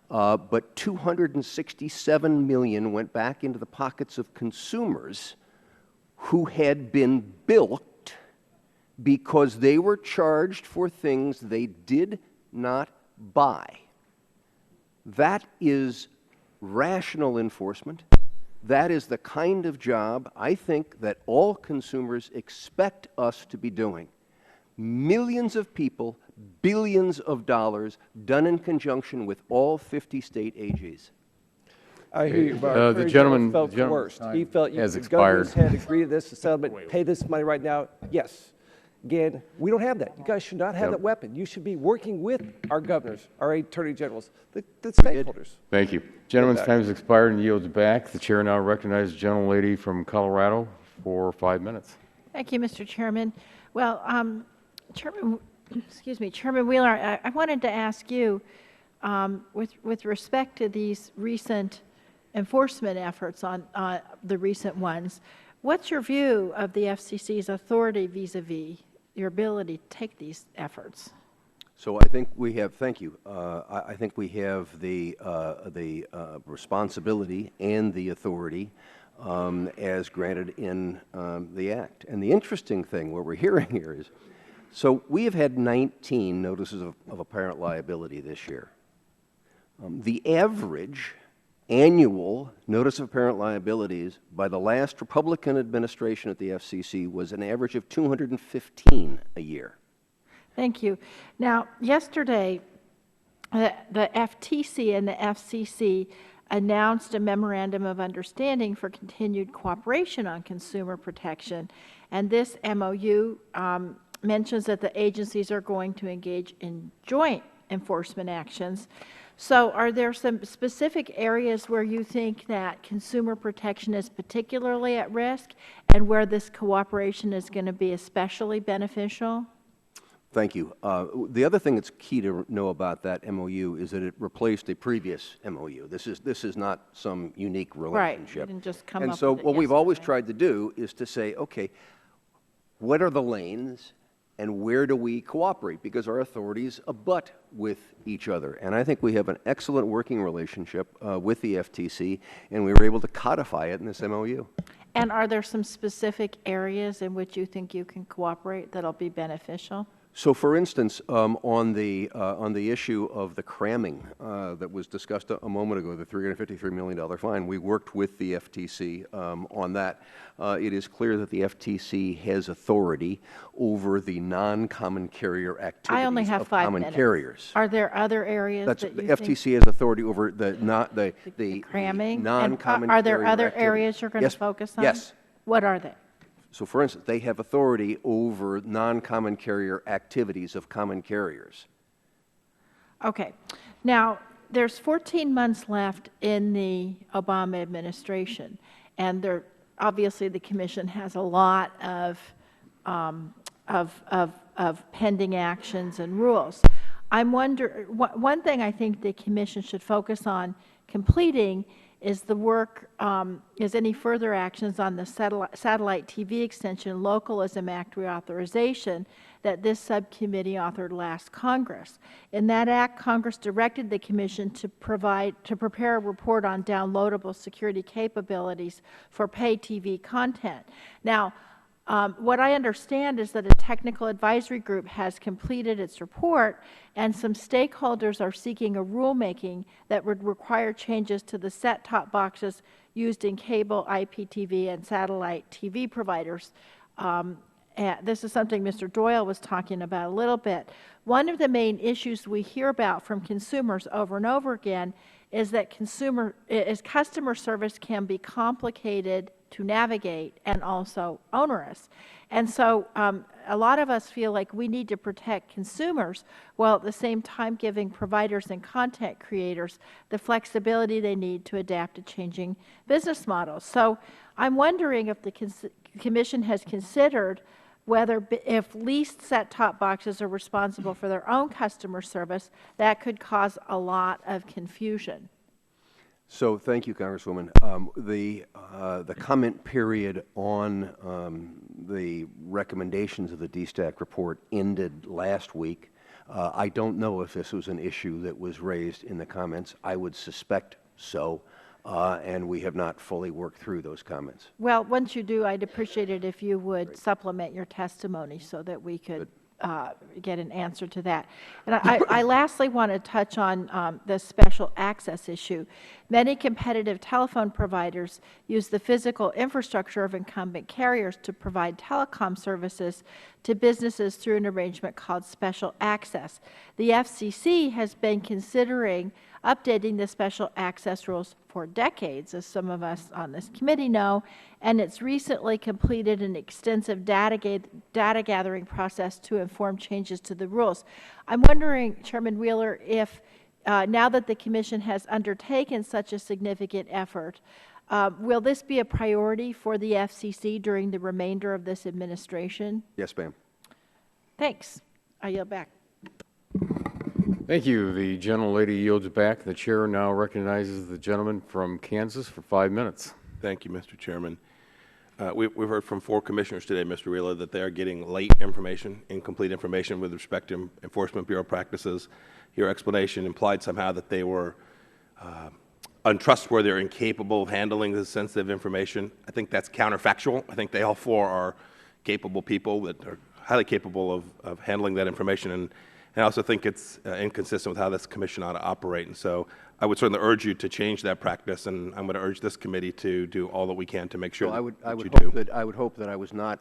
But $267 million went back into the pockets of consumers who had been bilked because they were charged for things they did not buy. That is rational enforcement. That is the kind of job I think that all consumers expect us to be doing. Millions of people, billions of dollars, done in conjunction with all 50 state AGs. I hear you, the gentleman felt coerced. He felt you has could go to his expired. head, agree to this settlement, pay this money right now. Yes. Again, we don't have that. You guys should not have that weapon. You should be working with our governors, our attorney generals, the stakeholders. Thank you. Gentleman's time has expired and yields back. The chair now recognizes the gentlelady from Colorado for 5 minutes. Thank you, Mr. Chairman. Well, Chairman Wheeler, I wanted to ask you, with respect to these recent enforcement efforts on the recent ones, what's your view of the FCC's authority vis-a-vis your ability to take these efforts? So I think we have, thank you, I think we have the responsibility and the authority as granted in the Act. And the interesting thing, what we're hearing here is, so we have had 19 notices of apparent liability this year. The average annual notice of apparent liabilities by the last Republican administration at the FCC was an average of 215 a year. Thank you. Now, yesterday, the FTC and the FCC announced a memorandum of understanding for continued cooperation on consumer protection, and this MOU mentions that the agencies are going to engage in joint enforcement actions. So are there some specific areas where you think that consumer protection is particularly at risk and where this cooperation is going to be especially beneficial? Thank you. The other thing that's key to know about that MOU is that it replaced a previous MOU. This is not some unique relationship. Right. Didn't just come and up so with it what we've yesterday. always tried to do is to say, okay, what are the lanes and where do we cooperate? Because our authorities abut with each other. And I think we have an excellent working relationship with the FTC, and we were able to codify it in this MOU. And are there some specific areas in which you think you can cooperate that'll be beneficial? So, for instance, on the issue of the cramming that was discussed a moment ago, the $353 million fine, we worked with the FTC on that. It is clear that the FTC has authority over the non-common carrier activities I only have of 5 common minutes. carriers. Are there other areas That's, that the you FTC think? has authority over the Cramming? non-common And are there carrier other activities. areas you're going to Yes, focus on? Yes. What are they? So, for instance, they have authority over non-common carrier activities of common carriers. Okay. Now, there's 14 months left in the Obama administration, and there, obviously the Commission has a lot of pending actions and rules. I'm wondering, one thing I think the Commission should focus on completing is the work, is any further actions on the Satellite TV Extension Localism Act reauthorization that this subcommittee authored last Congress. In that act, Congress directed the Commission to prepare a report on downloadable security capabilities for pay TV content. Now, what I understand is that a technical advisory group has completed its report, and some stakeholders are seeking a rulemaking that would require changes to the set-top boxes used in cable, IPTV, and satellite TV providers. This is something Mr. Doyle was talking about a little bit. One of the main issues we hear about from consumers over and over again is that customer service can be complicated to navigate and also onerous. And so a lot of us feel like we need to protect consumers while at the same time giving providers and content creators the flexibility they need to adapt to changing business models. So I'm wondering if the Commission has considered whether, if leased set-top boxes are responsible for their own customer service, that could cause a lot of confusion. So, thank you, Congresswoman. The comment period on the recommendations of the DSTAC report ended last week. I don't know if this was an issue that was raised in the comments. I would suspect so, and we have not fully worked through those comments. Well, once you do, I'd appreciate it if you would supplement your testimony so that we could get an answer to that. And I lastly want to touch on the special access issue. Many competitive telephone providers use the physical infrastructure of incumbent carriers to provide telecom services to businesses through an arrangement called special access. The FCC has been considering updating the special access rules for decades, as some of us on this committee know, and it's recently completed an extensive data gathering process to inform changes to the rules. I'm wondering, Chairman Wheeler, if now that the Commission has undertaken such a significant effort, will this be a priority for the FCC during the remainder of this administration? Yes, ma'am. Thanks. I yield back. Thank you. The gentlelady yields back. The chair now recognizes the gentleman from Kansas for 5 minutes. Thank you, Mr. Chairman. We've heard from 4 commissioners today, Mr. Wheeler, that they are getting late information, incomplete information with respect to Enforcement Bureau practices. Your explanation implied somehow that they were untrustworthy or incapable of handling this sensitive information. I think that's counterfactual. I think they all 4 are capable people that are highly capable of handling that information, and I also think it's inconsistent with how this commission ought to operate. And so I would certainly urge you to change that practice, and I'm going to urge this committee to do all that we can to make sure I that would you do. I would hope that I was not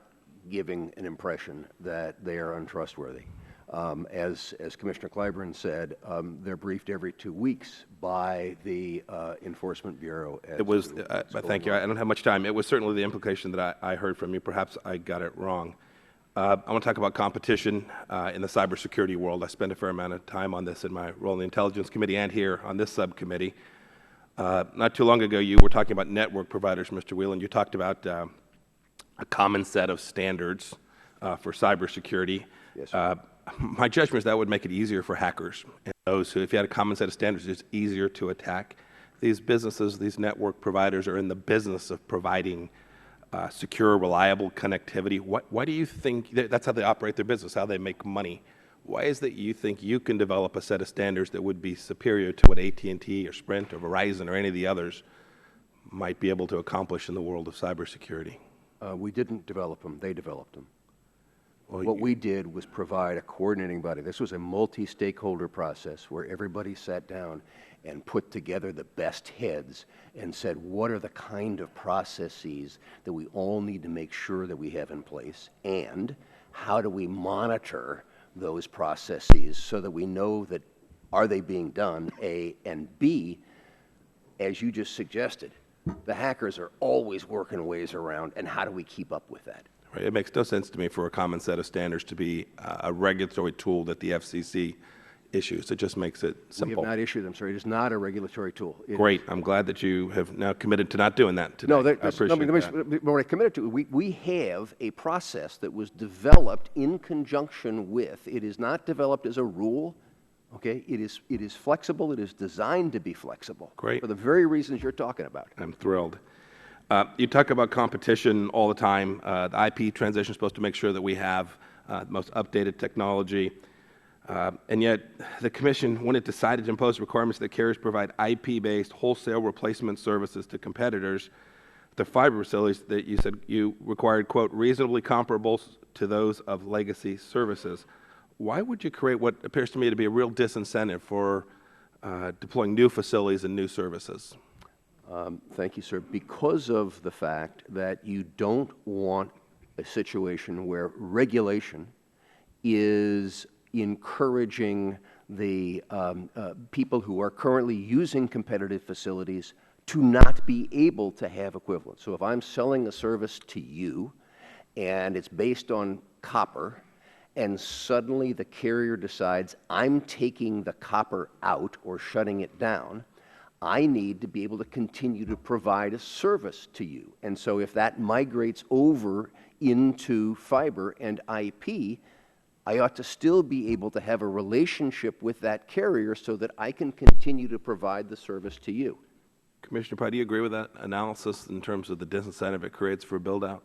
giving an impression that they are untrustworthy. As Commissioner Clyburn said, they're briefed every 2 weeks by the Enforcement Bureau. It was, thank you, I don't have much time. It was certainly the implication that I heard from you. Perhaps I got it wrong. I want to talk about competition in the cybersecurity world. I spent a fair amount of time on this in my role in the Intelligence Committee and here on this subcommittee. Not too long ago, you were talking about network providers, Mr. Whelan. You talked about a common set of standards for cybersecurity. Yes, my judgment is that would make it easier for hackers and those who, if you had a common set of standards, it's easier to attack. These businesses, these network providers are in the business of providing secure, reliable connectivity. Why do you think that's how they operate their business, how they make money? Why is that you think you can develop a set of standards that would be superior to what AT&T or Sprint or Verizon or any of the others might be able to accomplish in the world of cybersecurity? We didn't develop them. They developed them. What we did was provide a coordinating body. This was a multi-stakeholder process where everybody sat down and put together the best heads and said, what are the kind of processes that we all need to make sure that we have in place, and how do we monitor those processes so that we know that are they being done, A, and B, as you just suggested, the hackers are always working ways around, and how do we keep up with that? Right. It makes no sense to me for a common set of standards to be a regulatory tool that the FCC issues. It just makes it simple. We have not issued them, sir. It is not a regulatory tool. Great. I'm glad that you have now committed to not doing that today. No, I appreciate that. what I committed to, we have a process that was developed in conjunction with, it is not developed as a rule, okay? It is flexible. It is designed to be flexible. Great. For the very reasons you're talking about. I'm thrilled. You talk about competition all the time. The IP transition is supposed to make sure that we have the most updated technology. And yet, the Commission, when it decided to impose requirements that carriers provide IP-based wholesale replacement services to competitors, the fiber facilities that you said you required, quote, reasonably comparable to those of legacy services. Why would you create what appears to me to be a real disincentive for deploying new facilities and new services? Thank you, sir. Because of the fact that you don't want a situation where regulation is encouraging the people who are currently using competitive facilities to not be able to have equivalent. So if I'm selling a service to you and it's based on copper, and suddenly the carrier decides I'm taking the copper out or shutting it down, I need to be able to continue to provide a service to you. And so if that migrates over into fiber and IP, I ought to still be able to have a relationship with that carrier so that I can continue to provide the service to you. Commissioner Pye, do you agree with that analysis in terms of the disincentive it creates for build-out?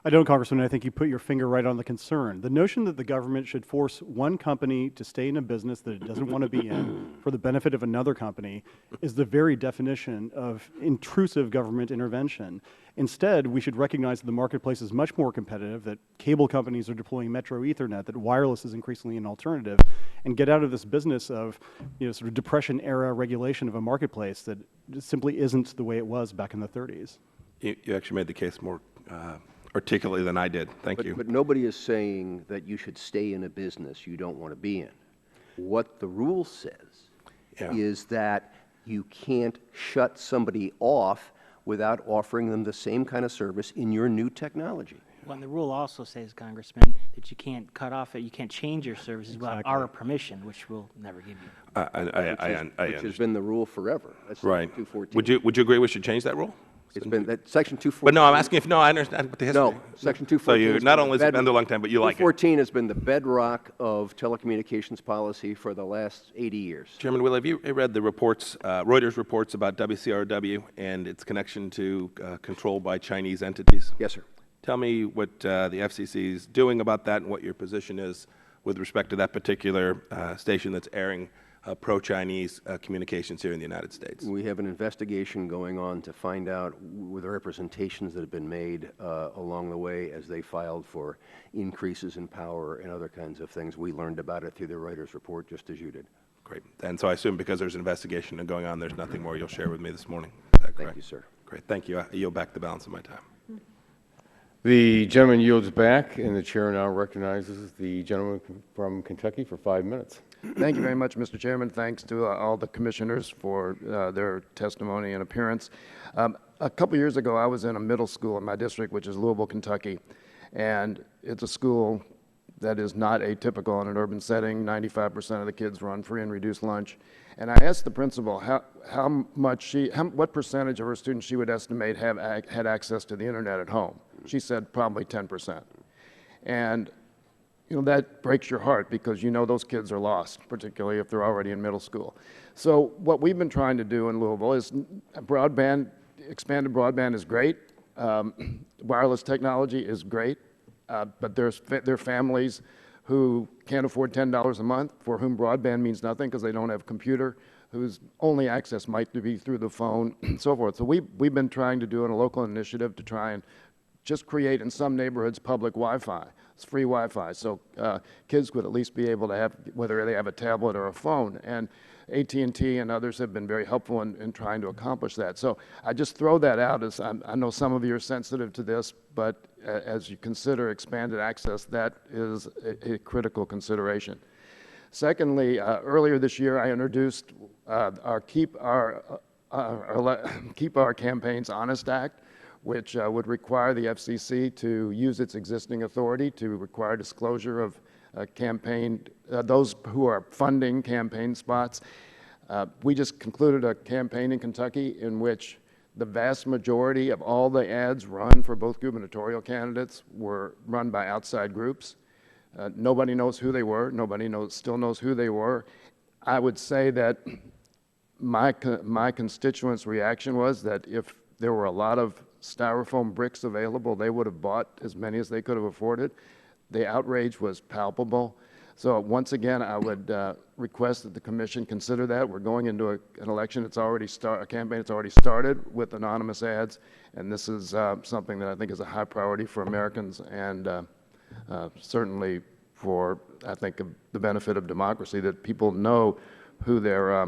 I don't, Congressman. I think you put your finger right on the concern. The notion that the government should force one company to stay in a business that it doesn't want to be in for the benefit of another company is the very definition of intrusive government intervention. Instead, we should recognize that the marketplace is much more competitive, that cable companies are deploying Metro Ethernet, that wireless is increasingly an alternative, and get out of this business of, sort of Depression-era regulation of a marketplace that simply isn't the way it was back in the 30s. You actually made the case more articulately than I did. Thank you. But nobody is saying that you should stay in a business you don't want to be in. What the rule says is that you can't shut somebody off without offering them the same kind of service in your new technology. Well, and the rule also says, Congressman, that you can't cut off it, you can't change your services without our permission, which we'll never give you. Which has been the rule forever. That's Right. 214. Would you agree we should change that rule? It's been that Section 214. But no, I'm asking if I understand the history. No, Section 214. So you not only has it been there a long time, but you like it. 214 has been the bedrock of telecommunications policy for the last 80 years. Chairman Wheeler, have you read the reports, Reuters reports about WCRW and its connection to control by Chinese entities? Yes, sir. Tell me what the FCC is doing about that and what your position is with respect to that particular station that's airing pro-Chinese communications here in the United States. We have an investigation going on to find out with the representations that have been made along the way as they filed for increases in power and other kinds of things. We learned about it through the Reuters report, just as you did. Great. And so I assume because there's an investigation going on, there's nothing more you'll share with me this morning. Is that correct? Thank you, sir. Great. Thank you. I yield back the balance of my time. The gentleman yields back, and the chair now recognizes the gentleman from Kentucky for 5 minutes. Thank you very much, Mr. Chairman. Thanks to all the commissioners for their testimony and appearance. A couple years ago, I was in a middle school in my district, which is Louisville, Kentucky, and it's a school that is not atypical in an urban setting. 95% of the kids run free and reduced lunch. And I asked the principal what percentage of her students she would estimate had access to the internet at home. She said probably 10%. And that breaks your heart because those kids are lost, particularly if they're already in middle school. So what we've been trying to do in Louisville is expanded broadband is great. Wireless technology is great. But there are families who can't afford $10 a month, for whom broadband means nothing because they don't have a computer, whose only access might be through the phone, and so forth. So we've been trying to do a local initiative to try and just create in some neighborhoods public Wi-Fi. It's free Wi-Fi, so kids would at least be able to have, whether they have a tablet or a phone. And AT&T and others have been very helpful in trying to accomplish that. So I just throw that out as I know some of you are sensitive to this, but as you consider expanded access, that is a critical consideration. Secondly, earlier this year, I introduced our Keep Our Campaigns Honest Act, which would require the FCC to use its existing authority to require disclosure of those who are funding campaign spots. We just concluded a campaign in Kentucky in which the vast majority of all the ads run for both gubernatorial candidates were run by outside groups. Nobody knows who they were. Nobody still knows who they were. I would say that my constituents' reaction was that if there were a lot of styrofoam bricks available, they would have bought as many as they could have afforded. The outrage was palpable. So once again, I would request that the Commission consider that. We're going into an election that's already a campaign that's already started with anonymous ads, and this is something that I think is a high priority for Americans and certainly for, I think, the benefit of democracy, that people know who they're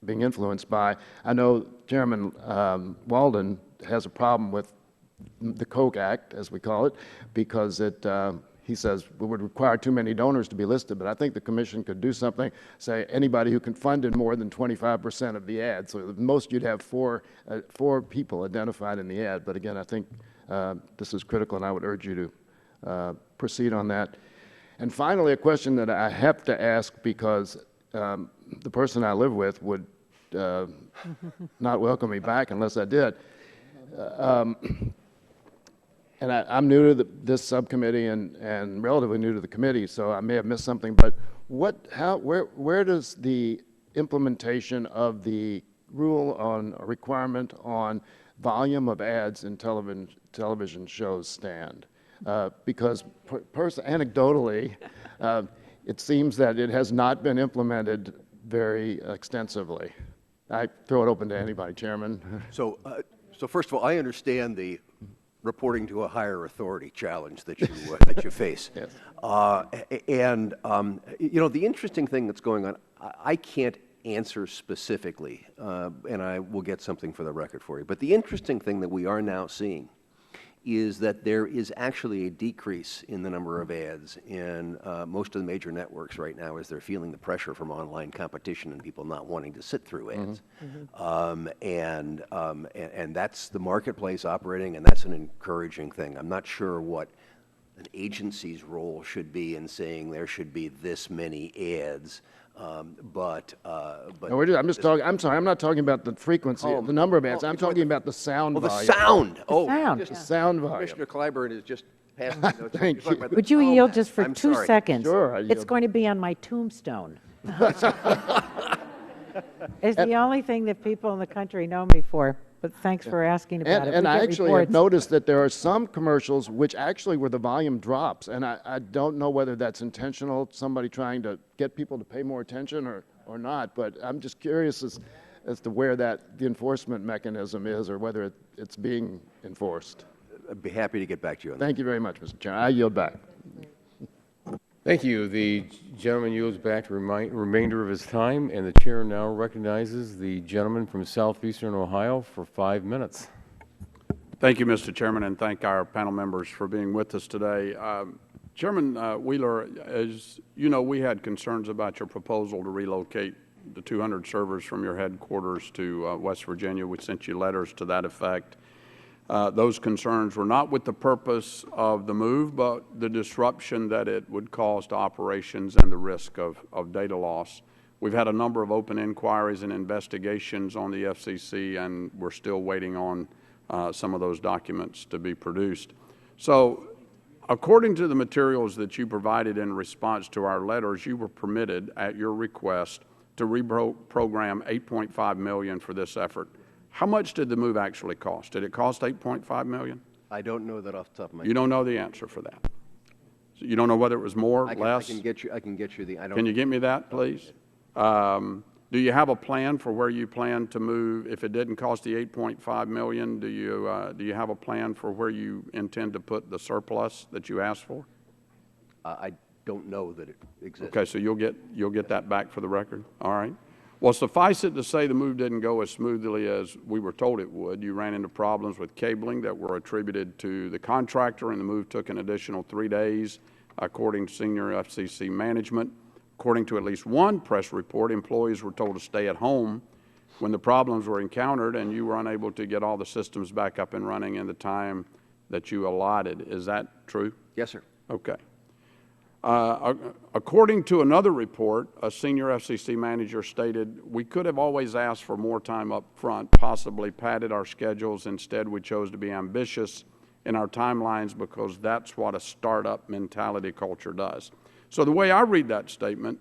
being influenced by. I know Chairman Walden has a problem with the Koch Act, as we call it, because he says it would require too many donors to be listed, but I think the Commission could do something, say anybody who can fund in more than 25% of the ad. So at most you'd have four people identified in the ad. But again, I think this is critical, and I would urge you to proceed on that. And finally, a question that I have to ask because the person I live with would not welcome me back unless I did. And I'm new to this subcommittee and relatively new to the committee, so I may have missed something. But where does the implementation of the rule on a requirement on volume of ads in television shows stand? Because anecdotally, it seems that it has not been implemented very extensively. I throw it open to anybody, Chairman. So first of all, I understand the reporting to a higher authority challenge that you face. Yes. You know, the interesting thing that's going on, I can't answer specifically, and I will get something for the record for you. But the interesting thing that we are now seeing is that there is actually a decrease in the number of ads in most of the major networks right now as they're feeling the pressure from online competition and people not wanting to sit through ads. And that's the marketplace operating, and that's an encouraging thing. I'm not sure what an agency's role should be in saying there should be this many ads. I'm just talking. I'm sorry. I'm not talking about the frequency, the number of ads. I'm talking about the sound volume. The sound. Oh, the sound volume. Commissioner Clyburn is just passing me notes. Thank you. Would you yield just for I'm 2 sorry. seconds? Sure, I It's yield. going to be on my tombstone. It's the only thing that people in the country know me for. But thanks for asking about it. And We I get actually have reports. noticed that there are some commercials which actually where the volume drops, and I don't know whether that's intentional, somebody trying to get people to pay more attention or not, but I'm just curious as to where the enforcement mechanism is or whether it's being enforced. I'd be happy to get back to you on that. Thank you very much, Mr. Chairman. I yield back. Thank you. The gentleman yields back the remainder of his time, and the chair now recognizes the gentleman from southeastern Ohio for 5 minutes. Thank you, Mr. Chairman, and thank our panel members for being with us today. Chairman Wheeler, as you know, we had concerns about your proposal to relocate the 200 servers from your headquarters to West Virginia. We sent you letters to that effect. Those concerns were not with the purpose of the move, but the disruption that it would cause to operations and the risk of data loss. We've had a number of open inquiries and investigations on the FCC, and we're still waiting on some of those documents to be produced. So, according to the materials that you provided in response to our letters, you were permitted, at your request, to reprogram $8.5 million for this effort. How much did the move actually cost? Did it cost $8.5 million? I don't know that off the top of my head. You don't know the answer for that. So you don't know whether it was more, I less? can get you the. I don't. Can you get me that, please? Do you have a plan for where you plan to move? If it didn't cost the $8.5 million, do you have a plan for where you intend to put the surplus that you asked for? I don't know that it exists. Okay, so you'll get that back for the record. All right. Well, suffice it to say the move didn't go as smoothly as we were told it would. You ran into problems with cabling that were attributed to the contractor, and the move took an additional 3 days, according to senior FCC management. According to at least one press report, employees were told to stay at home when the problems were encountered, and you were unable to get all the systems back up and running in the time that you allotted. Is that true? Yes, sir. Okay. According to another report, a senior FCC manager stated, "We could have always asked for more time up front, possibly padded our schedules. Instead, we chose to be ambitious in our timelines because that's what a startup mentality culture does." So the way I read that statement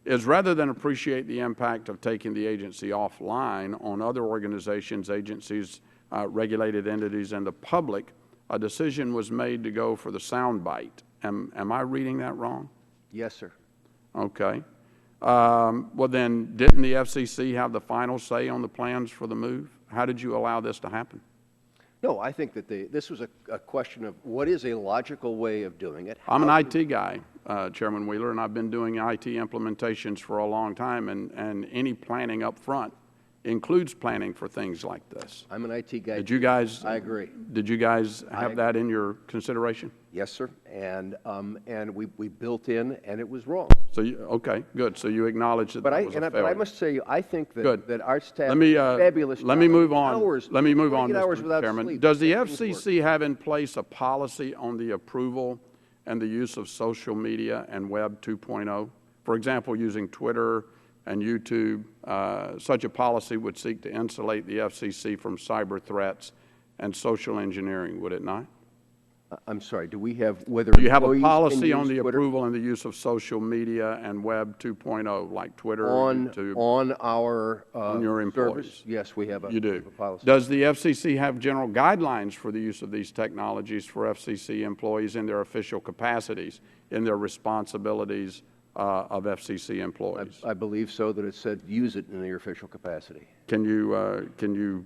is, rather than appreciate the impact of taking the agency offline on other organizations, agencies, regulated entities, and the public, a decision was made to go for the soundbite. Am I reading that wrong? Yes, sir. Okay. Well, then, didn't the FCC have the final say on the plans for the move? How did you allow this to happen? No, I think that this was a question of what is a logical way of doing it. I'm an IT guy, Chairman Wheeler, and I've been doing IT implementations for a long time, and any planning up front includes planning for things like this. I'm an IT guy. Did you guys? I agree. Did you guys have that in your consideration? Yes, sir. And we built in, and it was wrong. So okay, good. So you acknowledge that that was a failure. But I must say, I think that our staff Let me, did a fabulous let me job. move on. Hours, Let me move on, 48 hours Mr. without Chairman. sleep. Does the Things work. FCC have in place a policy on the approval and the use of social media and Web 2.0? For example, using Twitter and YouTube, such a policy would seek to insulate the FCC from cyber threats and social engineering, would it not? I'm sorry, do we have whether Do you have a employees policy can on use the Twitter? approval and the use of social media and Web 2.0, like Twitter, On YouTube? on your employees? service? Yes, we have a, You we do. have a policy. Does the FCC have general guidelines for the use of these technologies for FCC employees in their official capacities, in their responsibilities of FCC employees? I believe so, that it said use it in your official capacity. Can you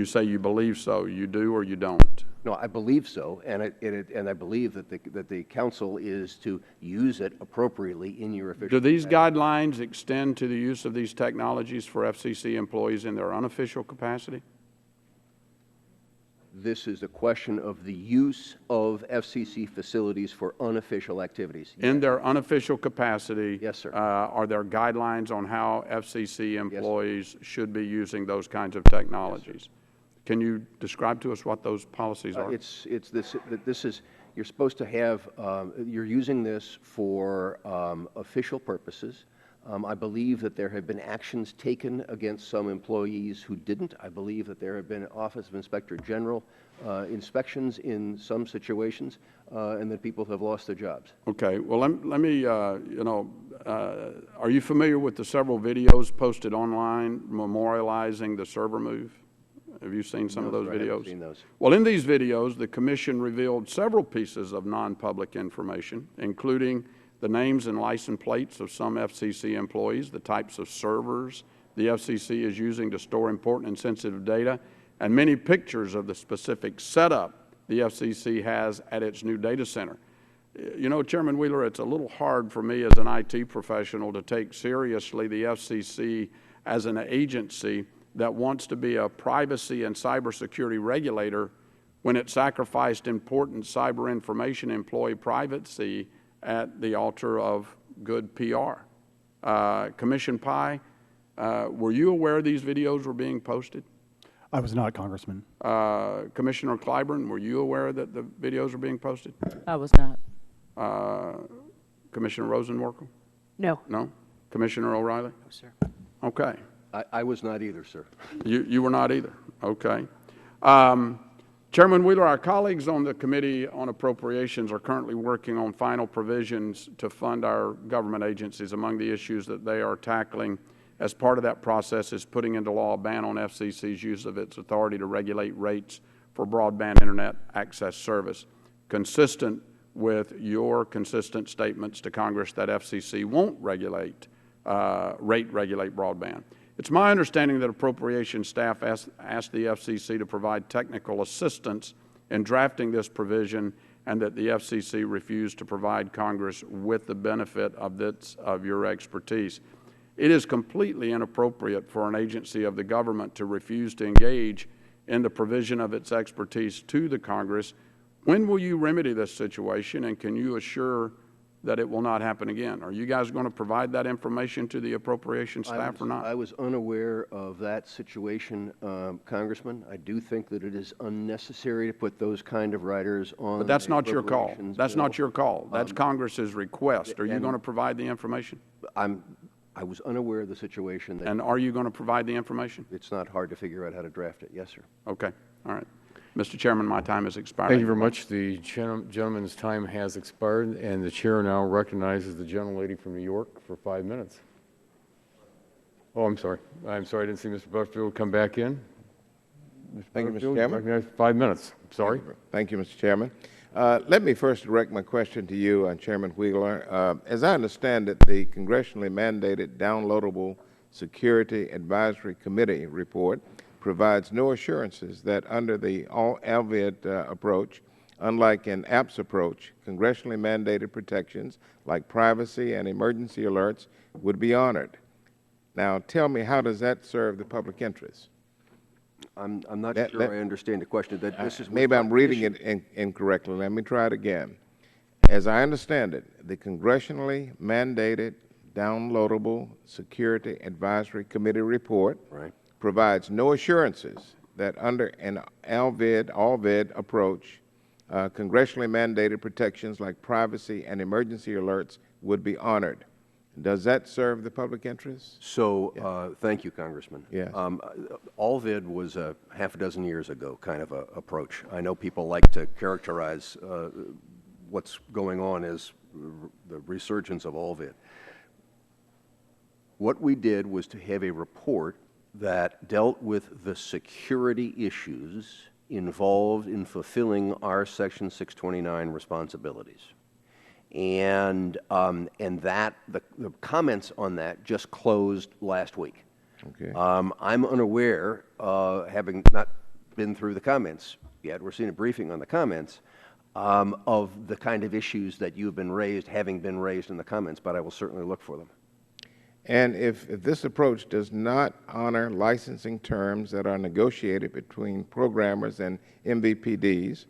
say you believe so? You do or you don't? No, I believe so, and I believe that the council is to use it appropriately in your official Do these capacity. guidelines extend to the use of these technologies for FCC employees in their unofficial capacity? This is a question of the use of FCC facilities for unofficial activities. In their unofficial capacity, Yes, sir. Are there guidelines on how FCC employees should be using those kinds of technologies? Can you describe to us what those policies are? You're supposed to have, you're using this for official purposes. I believe that there have been actions taken against some employees who didn't. I believe that there have been Office of Inspector General inspections in some situations, and that people have lost their jobs. Okay. Well, let me, are you familiar with the several videos posted online memorializing the server move? Have you seen some of those sir, I haven't videos? seen those. Well, in these videos, the Commission revealed several pieces of non-public information, including the names and license plates of some FCC employees, the types of servers the FCC is using to store important and sensitive data, and many pictures of the specific setup the FCC has at its new data center. You know, Chairman Wheeler, it's a little hard for me as an IT professional to take seriously the FCC as an agency that wants to be a privacy and cybersecurity regulator when it sacrificed important cyber information employee privacy at the altar of good PR. Commission Pye, were you aware these videos were being posted? I was not, Congressman. Commissioner Clyburn, were you aware that the videos were being posted? I was not. Commissioner Rosenworcel? No. No? Commissioner O'Reilly? No, sir. Okay. I was not either, sir. You were not either. Okay. Chairman Wheeler, our colleagues on the Committee on Appropriations are currently working on final provisions to fund our government agencies. Among the issues that they are tackling as part of that process is putting into law a ban on FCC's use of its authority to regulate rates for broadband Internet access service, consistent with your consistent statements to Congress that FCC won't regulate rate regulate broadband. It's my understanding that appropriations staff asked the FCC to provide technical assistance in drafting this provision, and that the FCC refused to provide Congress with the benefit of your expertise. It is completely inappropriate for an agency of the government to refuse to engage in the provision of its expertise to the Congress. When will you remedy this situation, and can you assure that it will not happen again? Are you guys going to provide that information to the appropriations staff or not? I was unaware of that situation, Congressman. I do think that it is unnecessary to put those kind of riders on. But that's not your call. That's not your call. That's Congress's request. Are you going to provide the information? I was unaware of the situation. And are you going to provide the information? It's not hard to figure out how to draft it. Yes, sir. Okay. All right. Mr. Chairman, my time has expired. Thank you very much. The gentleman's time has expired, and the chair now recognizes the gentlelady from New York for 5 minutes. Oh, I'm sorry. I'm sorry. I didn't see Mr. Butterfield come back in. Thank you, Mr. Chairman. Recognized 5 minutes. Sorry. Thank you, Mr. Chairman. Let me first direct my question to you, Chairman Wheeler. As I understand it, the congressionally mandated downloadable Security Advisory Committee report provides no assurances that under the all-ALVID approach, unlike an APPS approach, congressionally mandated protections like privacy and emergency alerts would be honored. Now, tell me, how does that serve the public interest? I'm not sure I understand the question. Maybe I'm reading it incorrectly. Let me try it again. As I understand it, the congressionally mandated downloadable Security Advisory Committee report provides no assurances that under an all-VID approach, congressionally mandated protections like privacy and emergency alerts would be honored. Does that serve the public interest? So, thank you, Congressman. Yes. All-VID was a half a dozen years ago kind of a approach. I know people like to characterize what's going on as the resurgence of all-VID. What we did was to have a report that dealt with the security issues involved in fulfilling our Section 629 responsibilities. And that the comments on that just closed last week. Okay. I'm unaware, having not been through the comments yet, we're seeing a briefing on the comments, of the kind of issues that you've been raised, having been raised in the comments, but I will certainly look for them. And if this approach does not honor licensing terms that are negotiated between programmers and MVPDs,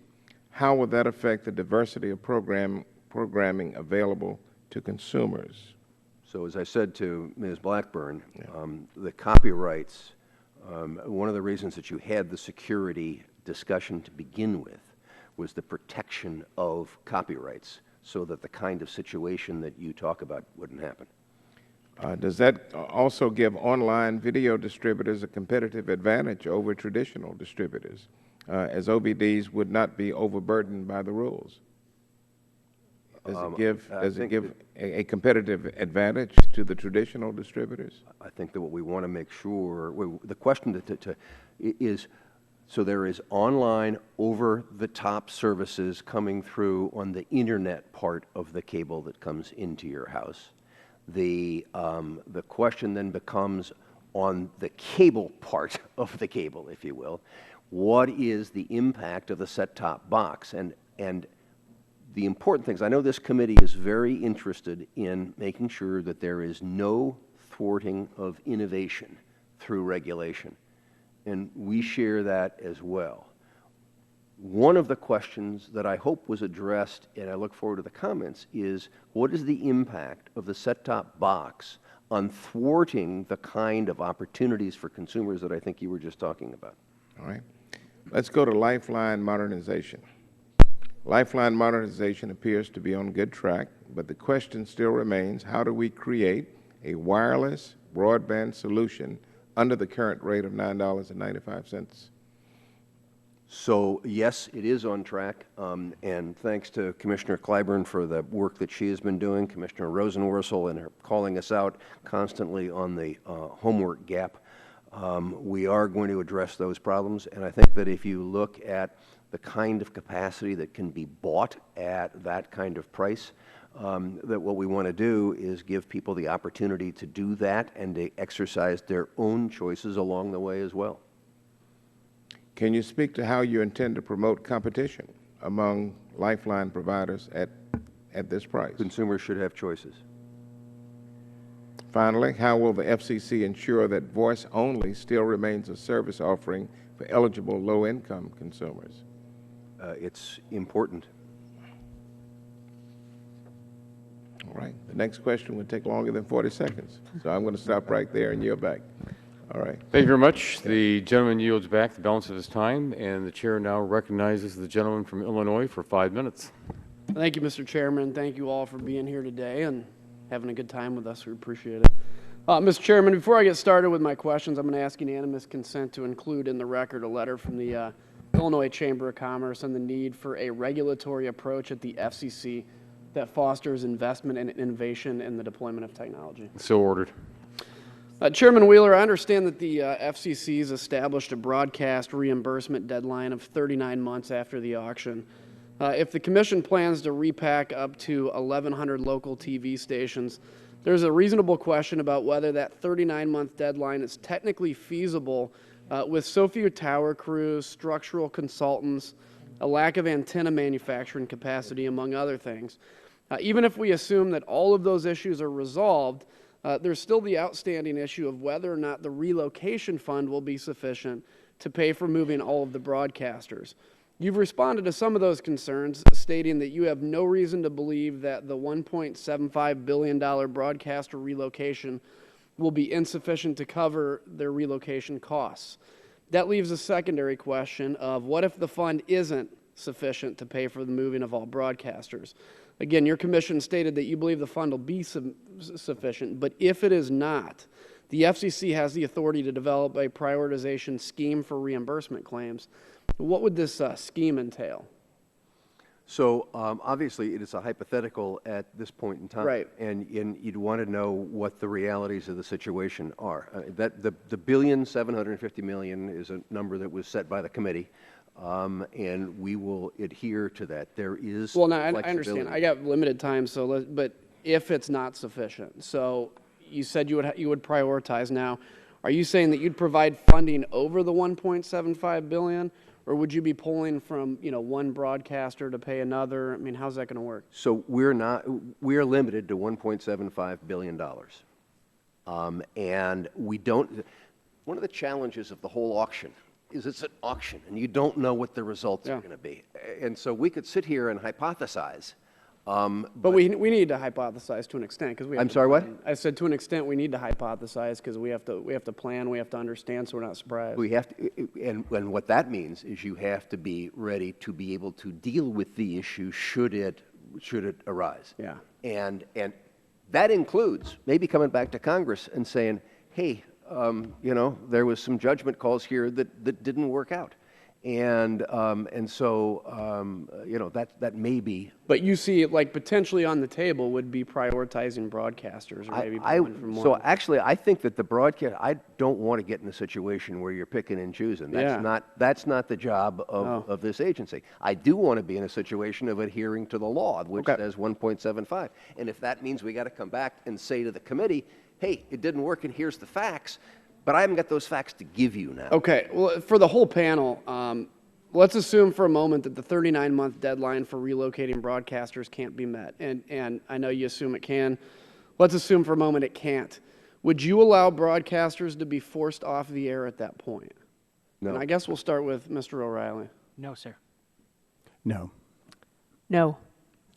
how will that affect the diversity of programming available to consumers? So as I said to Ms. Blackburn, the copyrights, one of the reasons that you had the security discussion to begin with was the protection of copyrights so that the kind of situation that you talk about wouldn't happen. Does that also give online video distributors a competitive advantage over traditional distributors, as OBDs would not be overburdened by the rules? Does it give a competitive advantage to the traditional distributors? I think that what we want to make sure, the question is, so there is online over-the-top services coming through on the internet part of the cable that comes into your house. The question then becomes on the cable part of the cable, if you will, what is the impact of the set-top box? And the important things, I know this committee is very interested in making sure that there is no thwarting of innovation through regulation, and we share that as well. One of the questions that I hope was addressed, and I look forward to the comments, is what is the impact of the set-top box on thwarting the kind of opportunities for consumers that I think you were just talking about? All right. Let's go to Lifeline modernization. Lifeline modernization appears to be on good track, but the question still remains, how do we create a wireless broadband solution under the current rate of $9.95? So, yes, it is on track, and thanks to Commissioner Clyburn for the work that she has been doing, Commissioner Rosenworcel and her calling us out constantly on the homework gap. We are going to address those problems, and I think that if you look at the kind of capacity that can be bought at that kind of price, that what we want to do is give people the opportunity to do that and to exercise their own choices along the way as well. Can you speak to how you intend to promote competition among lifeline providers at this price? Consumers should have choices. Finally, how will the FCC ensure that voice only still remains a service offering for eligible low-income consumers? It's important. All right. The next question would take longer than 40 seconds. So I'm going to stop right there and yield back. All right. Thank you very much. The gentleman yields back the balance of his time, and the chair now recognizes the gentleman from Illinois for 5 minutes. Thank you, Mr. Chairman. Thank you all for being here today and having a good time with us. We appreciate it. Mr. Chairman, before I get started with my questions, I'm going to ask unanimous consent to include in the record a letter from the Illinois Chamber of Commerce on the need for a regulatory approach at the FCC that fosters investment and innovation in the deployment of technology. So ordered. Chairman Wheeler, I understand that the FCC has established a broadcast reimbursement deadline of 39 months after the auction. If the Commission plans to repack up to 1,100 local TV stations, there's a reasonable question about whether that 39-month deadline is technically feasible with so few tower crews, structural consultants, a lack of antenna manufacturing capacity, among other things. Even if we assume that all of those issues are resolved, there's still the outstanding issue of whether or not the relocation fund will be sufficient to pay for moving all of the broadcasters. You've responded to some of those concerns, stating that you have no reason to believe that the $1.75 billion broadcaster relocation will be insufficient to cover their relocation costs. That leaves a secondary question of what if the fund isn't sufficient to pay for the moving of all broadcasters? Again, your commission stated that you believe the fund will be sufficient, but if it is not, the FCC has the authority to develop a prioritization scheme for reimbursement claims. What would this scheme entail? So obviously it is a hypothetical at this point in time. Right. And you'd want to know what the realities of the situation are. The $1.75 billion is a number that was set by the committee, and we will adhere to that. There is well, now I understand. I got limited time, so but if it's not sufficient, so you said you would prioritize. Now, are you saying that you'd provide funding over the $1.75 billion? Or would you be pulling from, one broadcaster to pay another? I mean, how's that going to work? So we're limited to $1.75 billion. And we don't, one of the challenges of the whole auction is it's an auction and you don't know what the results are going to be. And so we could sit here and hypothesize. But we need to hypothesize to an extent because we. I'm sorry, what? I said to an extent we need to hypothesize because we have to plan, we have to understand, so we're not surprised. We have to, and what that means is you have to be ready to be able to deal with the issue should it arise. Yeah. And that includes maybe coming back to Congress and saying, hey, there was some judgment calls here that didn't work out. And so that may be. But you see, like potentially on the table would be prioritizing broadcasters, or maybe from one. So actually, I think that the broadcast. I don't want to get in a situation where you're picking and choosing. That's not the job of this agency. I do want to be in a situation of adhering to the law, which says 1.75. And if that means we got to come back and say to the committee, hey, it didn't work, and here's the facts. But I haven't got those facts to give you now. Okay. Well, for the whole panel, let's assume for a moment that the 39-month deadline for relocating broadcasters can't be met. And I know you assume it can. Let's assume for a moment it can't. Would you allow broadcasters to be forced off the air at that point? No. And I guess we'll start with Mr. O'Reilly. No, sir. No. No.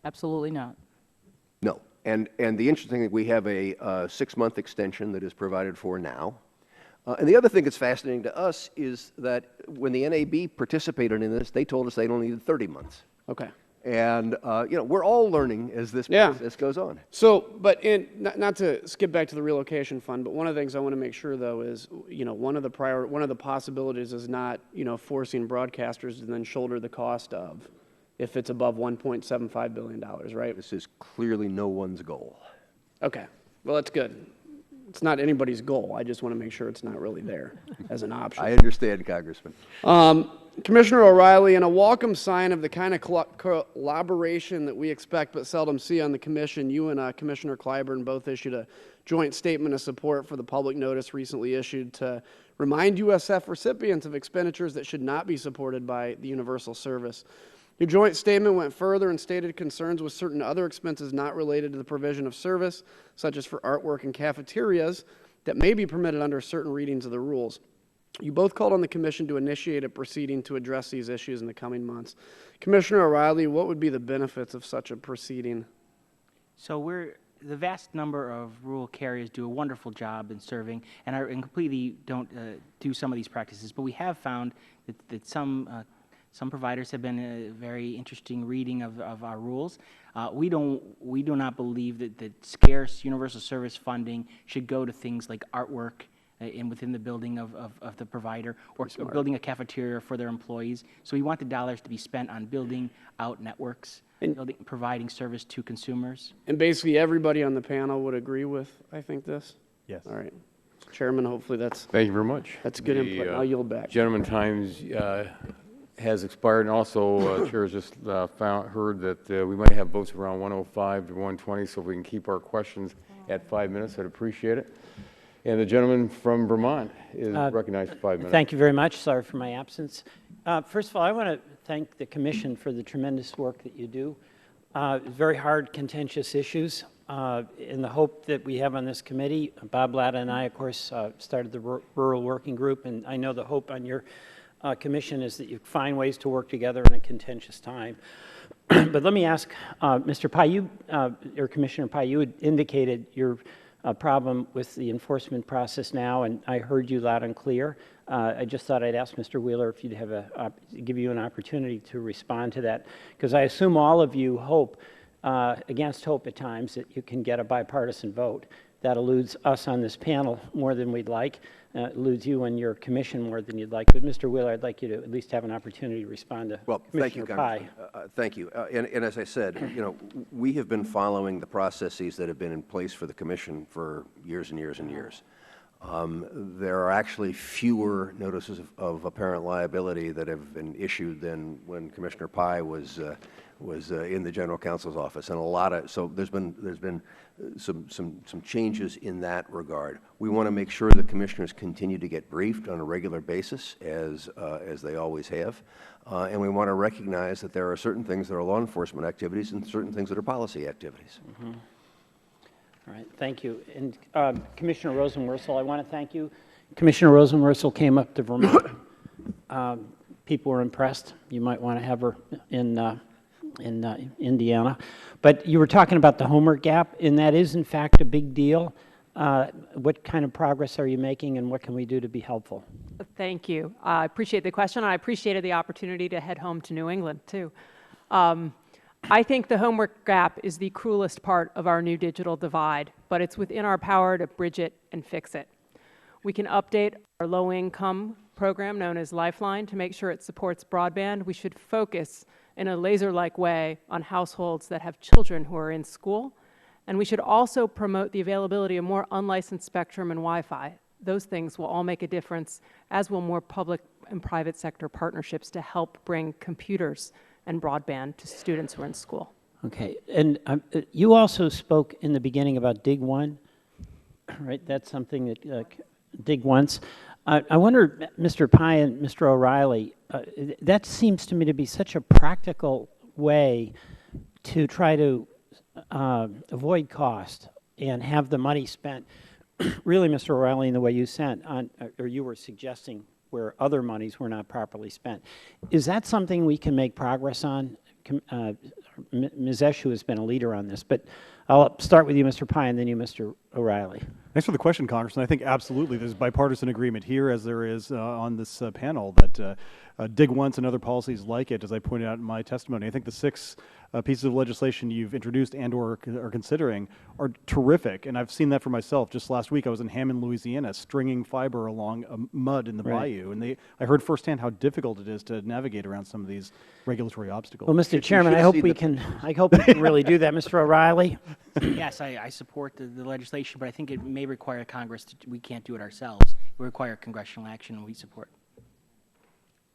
Absolutely not. No. And the interesting thing, we have a 6-month extension that is provided for now. And the other thing that's fascinating to us is that when the NAB participated in this, they told us they only needed 30 months. Okay. And, we're all learning as this process goes on. So, but not to skip back to the relocation fund, but one of the things I want to make sure, though, is, one of the possibilities is not, forcing broadcasters to then shoulder the cost of if it's above $1.75 billion, right? This is clearly no one's goal. Okay. Well, that's good. It's not anybody's goal. I just want to make sure it's not really there as an option. I understand, Congressman. Commissioner O'Reilly, in a welcome sign of the kind of collaboration that we expect but seldom see on the Commission, you and Commissioner Clyburn both issued a joint statement of support for the public notice recently issued to remind USF recipients of expenditures that should not be supported by the Universal Service. Your joint statement went further and stated concerns with certain other expenses not related to the provision of service, such as for artwork and cafeterias, that may be permitted under certain readings of the rules. You both called on the Commission to initiate a proceeding to address these issues in the coming months. Commissioner O'Reilly, what would be the benefits of such a proceeding? So the vast number of rural carriers do a wonderful job in serving and completely don't do some of these practices, but we have found that some providers have been a very interesting reading of our rules. We do not believe that scarce universal service funding should go to things like artwork within the building of the provider, or building a cafeteria for their employees. So we want the dollars to be spent on building out networks, and providing service to consumers. And basically everybody on the panel would agree with, I think, this? Yes. All right. Chairman, hopefully that's... Thank you very much. That's good input. I'll yield back. Gentleman times has expired, and also Chair has just heard that we might have votes around 105 to 120, so if we can keep our questions at 5 minutes, I'd appreciate it. And the gentleman from Vermont is recognized for 5 minutes. Thank you very much. Sorry for my absence. First of all, I want to thank the Commission for the tremendous work that you do. Very hard, contentious issues. In the hope that we have on this committee, Bob Latta and I, of course, started the Rural Working Group, and I know the hope on your Commission is that you find ways to work together in a contentious time. But let me ask, Mr. Pai, or Commissioner Pai, you had indicated your problem with the enforcement process now, and I heard you loud and clear. I just thought I'd ask Mr. Wheeler if you'd have give you an opportunity to respond to that, because I assume all of you hope, against hope at times, that you can get a bipartisan vote. That eludes us on this panel more than we'd like, eludes you and your commission more than you'd like. But Mr. Wheeler, I'd like you to at least have an opportunity to respond to Commissioner Pai. Thank you. And as I said, we have been following the processes that have been in place for the Commission for years and years and years. There are actually fewer notices of apparent liability that have been issued than when Commissioner Pai was in the General Counsel's office, and so there's been some changes in that regard. We want to make sure that commissioners continue to get briefed on a regular basis, as they always have, and we want to recognize that there are certain things that are law enforcement activities and certain things that are policy activities. Mm-hmm. All right, thank you. And Commissioner Rosenworcel, I want to thank you. Commissioner Rosenworcel came up to Vermont. People were impressed. You might want to have her in Indiana. But you were talking about the homework gap, and that is, in fact, a big deal. What kind of progress are you making, and what can we do to be helpful? Thank you. I appreciate the question. I appreciated the opportunity to head home to New England, too. I think the homework gap is the cruelest part of our new digital divide, but it's within our power to bridge it and fix it. We can update our low-income program known as Lifeline to make sure it supports broadband. We should focus in a laser-like way on households that have children who are in school. And we should also promote the availability of more unlicensed spectrum and Wi-Fi. Those things will all make a difference, as will more public and private sector partnerships to help bring computers and broadband to students who are in school. Okay, and you also spoke in the beginning about Dig One, right? That's something that Dig Once. I wonder, Mr. Pai and Mr. O'Reilly, that seems to me to be such a practical way to try to avoid cost and have the money spent, really, Mr. O'Reilly, in the way you sent on, or you were suggesting where other monies were not properly spent. Is that something we can make progress on? Ms. Eshoo has been a leader on this, but I'll start with you, Mr. Pai, and then you, Mr. O'Reilly. Thanks for the question, Congressman. I think absolutely there's bipartisan agreement here, as there is on this panel, that Dig Once and other policies like it, as I pointed out in my testimony. I think the 6 pieces of legislation you've introduced and or are considering are terrific, and I've seen that for myself. Just last week I was in Hammond, Louisiana, stringing fiber along mud in the bayou, and I heard firsthand how difficult it is to navigate around some of these regulatory obstacles. Well, Mr. Chairman, I hope we can really do that. Mr. O'Reilly? Yes, I support the legislation, but I think it may require Congress we can't do it ourselves. It will require congressional action, and we support.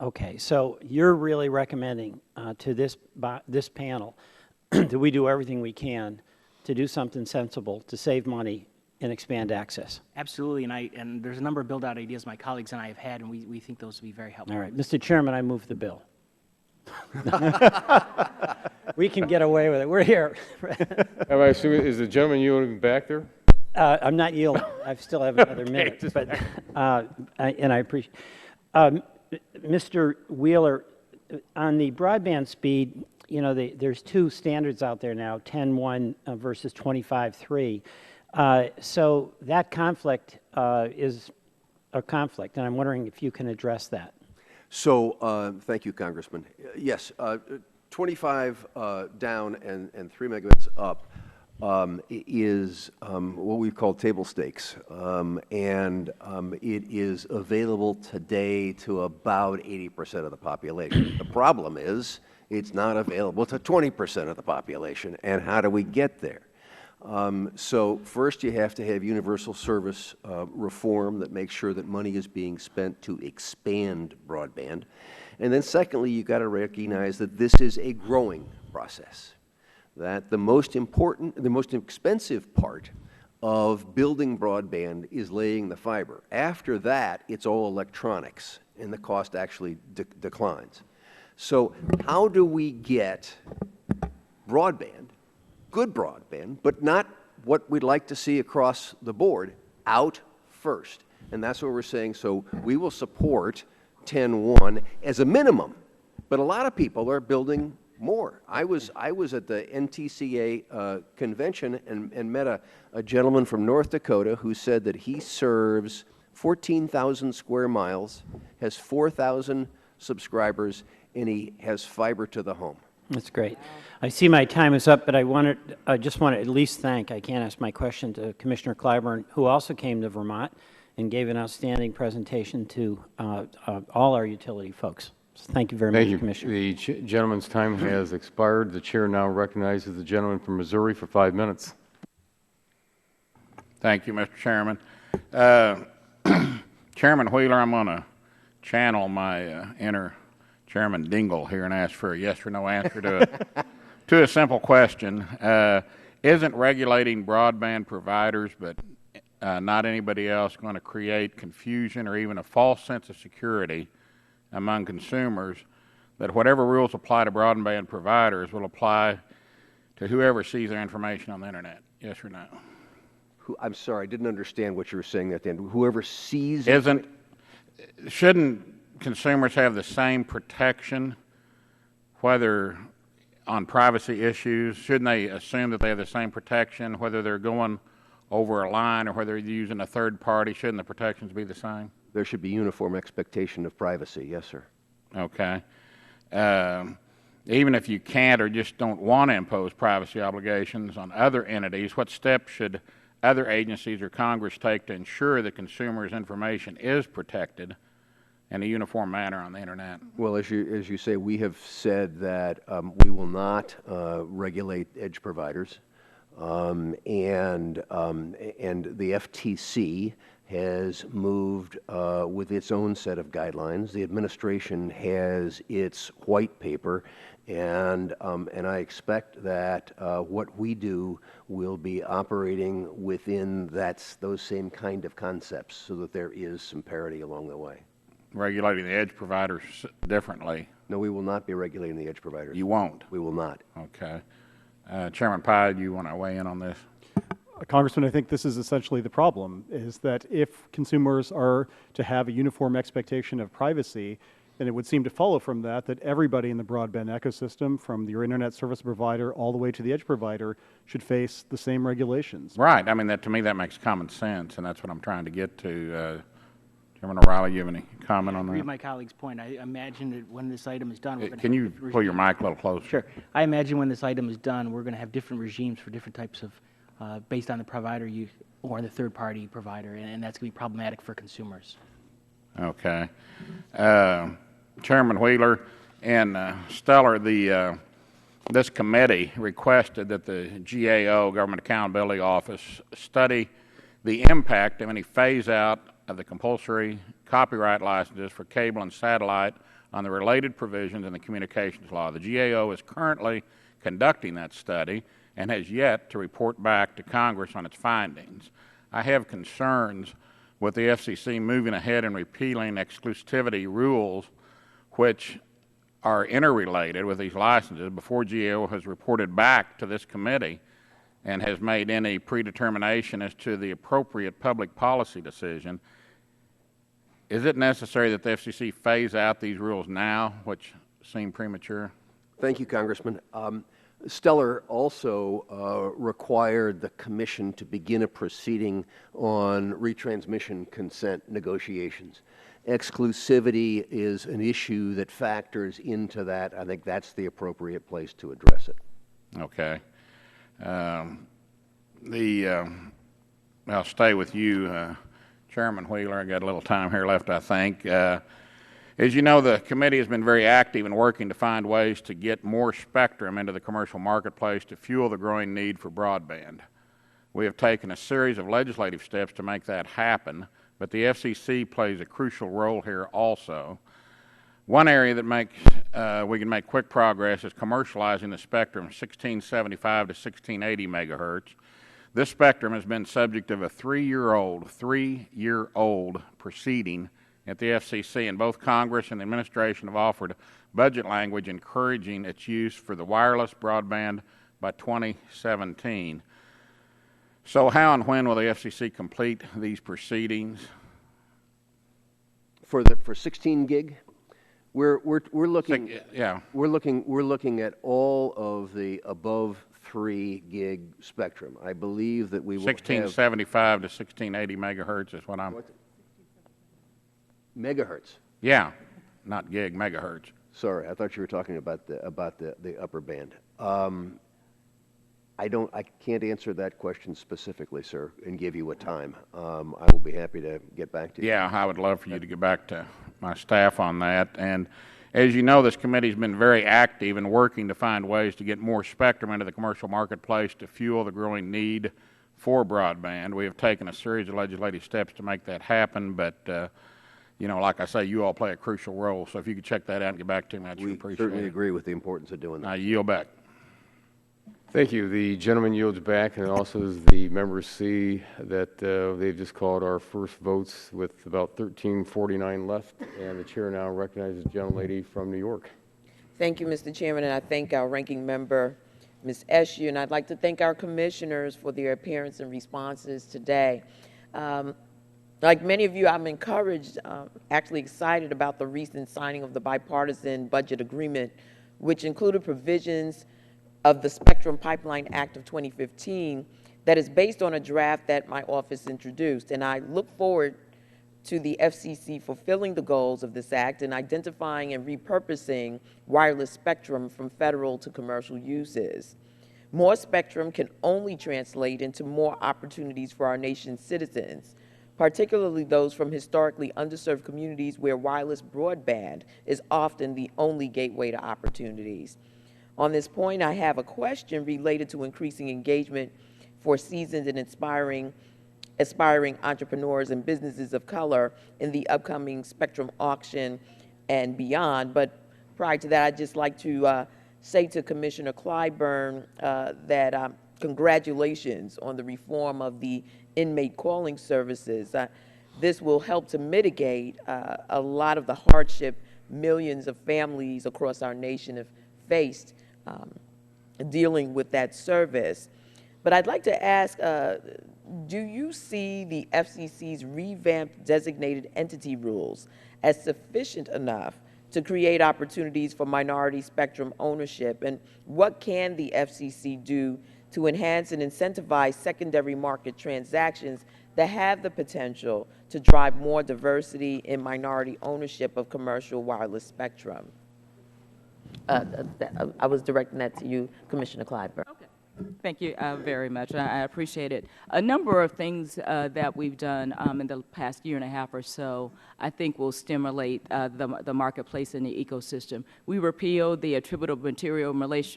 Okay, so you're really recommending to this panel that we do everything we can to do something sensible to save money and expand access. Absolutely, and there's a number of build-out ideas my colleagues and I have had, and we think those would be very helpful. All right, Mr. Chairman, I move the bill. We can get away with it. We're here. Is the gentleman yielding back there? I'm not yielding. I still have another minute, but and I appreciate. Mr. Wheeler, on the broadband speed, you know, there's two standards out there now: 10.1 versus 25.3. So that conflict is a conflict, and I'm wondering if you can address that. So, thank you, Congressman. Yes, 25 down and 3 megabits up is what we call table stakes, and it is available today to about 80% of the population. The problem is it's not available to 20% of the population, and how do we get there? So first you have to have universal service reform that makes sure that money is being spent to expand broadband. And then secondly, you've got to recognize that this is a growing process, that the most important, the most expensive part of building broadband is laying the fiber. After that, it's all electronics, and the cost actually declines. So how do we get broadband, good broadband, but not what we'd like to see across the board, out first? And that's what we're saying. So we will support 10.1 as a minimum, but a lot of people are building more. I was at the NTCA convention and met a gentleman from North Dakota who said that he serves 14,000 square miles, has 4,000 subscribers, and he has fiber to the home. That's great. I see my time is up, but I just want to at least thank, I can't ask my question to Commissioner Clyburn, who also came to Vermont and gave an outstanding presentation to all our utility folks. So thank you very much, Commissioner. The gentleman's time has expired. The chair now recognizes the gentleman from Missouri for 5 minutes. Thank you, Mr. Chairman. Chairman Wheeler, I'm going to channel my inner Chairman Dingle here and ask for a yes or no answer to a simple question. Isn't regulating broadband providers, but not anybody else, going to create confusion or even a false sense of security among consumers that whatever rules apply to broadband providers will apply to whoever sees their information on the internet? Yes or no? I'm sorry, I didn't understand what you were saying at the end. Whoever sees shouldn't consumers have the same protection, whether on privacy issues? Shouldn't they assume that they have the same protection, whether they're going over a line or whether they're using a third party? Shouldn't the protections be the same? There should be uniform expectation of privacy, yes, sir. Okay. Even if you can't or just don't want to impose privacy obligations on other entities, what steps should other agencies or Congress take to ensure that consumers' information is protected in a uniform manner on the internet? Well, as you say, we have said that we will not regulate edge providers, and the FTC has moved with its own set of guidelines. The administration has its white paper, and I expect that what we do will be operating within those same kind of concepts, so that there is some parity along the way. Regulating the edge providers differently? No, we will not be regulating the edge providers. You won't? We will not. Okay. Chairman Pye, do you want to weigh in on this? Congressman, I think this is essentially the problem, is that if consumers are to have a uniform expectation of privacy, then it would seem to follow from that everybody in the broadband ecosystem, from your internet service provider all the way to the edge provider, should face the same regulations. Right. I mean, to me, that makes common sense, and that's what I'm trying to get to. Chairman O'Reilly, you have any comment on that? I agree with my colleague's point. I imagine that when this item is done, we're going to Can you pull your mic a little closer? Sure. I imagine when this item is done, we're going to have different regimes for different types of, based on the provider or the third-party provider, and that's going to be problematic for consumers. Okay. Chairman Wheeler and Stellar, this committee requested that the GAO, Government Accountability Office, study the impact of any phase-out of the compulsory copyright licenses for cable and satellite on the related provisions in the communications law. The GAO is currently conducting that study and has yet to report back to Congress on its findings. I have concerns with the FCC moving ahead and repealing exclusivity rules which are interrelated with these licenses before GAO has reported back to this committee and has made any predetermination as to the appropriate public policy decision. Is it necessary that the FCC phase out these rules now, which seem premature? Thank you, Congressman. Stellar also required the Commission to begin a proceeding on retransmission consent negotiations. Exclusivity is an issue that factors into that. I think that's the appropriate place to address it. Okay. I'll stay with you, Chairman Wheeler. I got a little time here left, I think. As you know, the committee has been very active in working to find ways to get more spectrum into the commercial marketplace to fuel the growing need for broadband. We have taken a series of legislative steps to make that happen, but the FCC plays a crucial role here also. One area that we can make quick progress is commercializing the spectrum 1675 to 1680 megahertz. This spectrum has been subject of a three-year-old proceeding at the FCC, and both Congress and the administration have offered budget language encouraging its use for the wireless broadband by 2017. So how and when will the FCC complete these proceedings? For 16 gig, we're looking we're looking at all of the above 3 gig spectrum. I believe that we will 1675 to 1680 megahertz is what I'm. Megahertz. Yeah, not gig, megahertz. Sorry, I thought you were talking about the upper band. I can't answer that question specifically, sir, and give you a time. I will be happy to get back to you. Yeah, I would love for you to get back to my staff on that. And as you know, this committee has been very active in working to find ways to get more spectrum into the commercial marketplace to fuel the growing need for broadband. We have taken a series of legislative steps to make that happen, but you know, like I say, you all play a crucial role. So if you could check that out and get back to me, I'd appreciate it. We certainly agree with the importance of doing that. I yield back. Thank you. The gentleman yields back, and also as the members see that they've just called our first votes with about 13:49 left, and the chair now recognizes the gentlelady from New York. Thank you, Mr. Chairman, and I thank our ranking member, Ms. Eshoo, and I'd like to thank our commissioners for their appearance and responses today. Like many of you, I'm encouraged, actually excited about the recent signing of the bipartisan budget agreement, which included provisions of the Spectrum Pipeline Act of 2015 that is based on a draft that my office introduced. And I look forward to the FCC fulfilling the goals of this act and identifying and repurposing wireless spectrum from federal to commercial uses. More spectrum can only translate into more opportunities for our nation's citizens, particularly those from historically underserved communities where wireless broadband is often the only gateway to opportunities. On this point, I have a question related to increasing engagement for seasoned and aspiring entrepreneurs and businesses of color in the upcoming spectrum auction and beyond. But prior to that, I'd just like to say to Commissioner Clyburn that congratulations on the reform of the inmate calling services. This will help to mitigate a lot of the hardship millions of families across our nation have faced dealing with that service. But I'd like to ask, do you see the FCC's revamped designated entity rules as sufficient enough to create opportunities for minority spectrum ownership? And what can the FCC do to enhance and incentivize secondary market transactions that have the potential to drive more diversity in minority ownership of commercial wireless spectrum? I was directing that to you, Commissioner Clyburn. Okay. Thank you very much. I appreciate it. A number of things that we've done in the past year and a half or so, I think will stimulate the marketplace and the ecosystem. We repealed the attributable material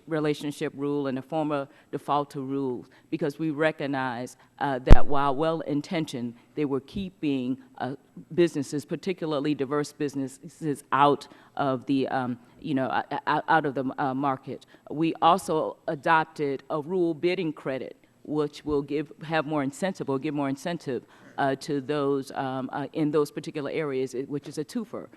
relationship rule and the former default to rules because we recognize that while well-intentioned, they were keeping businesses, particularly diverse businesses, out of the out of the market. We also adopted a rural bidding credit, which will give more incentive to those in those particular areas, which is a twofer.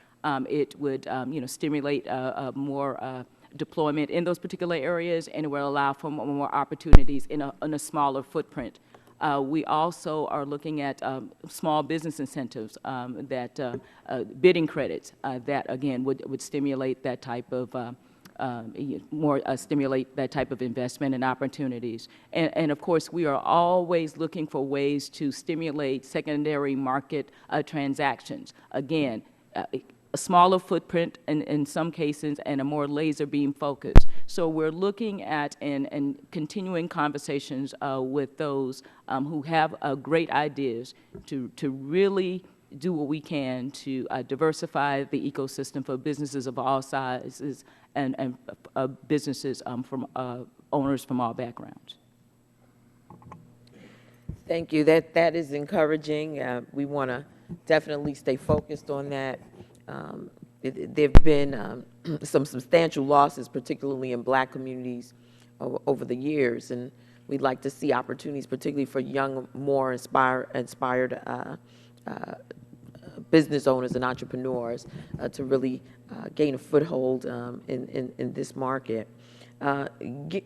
It would stimulate more deployment in those particular areas, and it will allow for more opportunities in a smaller footprint. We also are looking at small business incentives, bidding credits that again would stimulate that type of stimulate that type of investment and opportunities. And of course, we are always looking for ways to stimulate secondary market transactions. Again, a smaller footprint in some cases and a more laser beam focus. So we're looking at and continuing conversations with those who have great ideas to really do what we can to diversify the ecosystem for businesses of all sizes and businesses from owners from all backgrounds. Thank you. That is encouraging. We want to definitely stay focused on that. There have been some substantial losses, particularly in Black communities, over the years, and we'd like to see opportunities, particularly for young, more inspired business owners and entrepreneurs, to really gain a foothold in this market.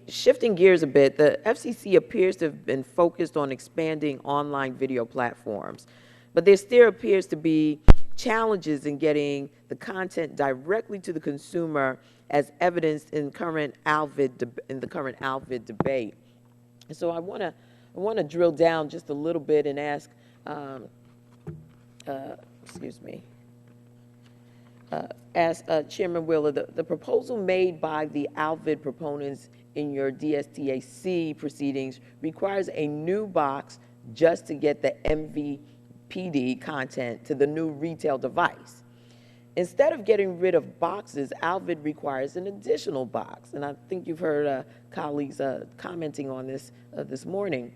Shifting gears a bit, the FCC appears to have been focused on expanding online video platforms, but there still appears to be challenges in getting the content directly to the consumer, as evidenced in the current ALVID debate. And so I want to drill down just a little bit and ask, ask Chairman Wheeler, the proposal made by the ALVID proponents in your DSTAC proceedings requires a new box just to get the MVPD content to the new retail device. Instead of getting rid of boxes, ALVID requires an additional box. And I think you've heard colleagues commenting on this this morning.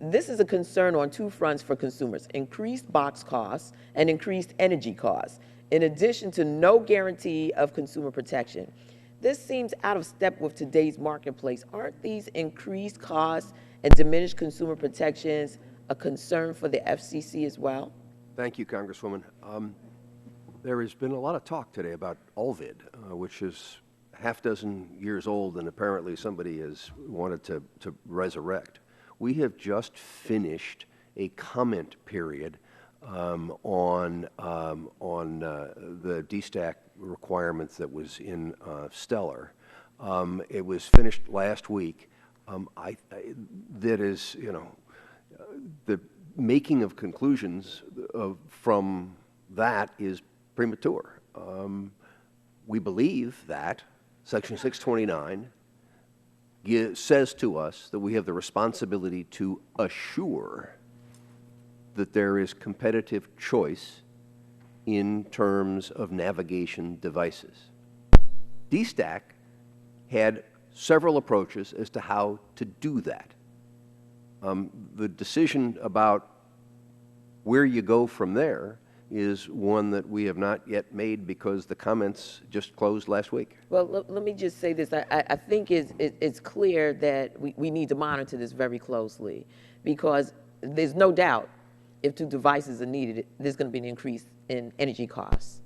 This is a concern on two fronts for consumers: increased box costs and increased energy costs, in addition to no guarantee of consumer protection. This seems out of step with today's marketplace. Aren't these increased costs and diminished consumer protections a concern for the FCC as well? Thank you, Congresswoman. There has been a lot of talk today about ALVID, which is half dozen years old, and apparently somebody has wanted to resurrect. We have just finished a comment period on the DSTAC requirements that was in Stellar. It was finished last week. That is, the making of conclusions from that is premature. We believe that Section 629 says to us that we have the responsibility to assure that there is competitive choice in terms of navigation devices. DSTAC had several approaches as to how to do that. The decision about where you go from there is one that we have not yet made because the comments just closed last week. Well, let me just say this. I think it's clear that we need to monitor this very closely, because there's no doubt if two devices are needed, there's going to be an increase in energy costs.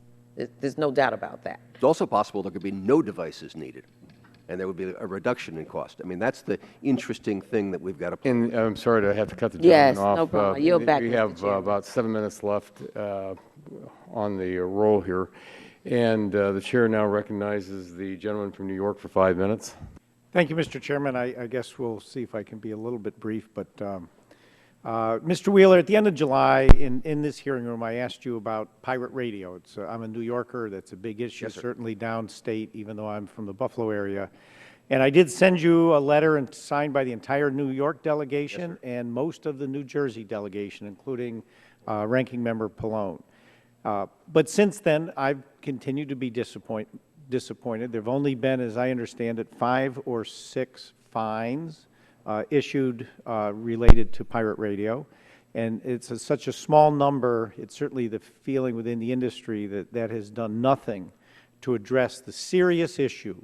There's no doubt about that. It's also possible there could be no devices needed, and there would be a reduction in cost. I mean, that's the interesting thing that we've got to play. And I'm sorry to have to cut the gentleman off. Yes, no problem. Yield back, we Mr. have Chairman. about 7 minutes left on the roll here. And the chair now recognizes the gentleman from New York for 5 minutes. Thank you, Mr. Chairman. I guess we'll see if I can be a little bit brief. But Mr. Wheeler, at the end of July, in this hearing room, I asked you about pirate radio. I'm a New Yorker. That's a big issue, certainly downstate, even though I'm from the Buffalo area. And I did send you a letter signed by the entire New York delegation and most of the New Jersey delegation, including Ranking Member Pallone. But since then, I've continued to be disappointed. There have only been, as I understand it, 5 or 6 fines issued related to pirate radio. And it's such a small number, it's certainly the feeling within the industry that that has done nothing to address the serious issue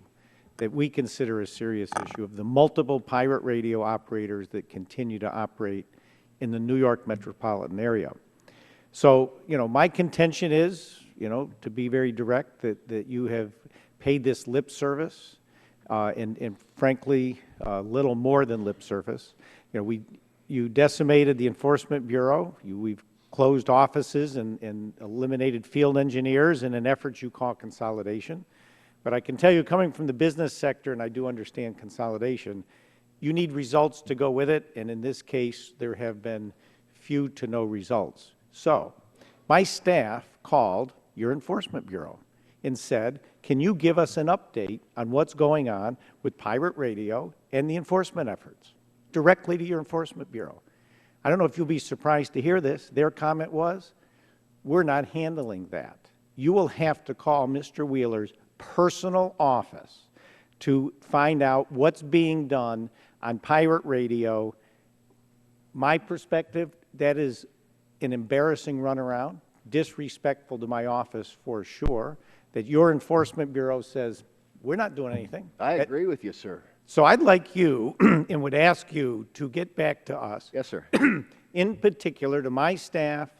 that we consider a serious issue of the multiple pirate radio operators that continue to operate in the New York metropolitan area. So, my contention is, to be very direct, that you have paid this lip service, and frankly, little more than lip service. You decimated the Enforcement Bureau. We've closed offices and eliminated field engineers in an effort you call consolidation. But I can tell you, coming from the business sector, and I do understand consolidation, you need results to go with it, and in this case, there have been few to no results. So, my staff called your Enforcement Bureau and said, can you give us an update on what's going on with pirate radio and the enforcement efforts, directly to your Enforcement Bureau? I don't know if you'll be surprised to hear this. Their comment was, we're not handling that. You will have to call Mr. Wheeler's personal office to find out what's being done on pirate radio. My perspective, that is an embarrassing runaround, disrespectful to my office for sure, that your Enforcement Bureau says, we're not doing anything. I agree with you, sir. So I'd like you and would ask you to get back to us. Yes, sir. In particular to my staff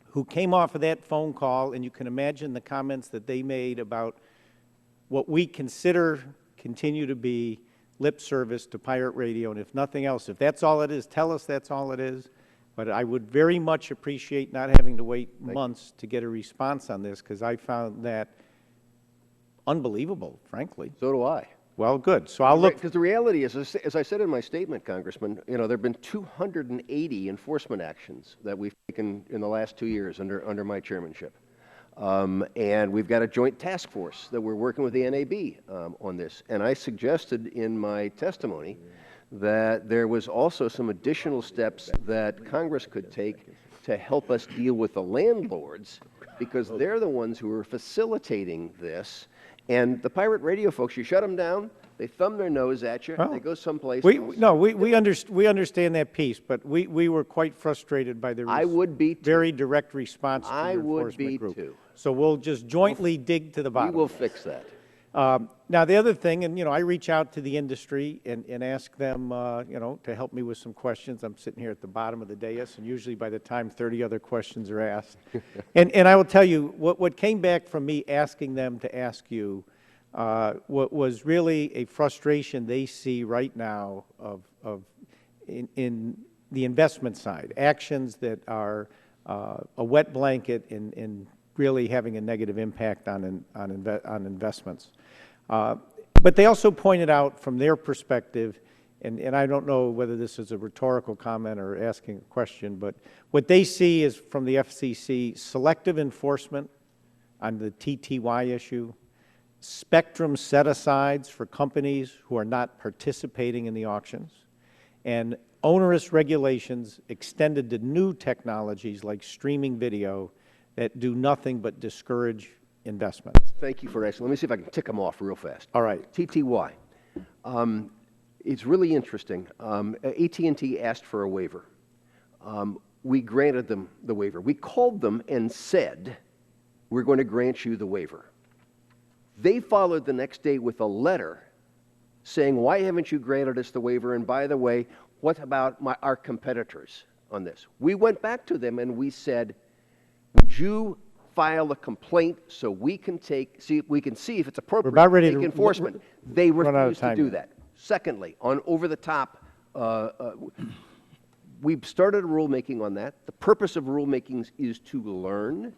who came off of that phone call, and you can imagine the comments that they made about what we consider continue to be lip service to pirate radio, and if nothing else, if that's all it is, tell us that's all it is. But I would very much appreciate not having to wait months to get a response on this, because I found that unbelievable, frankly. So do I. Well, good. So I'll look. Because the reality is, as I said in my statement, Congressman, there have been 280 enforcement actions that we've taken in the last 2 years under my chairmanship. And we've got a joint task force that we're working with the NAB on this. And I suggested in my testimony that there was also some additional steps that Congress could take to help us deal with the landlords, because they're the ones who are facilitating this. And the pirate radio folks, you shut them down, they thumb their nose at you, they go someplace else. No, we understand that piece, but we were quite frustrated by the very direct response to your enforcement group. Too. So we'll just jointly dig to the bottom. We will fix that. Now, the other thing, and I reach out to the industry and ask them, to help me with some questions. I'm sitting here at the bottom of the dais, and usually by the time 30 other questions are asked. and I will tell you, what came back from me asking them to ask you what was really a frustration they see right now in the investment side, actions that are a wet blanket in really having a negative impact on investments. But they also pointed out from their perspective, and I don't know whether this is a rhetorical comment or asking a question, but what they see is from the FCC, selective enforcement on the TTY issue, spectrum set-asides for companies who are not participating in the auctions, and onerous regulations extended to new technologies like streaming video that do nothing but discourage investments. Thank you for asking. Let me see if I can tick them off real fast. All right. TTY. It's really interesting. AT&T asked for a waiver. We granted them the waiver. We called them and said, we're going to grant you the waiver. They followed the next day with a letter saying, why haven't you granted us the waiver? And by the way, what about our competitors on this? We went back to them and we said, would you file a complaint so we can see if it's appropriate to take enforcement? They refused to do that. Secondly, on over-the-top, we've started rulemaking on that. The purpose of rulemakings is to learn.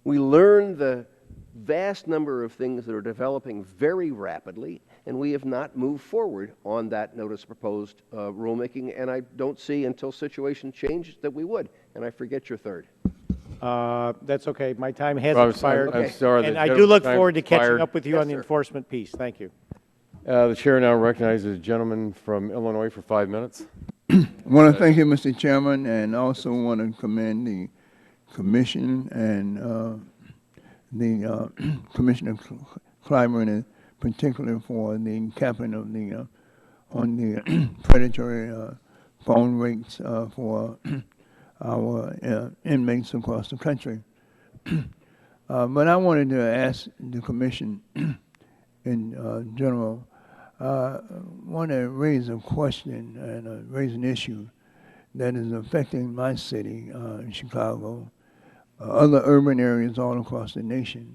We learn the vast number of things that are developing very rapidly, and we have not moved forward on that notice of proposed rulemaking, and I don't see until situation changes that we would. And I forget your third. That's okay. My time has Well, expired. I'm sorry. And I do look forward to catching up with you on the enforcement piece. Thank you. The chair now recognizes a gentleman from Illinois for 5 minutes. I want to thank you, Mr. Chairman, and also want to commend the commission and the Commissioner Clyburn, particularly for the capping of the on the predatory phone rates for our inmates across the country. But I wanted to ask the commission in general, want to raise a question and raise an issue that is affecting my city, in Chicago, other urban areas all across the nation.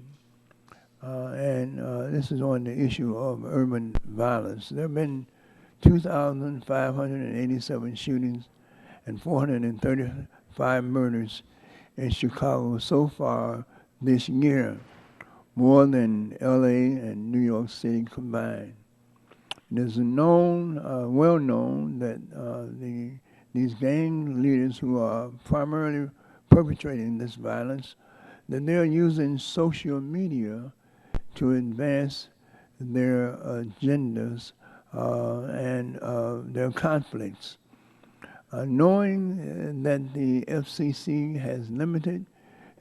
This is on the issue of urban violence. There have been 2,587 shootings and 435 murders in Chicago so far this year, more than LA and New York City combined. It is known, well known, that these gang leaders who are primarily perpetrating this violence, that they're using social media to advance their agendas and their conflicts. Knowing that the FCC has limited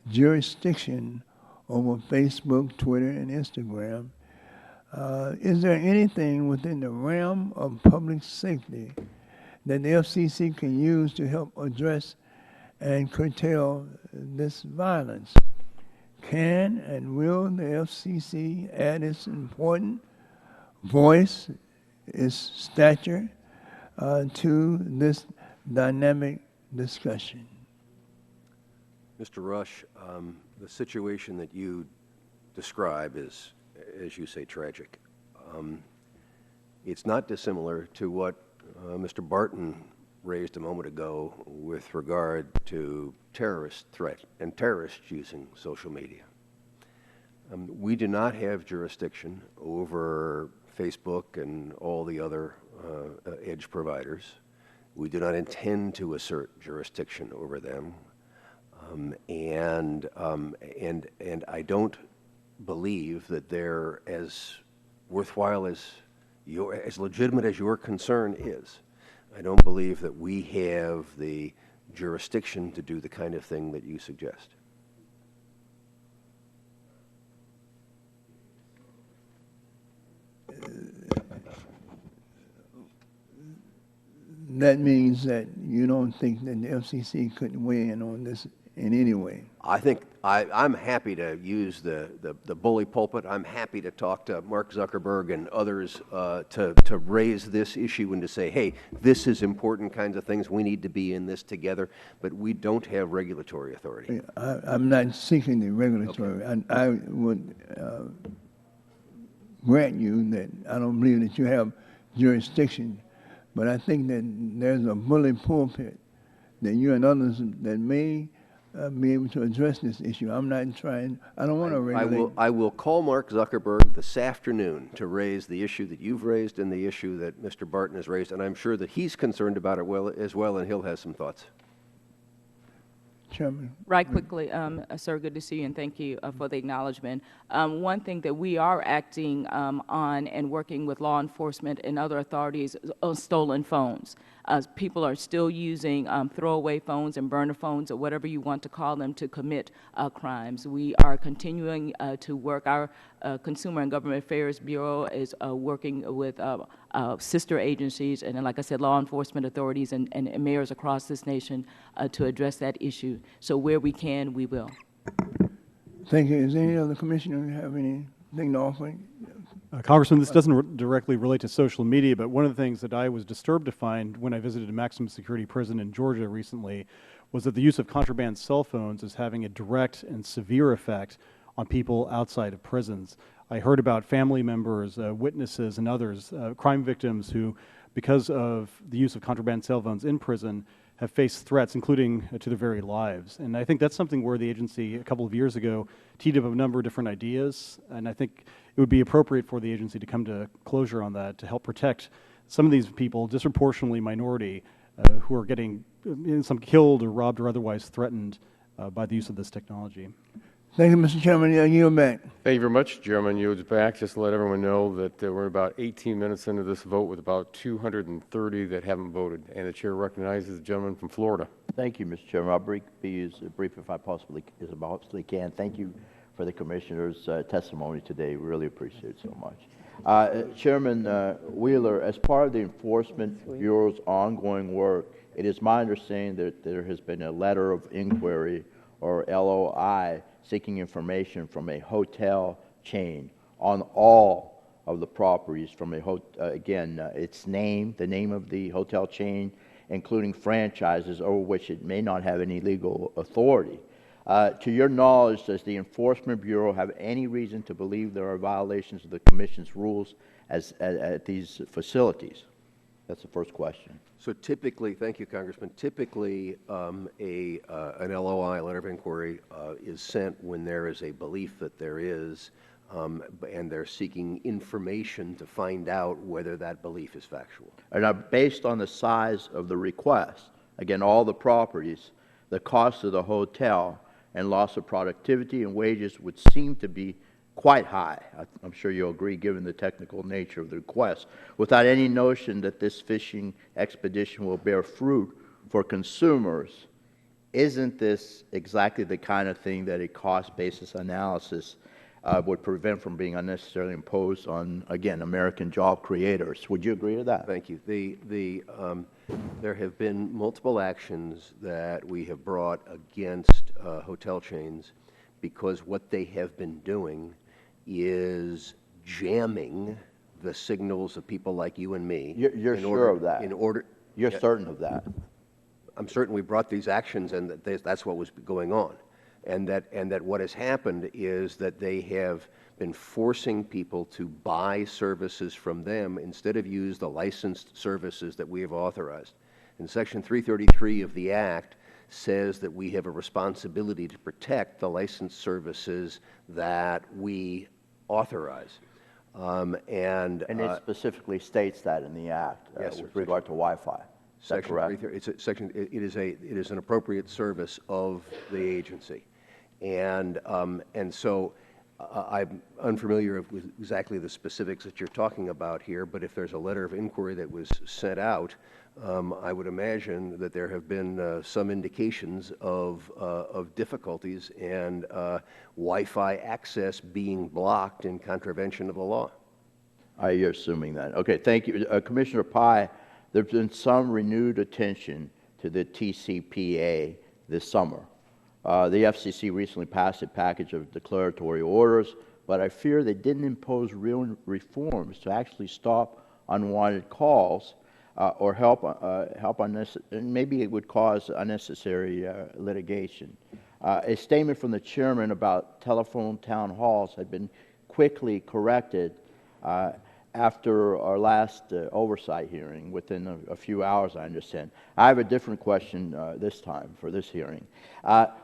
jurisdiction over Facebook, Twitter, and Instagram, is there anything within the realm of public safety that the FCC can use to help address and curtail this violence? Can and will the FCC add its important voice, its stature to this dynamic discussion? Mr. Rush, the situation that you describe is, as you say, tragic. It's not dissimilar to what Mr. Barton raised a moment ago with regard to terrorist threat and terrorists using social media. We do not have jurisdiction over Facebook and all the other edge providers. We do not intend to assert jurisdiction over them. And I don't believe that they're as worthwhile as legitimate as your concern is. I don't believe that we have the jurisdiction to do the kind of thing that you suggest. That means that you don't think that the FCC could weigh in on this in any way? I think I'm happy to use the bully pulpit. I'm happy to talk to Mark Zuckerberg and others to raise this issue and to say, hey, this is important kinds of things. We need to be in this together, but we don't have regulatory authority. I'm not seeking the regulatory. Okay. I would grant you that I don't believe that you have jurisdiction, but I think that there's a bully pulpit that you and others that may be able to address this issue. I'm not trying, I don't want to regulate. I will call Mark Zuckerberg this afternoon to raise the issue that you've raised and the issue that Mr. Barton has raised, and I'm sure that he's concerned about it as well, and he'll have some thoughts. Chairman. Right quickly, sir, good to see you, and thank you for the acknowledgement. One thing that we are acting on and working with law enforcement and other authorities on stolen phones. People are still using throwaway phones and burner phones or whatever you want to call them to commit crimes. We are continuing to work. Our Consumer and Government Affairs Bureau is working with sister agencies and, like I said, law enforcement authorities and mayors across this nation to address that issue. So where we can, we will. Thank you. Is any other commissioner have anything to offer? Congressman, this doesn't directly relate to social media, but one of the things that I was disturbed to find when I visited a maximum security prison in Georgia recently was that the use of contraband cell phones is having a direct and severe effect on people outside of prisons. I heard about family members, witnesses, and others, crime victims who, because of the use of contraband cell phones in prison, have faced threats, including to their very lives. And I think that's something where the agency a couple of years ago teed up a number of different ideas, and I think it would be appropriate for the agency to come to closure on that to help protect some of these people, disproportionately minority, who are getting some killed or robbed or otherwise threatened by the use of this technology. Thank you, Mr. Chairman. I yield back. Thank you very much. Chairman yields back. Just to let everyone know that we're about 18 minutes into this vote with about 230 that haven't voted. And the chair recognizes the gentleman from Florida. Thank you, Mr. Chairman. I'll be as brief as I possibly can. Thank you for the commissioner's testimony today. We really appreciate it so much. Chairman Wheeler, as part of the Enforcement Bureau's ongoing work It is my understanding that there has been a letter of inquiry, or LOI, seeking information from a hotel chain on all of the properties from its name, the name of the hotel chain, including franchises over which it may not have any legal authority. To your knowledge, does the Enforcement Bureau have any reason to believe there are violations of the Commission's rules at these facilities? That's the first question. So typically, thank you, Congressman, typically an LOI, a letter of inquiry, is sent when there is a belief that there is, and they're seeking information to find out whether that belief is factual. And now, based on the size of the request, again, all the properties, the cost of the hotel and loss of productivity and wages would seem to be quite high. I'm sure you'll agree, given the technical nature of the request, without any notion that this fishing expedition will bear fruit for consumers. Isn't this exactly the kind of thing that a cost-basis analysis would prevent from being unnecessarily imposed on, again, American job creators? Would you agree to that? Thank you. There have been multiple actions that we have brought against hotel chains because what they have been doing is jamming the signals of people like you and me. You're sure of that? You're certain of that? I'm certain we brought these actions and that that's what was going on. And that what has happened is that they have been forcing people to buy services from them instead of use the licensed services that we have authorized. And Section 333 of the Act says that we have a responsibility to protect the licensed services that we authorize. And it specifically states that in the Act yes, with regard to Wi-Fi. Section 333, it is an appropriate service of the agency. And so I'm unfamiliar with exactly the specifics that you're talking about here, but if there's a letter of inquiry that was sent out, I would imagine that there have been some indications of difficulties and Wi-Fi access being blocked in contravention of the law. You're assuming that. Okay, thank you. Commissioner Pai, there's been some renewed attention to the TCPA this summer. The FCC recently passed a package of declaratory orders, but I fear they didn't impose real reforms to actually stop unwanted calls or help and maybe it would cause unnecessary litigation. A statement from the chairman about telephone town halls had been quickly corrected after our last oversight hearing, within a few hours, I understand. I have a different question this time for this hearing.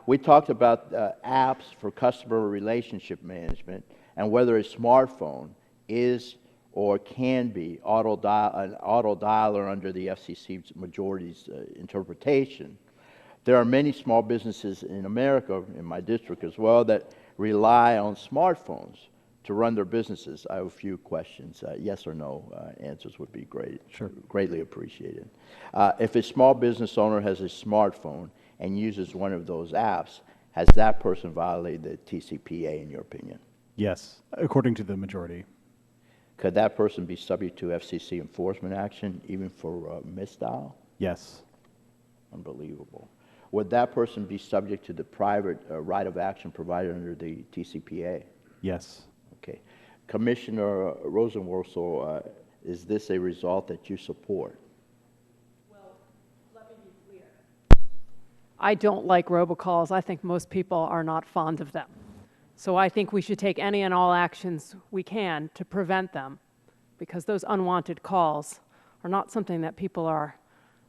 We talked about apps for customer relationship management and whether a smartphone is or can be an auto dialer under the FCC's majority's interpretation. There are many small businesses in America, in my district as well, that rely on smartphones to run their businesses. I have a few questions. Yes or no answers would be great. Sure. Greatly appreciated. If a small business owner has a smartphone and uses one of those apps, has that person violated the TCPA in your opinion? Yes, according to the majority. Could that person be subject to FCC enforcement action even for misdial? Yes. Unbelievable. Would that person be subject to the private right of action provided under the TCPA? Yes. Okay. Commissioner Rosenworcel, is this a result that you support? Well, let me be clear. I don't like robocalls. I think most people are not fond of them. So I think we should take any and all actions we can to prevent them, because those unwanted calls are not something that people are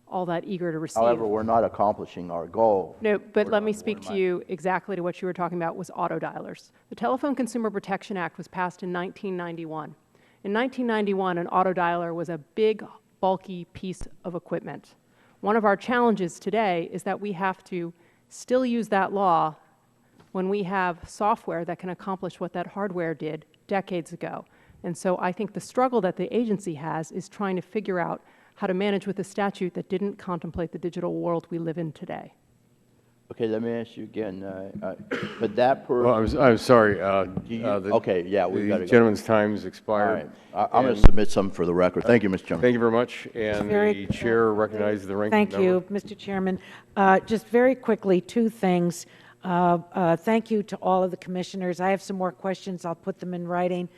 all that eager to receive. However, we're not accomplishing our goal. No, but let me speak to you exactly to what you were talking about was auto dialers. The Telephone Consumer Protection Act was passed in 1991. In 1991, an auto dialer was a big, bulky piece of equipment. One of our challenges today is that we have to still use that law when we have software that can accomplish what that hardware did decades ago. And so I think the struggle that the agency has is trying to figure out how to manage with a statute that didn't contemplate the digital world we live in today. Okay, let me ask you again. But that person. Well, I'm sorry. Okay, yeah, we've got to The go. gentleman's time has expired. All right. I'm going to submit some for the record. Thank you, Mr. Chairman. Thank you very much. And the chair recognizes the ranking member. Thank you, Mr. Chairman. Just very quickly, two things. Thank you to all of the commissioners. I have some more questions. I'll put them in writing.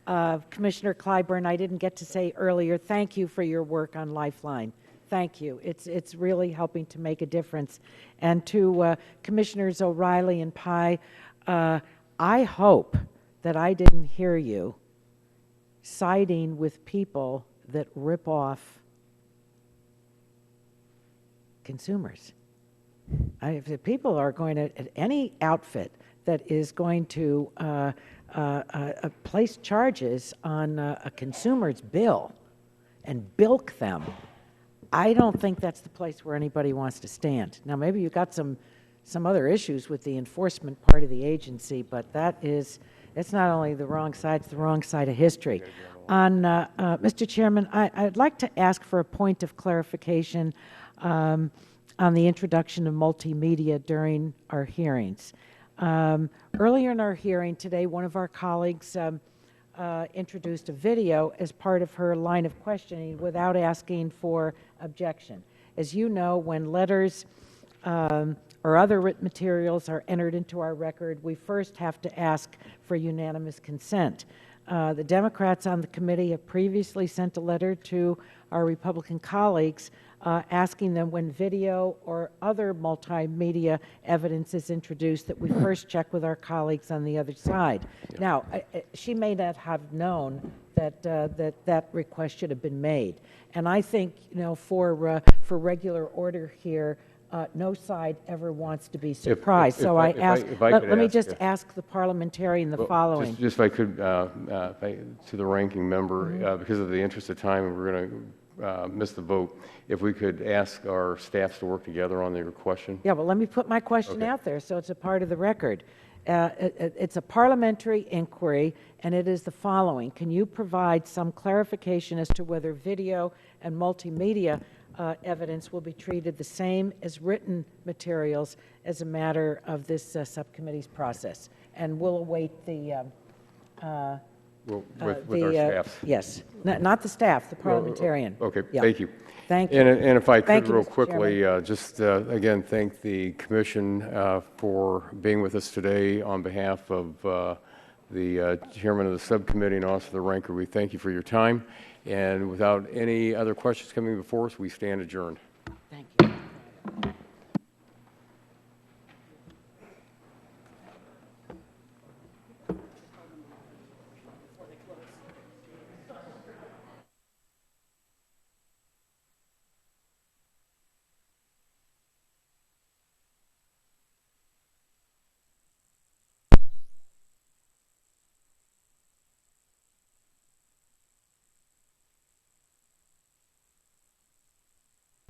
Commissioner Clyburn, I didn't get to say earlier, thank you for your work on Lifeline. Thank you. It's really helping to make a difference. And to Commissioners O'Reilly and Pai, I hope that I didn't hear you siding with people that rip off consumers. If the people are going to, at any outfit that is going to place charges on a consumer's bill and bilk them, I don't think that's the place where anybody wants to stand. Now, maybe you've got some other issues with the enforcement part of the agency, but it's not only the wrong side, it's the wrong side of history. Mr. Chairman, I'd like to ask for a point of clarification on the introduction of multimedia during our hearings. Earlier in our hearing today, one of our colleagues introduced a video as part of her line of questioning without asking for objection. As you know, when letters or other written materials are entered into our record, we first have to ask for unanimous consent. The Democrats on the committee have previously sent a letter to our Republican colleagues asking them when video or other multimedia evidence is introduced that we first check with our colleagues on the other side. Yeah. Now, she may not have known that that request should have been made. And I think, for regular order here, no side ever wants to be surprised. So let me just ask the parliamentarian the following. Just if I could, to the ranking member, because of the interest of time, we're going to miss the vote. If we could ask our staffs to work together on your question. Yeah, well, let me put my question out there so it's a part of the record. It's a parliamentary inquiry, and it is the following. Can you provide some clarification as to whether video and multimedia evidence will be treated the same as written materials as a matter of this subcommittee's process? And we'll await the with our staff. Yes, not the staff, the parliamentarian. Okay, yeah. Thank you. Thank you. And if I could you, real Mr. quickly, just again thank the Commission for being with us today on behalf of the Chairman of the Subcommittee and also the Ranker. We thank you for your time. And without any other questions coming before us, we stand adjourned.